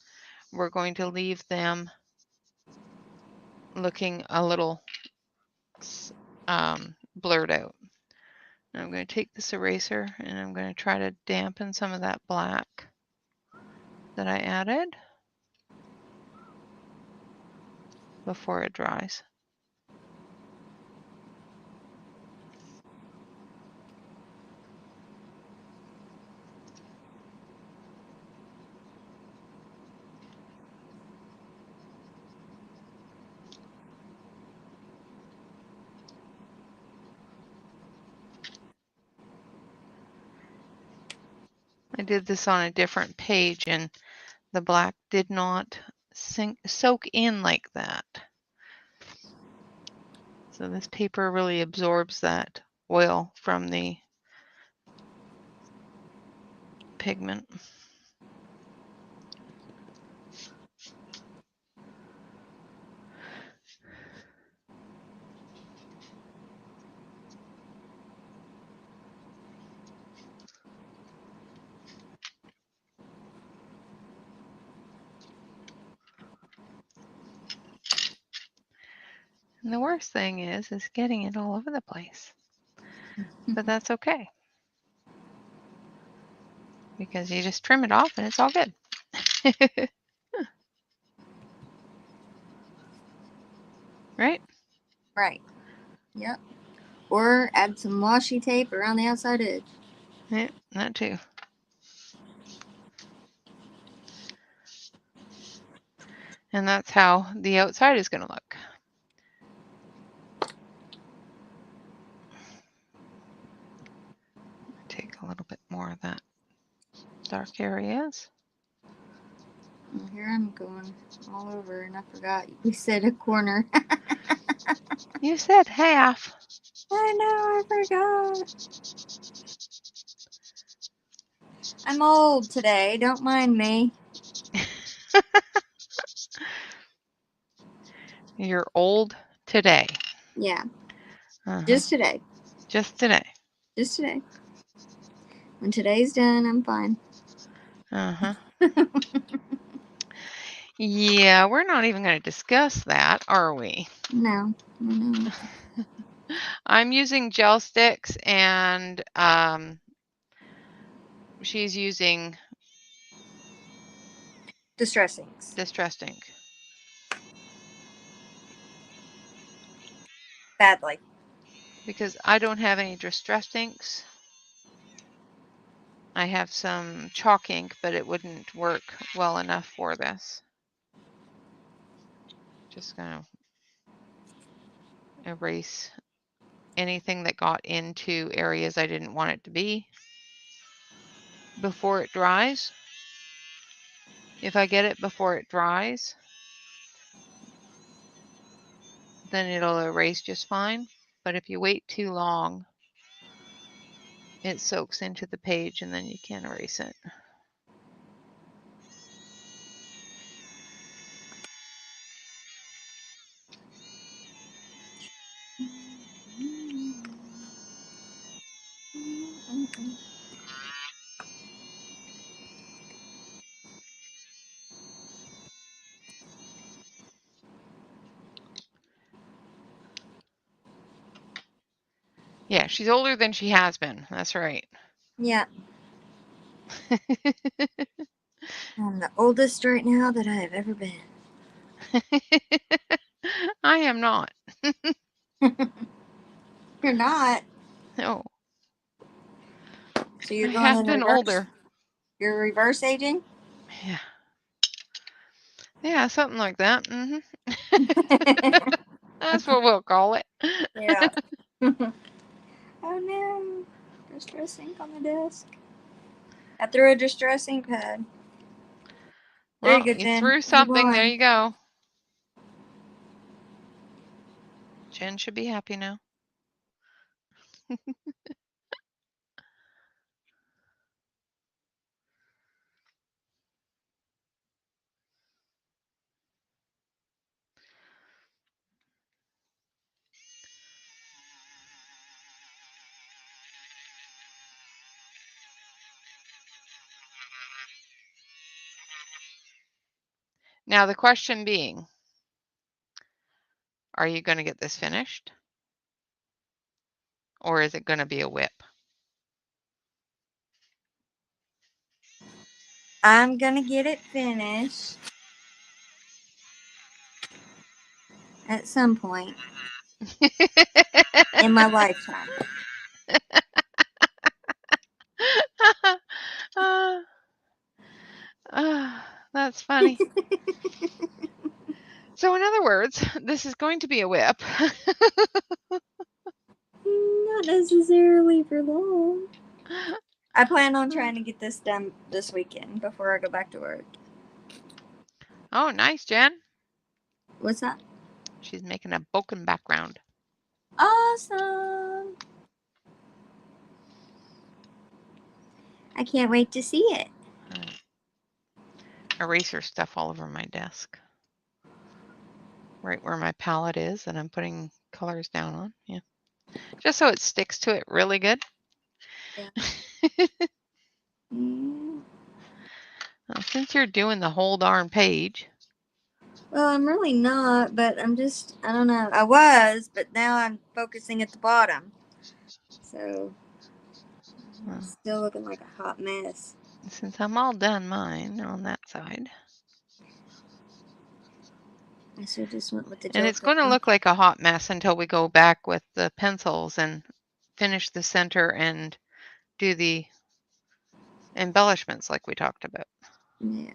we're going to leave them looking a little blurred out. And I'm going to take this eraser and I'm going to try to dampen some of that black that I added before it dries. I did this on a different page and the black did not soak in like that. So this paper really absorbs that oil from the pigment. And the worst thing is getting it all over the place. But that's okay, because you just trim it off and it's all good. Right? Right. Yep. Or add some washi tape around the outside edge. Yeah, that too. And that's how the outside is going to look. Take a little bit more of that dark areas. Well, here I'm going all over, and I forgot we said a corner. You said half. I know, I forgot. I'm old today. Don't mind me. You're old today. Yeah. Uh-huh. Just today. Just today. Just today. When today's done, I'm fine. Uh-huh. Yeah, we're not even going to discuss that, are we? No. No. I'm using gel sticks and she's using Distress inks. distressed ink. Badly. Because I don't have any distressed inks. I have some chalk ink, but it wouldn't work well enough for this. Just gonna erase anything that got into areas I didn't want it to be before it dries. If I get it before it dries, then it'll erase just fine. But if you wait too long, it soaks into the page and then you can't erase it. Yeah, she's older than she has been. That's right. Yeah. I'm the oldest right now that I have ever been. I am not. You're not. No. So you're I going have in been reverse? older. You're reverse aging? Yeah. Yeah, something like that. Mm-hmm. That's what we'll call it. Yeah. Oh no. Distress ink on the desk. I threw a distress ink pad. There Well, you go, you Jen. threw You something. There won. you go. Jen should be happy now. Now the question being, are you going to get this finished? Or is it going to be a whip? I'm gonna get it finished at some point in my lifetime. That's funny. So in other words, this is going to be a whip. Not necessarily for long. I plan on trying to get this done this weekend before I go back to work. Oh, nice, Jen. What's that? She's making a bokeh background. Awesome. I can't wait to see it. Eraser stuff all over my desk. Right where my palette is that I'm putting colors down on. Yeah. Just so it sticks to it really good. Yeah. Well, since you're doing the whole darn page. Well, I'm really not, but I don't know. I was, but now I'm focusing at the bottom. So, it's still looking like a hot mess. Since I'm all done mine on that side. I should just went with the And gel it's going to look like a hot mess until we go back with the pencils and finish the center and do the embellishments like we talked about. Yeah.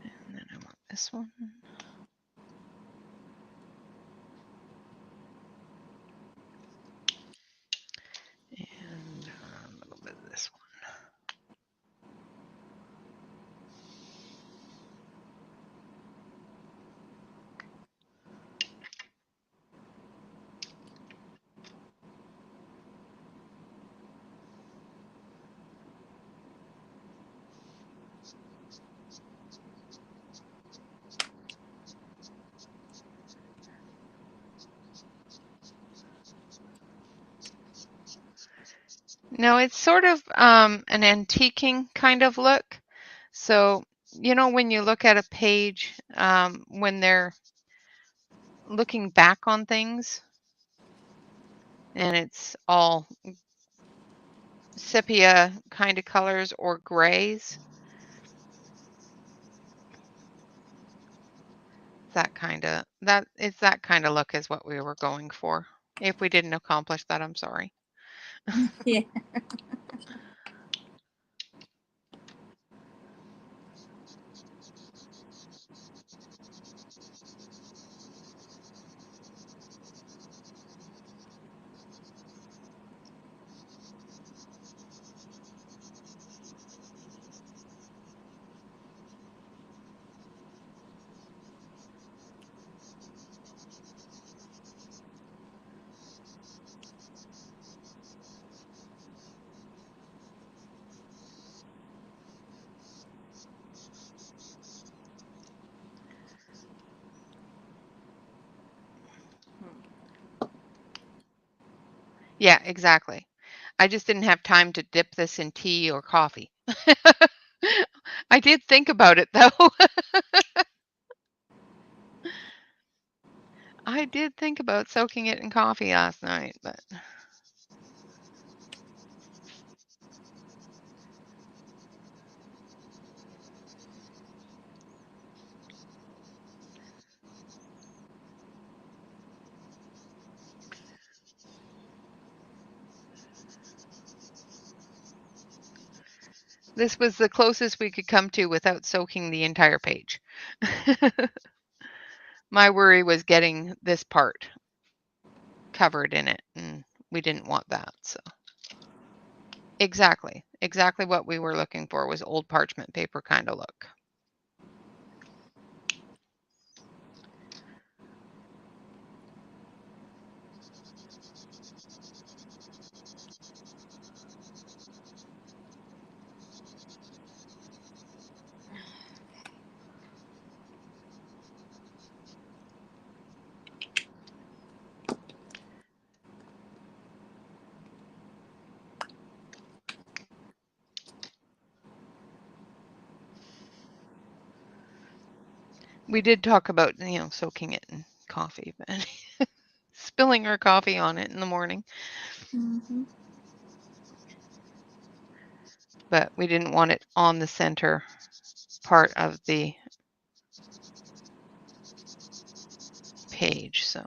And then I want this one. And a little bit of this one. No, it's sort of an antiquing kind of look. So, you know, when you look at a page, when they're looking back on things and it's all sepia kind of colors or grays, that kind of look is what we were going for. If we didn't accomplish that, I'm sorry. Yeah. Yeah, exactly. I just didn't have time to dip this in tea or coffee. I did think about it though. I did think about soaking it in coffee last night, but this was the closest we could come to without soaking the entire page. My worry was getting this part covered in it, and we didn't want that. So exactly what we were looking for was old parchment paper kind of look. We did talk about, soaking it in coffee, but spilling our coffee on it in the morning. Mm-hmm. But we didn't want it on the center part of the page, so.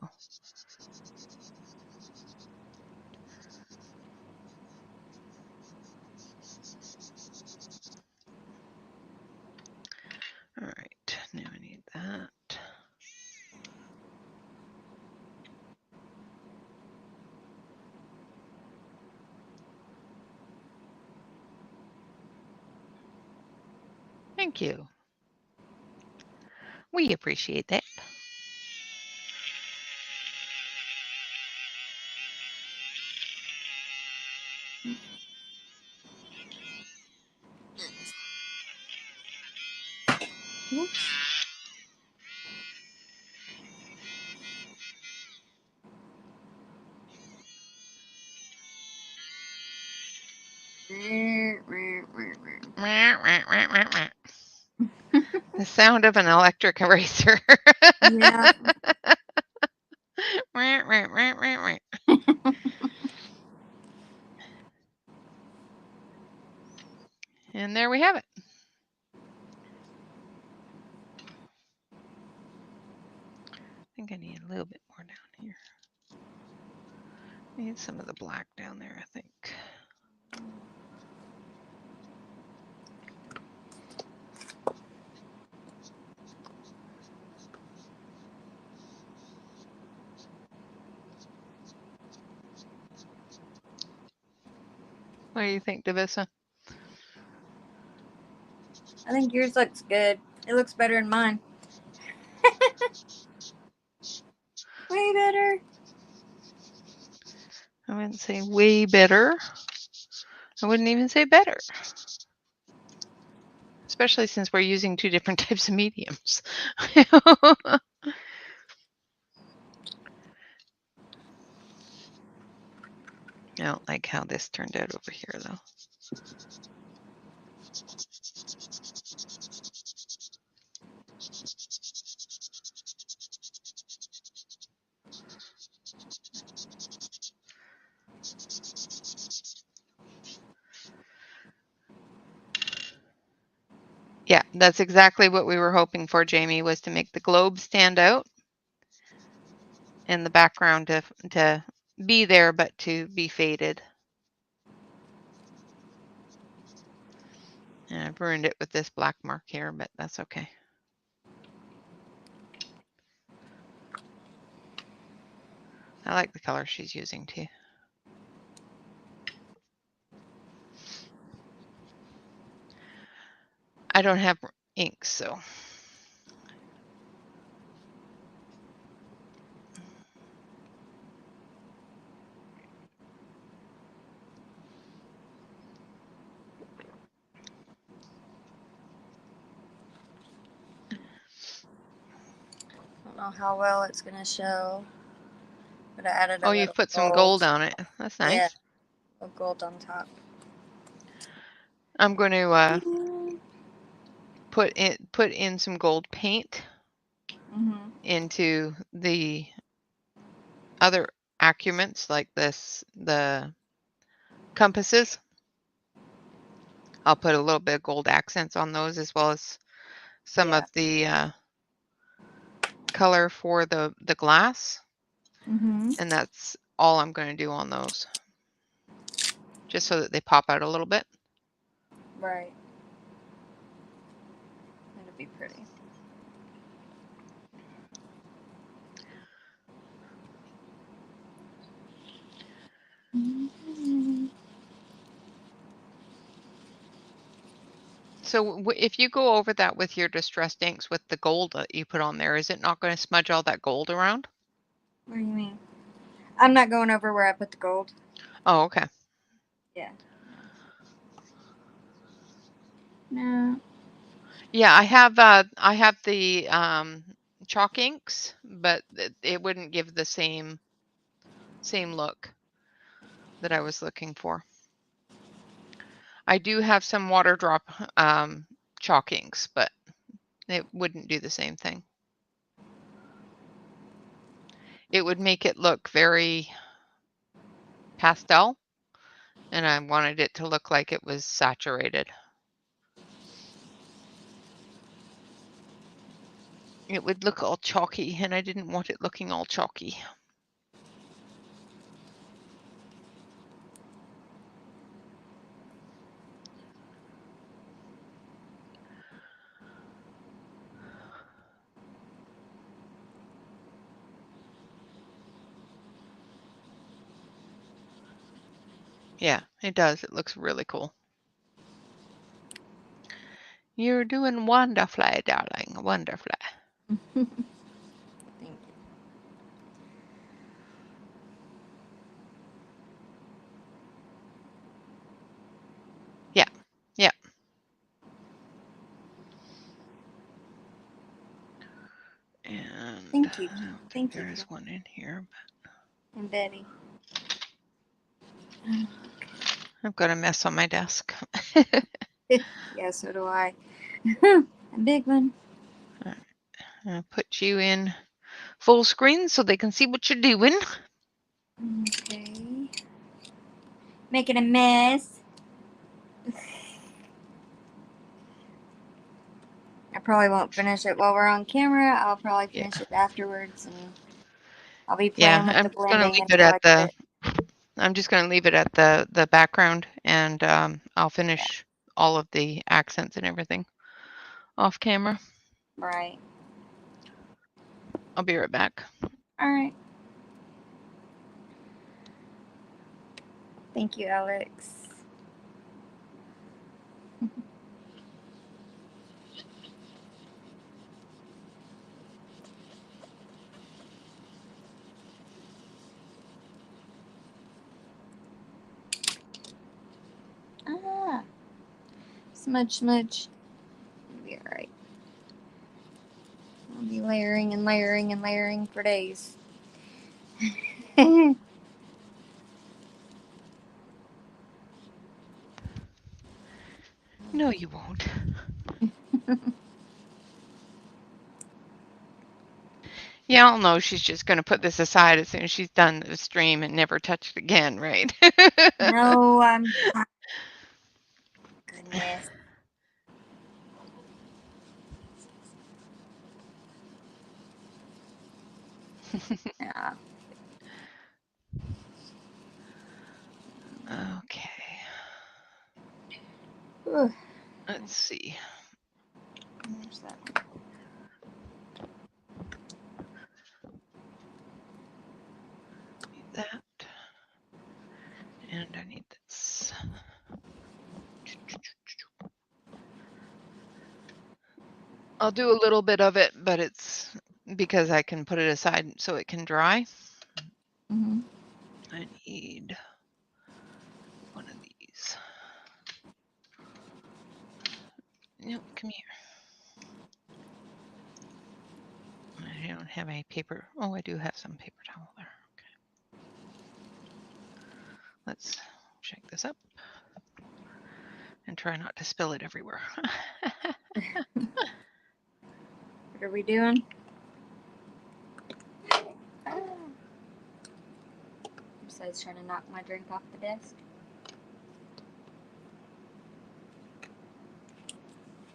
All right, now I need that. Thank you. We appreciate that. The sound of an electric eraser. Yeah. And there we have it. I think I need a little bit more down here. I need some of the black down there, I think. What do you think, Davissa? I think yours looks good. It looks better than mine. Way better. I wouldn't say way better. I wouldn't even say better. Especially since we're using two different types of mediums. I don't like how this turned out over here, though. Yeah, that's exactly what we were hoping for, Jamie, was to make the globe stand out and the background to be there, but to be faded. And I've ruined it with this black mark here, but that's okay. I like the color she's using too. I don't have ink, so. I don't know how well it's gonna show, but I added a Oh, little you've put some gold. gold on it. That's nice. Yeah, a gold on top. I'm going to put in some gold paint into the other accuments like this, the compasses. I'll put a little bit of gold accents on those, as well as some of the color for the glass. And that's all I'm going to do on those, just so that they pop out a little bit. Right. It'll be pretty. So if you go over that with your distressed inks with the gold that you put on there, is it not going to smudge all that gold around? What do you mean? I'm not going over where I put the gold. Oh, okay. Yeah. No. Yeah, I have the chalk inks, but it wouldn't give the same look that I was looking for. I do have some water drop chalk inks, but it wouldn't do the same thing. it would make it look very pastel, and I wanted it to look like it was saturated. It would look all chalky, and I didn't want it looking all chalky. Yeah, it does. It looks really cool. You're doing wonderfully, darling. Wonderfully. Thank you. Yeah. Yeah. And Thank you. I don't think Thank there you. is one in here. And Betty. I've got a mess on my desk. Yeah, so do I. A big one. I'll put you in full screen so they can see what you're doing. Okay. Making a mess. I probably won't finish it while we're on camera. I'll probably finish it afterwards, and I'll be playing with the I'm just gonna blending leave it until I at get it. I'm just gonna leave it at the background, and I'll finish all of the accents and everything off camera. Right. I'll be right back. All right. Thank you, Alex. Ah. Smudge. It'll be all right. I'll be layering and layering and layering for days. No, you won't. Yeah, I'll know she's just going to put this aside as soon as she's done the stream and never touch it again, right? No, I'm. Goodness. Yeah. Okay. Whew. Let's see. There's that. Need that. And I need this. I'll do a little bit of it, but it's because I can put it aside so it can dry. Mm-hmm. I need one of these. Nope, come here. I don't have any paper. Oh, I do have some paper towel there. Okay. Let's shake this up and try not to spill it everywhere. What are we doing? Besides trying to knock my drink off the desk.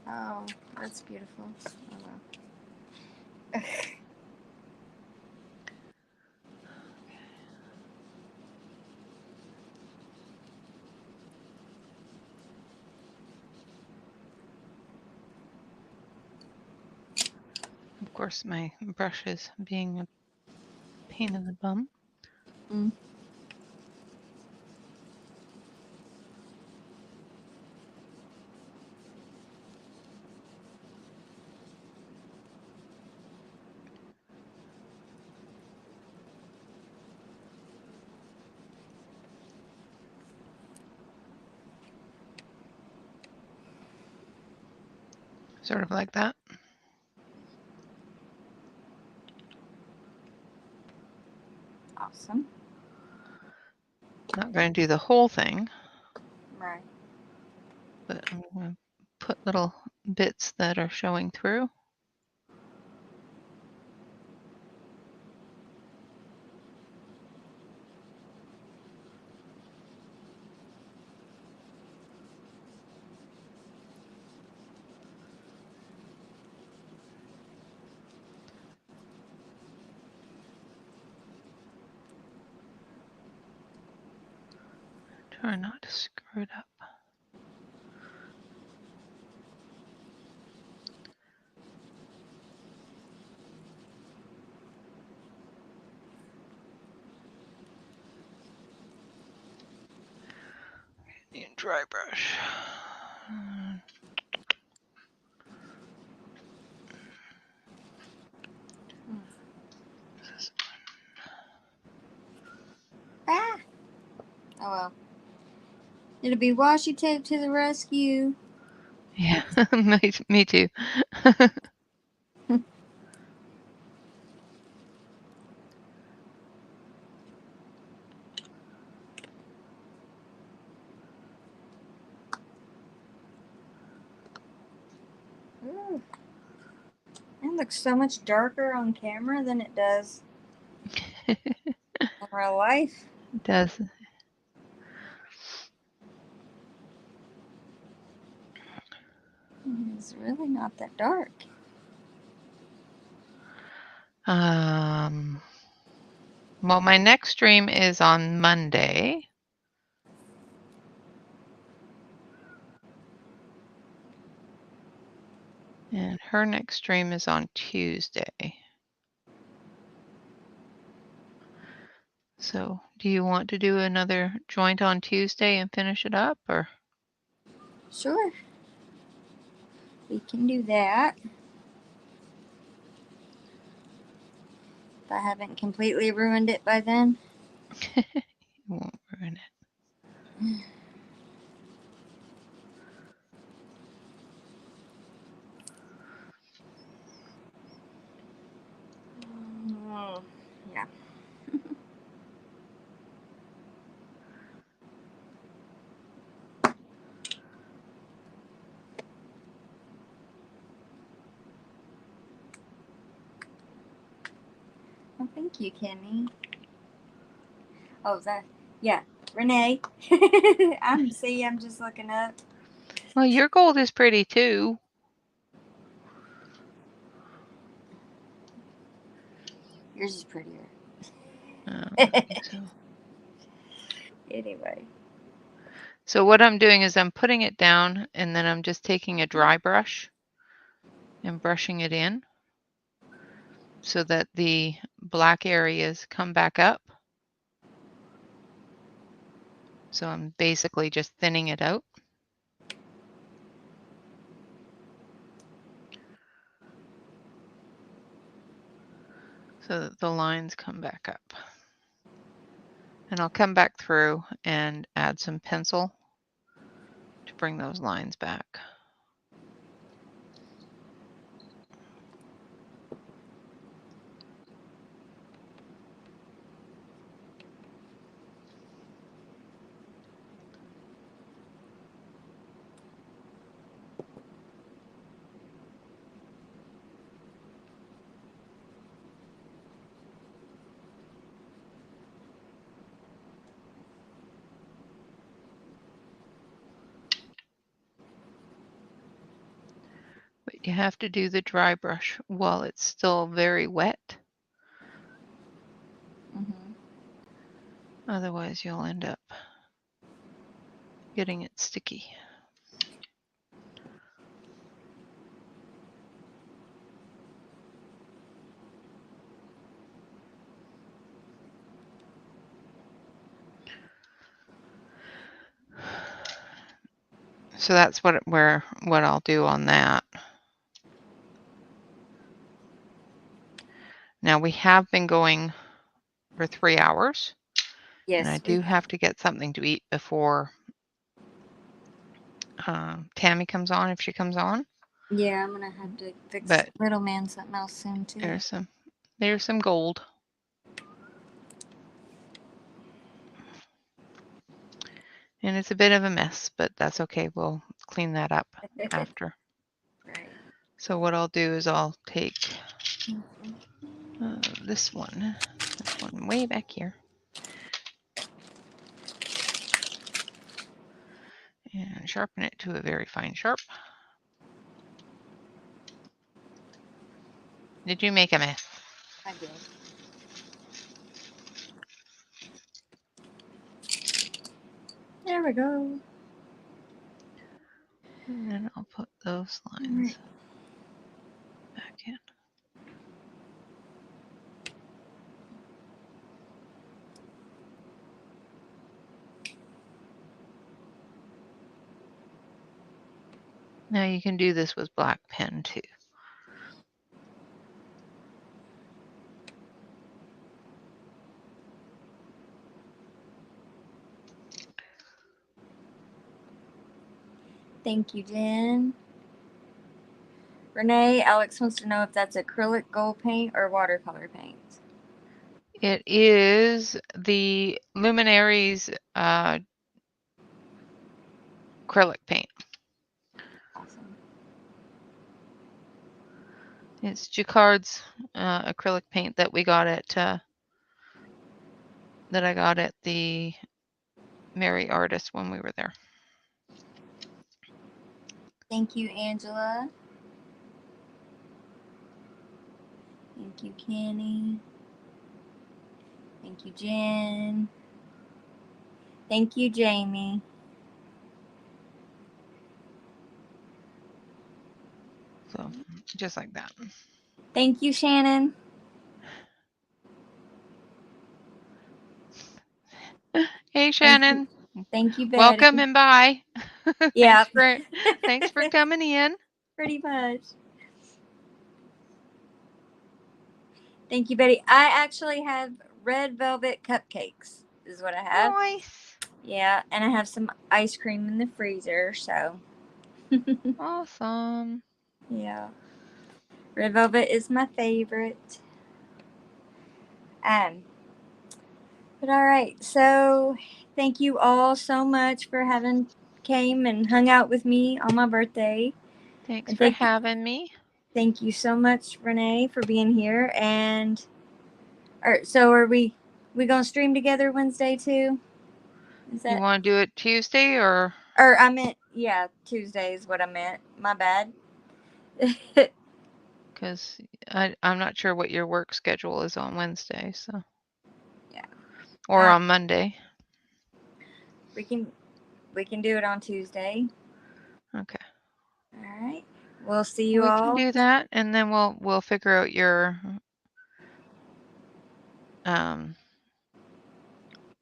Oh, that's beautiful. Oh, wow. Of course, my brush is being a pain in the bum. Mm. Sort of like that. Awesome. Not going to do the whole thing, Right. but I'm going to put little bits that are showing through. Try not to screw it up. Need a dry brush. Ah! Oh well. It'll be washi tape to the rescue. Yeah, me too. Ooh. It looks so much darker on camera than it does in real life. It does. It's really not that dark. Well, my next stream is on Monday. And her next stream is on Tuesday. So, do you want to do another joint on Tuesday and finish it up, or? Sure. We can do that. If I haven't completely ruined it by then. You won't ruin it. Yeah. Well, thank you, Kimmy. Oh, yeah, Renee. I'm just looking up. Well, your gold is pretty too. Yours is prettier. I think so. Anyway. So what I'm doing is I'm putting it down and then I'm just taking a dry brush and brushing it in so that the black areas come back up. So I'm basically just thinning it out. So that the lines come back up. And I'll come back through and add some pencil to bring those lines back. But you have to do the dry brush while it's still very wet. Mm-hmm. Otherwise you'll end up getting it sticky. So that's what I'll do on that. Now we have been going for 3 hours. Yes. And I do have to get something to eat before Tammy comes on, if she comes on. Yeah, I'm gonna have to fix little man something else soon too. There's some gold. And it's a bit of a mess, but that's okay. We'll clean that up after. Right. So what I'll do is I'll take this one way back here. And sharpen it to a very fine sharp. Did you make a mess? I did. There we go. And then I'll put those All lines right. back in. Now you can do this with black pen too. Thank you, Jen. Renee, Alex wants to know if that's acrylic gold paint or watercolor paint. It is the Luminaries acrylic paint. Awesome. It's Jacquard's acrylic paint that we got at that I got at the Mary Artist when we were there. Thank you, Angela. Thank you, Kenny. Thank you, Jen. Thank you, Jamie. So just like that. Thank you, Shannon. Hey, Shannon. Thank you, Betty. Welcome and bye. Yeah. Thanks for coming in. Pretty much. Thank you, Betty. I actually have red velvet cupcakes, is what I have. Nice. Yeah, and I have some ice cream in the freezer, so. Awesome. Yeah. Red velvet is my favorite. But all right, so thank you all so much for having came and hung out with me on my birthday. Thanks And for having me. Thank you so much, Renee, for being here. And so are we gonna stream together Wednesday too? Is that You want to do it Tuesday or? Or I meant, yeah, Tuesday is what I meant. My bad. Because I'm not sure what your work schedule is on Wednesday, so. Yeah. Or on Monday. We can do it on Tuesday. Okay. All right. We'll see you We all. can do that, and then we'll figure out your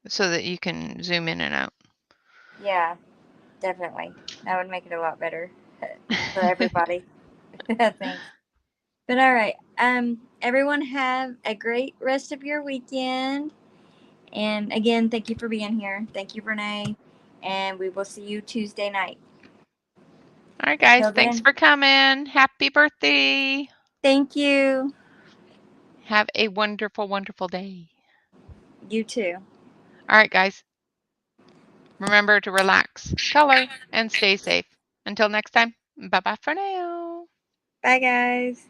so that you can zoom in and out. Yeah, definitely. That would make it a lot better for everybody. Thanks. But all right. Everyone have a great rest of your weekend. And again, thank you for being here. Thank you, Renee. And we will see you Tuesday night. All right, guys. Till Thanks then. for coming. Happy birthday. Thank you. Have a wonderful, wonderful day. You too. All right, guys. Remember to relax, color, and stay safe. Until next time, bye-bye for now. Bye, guys.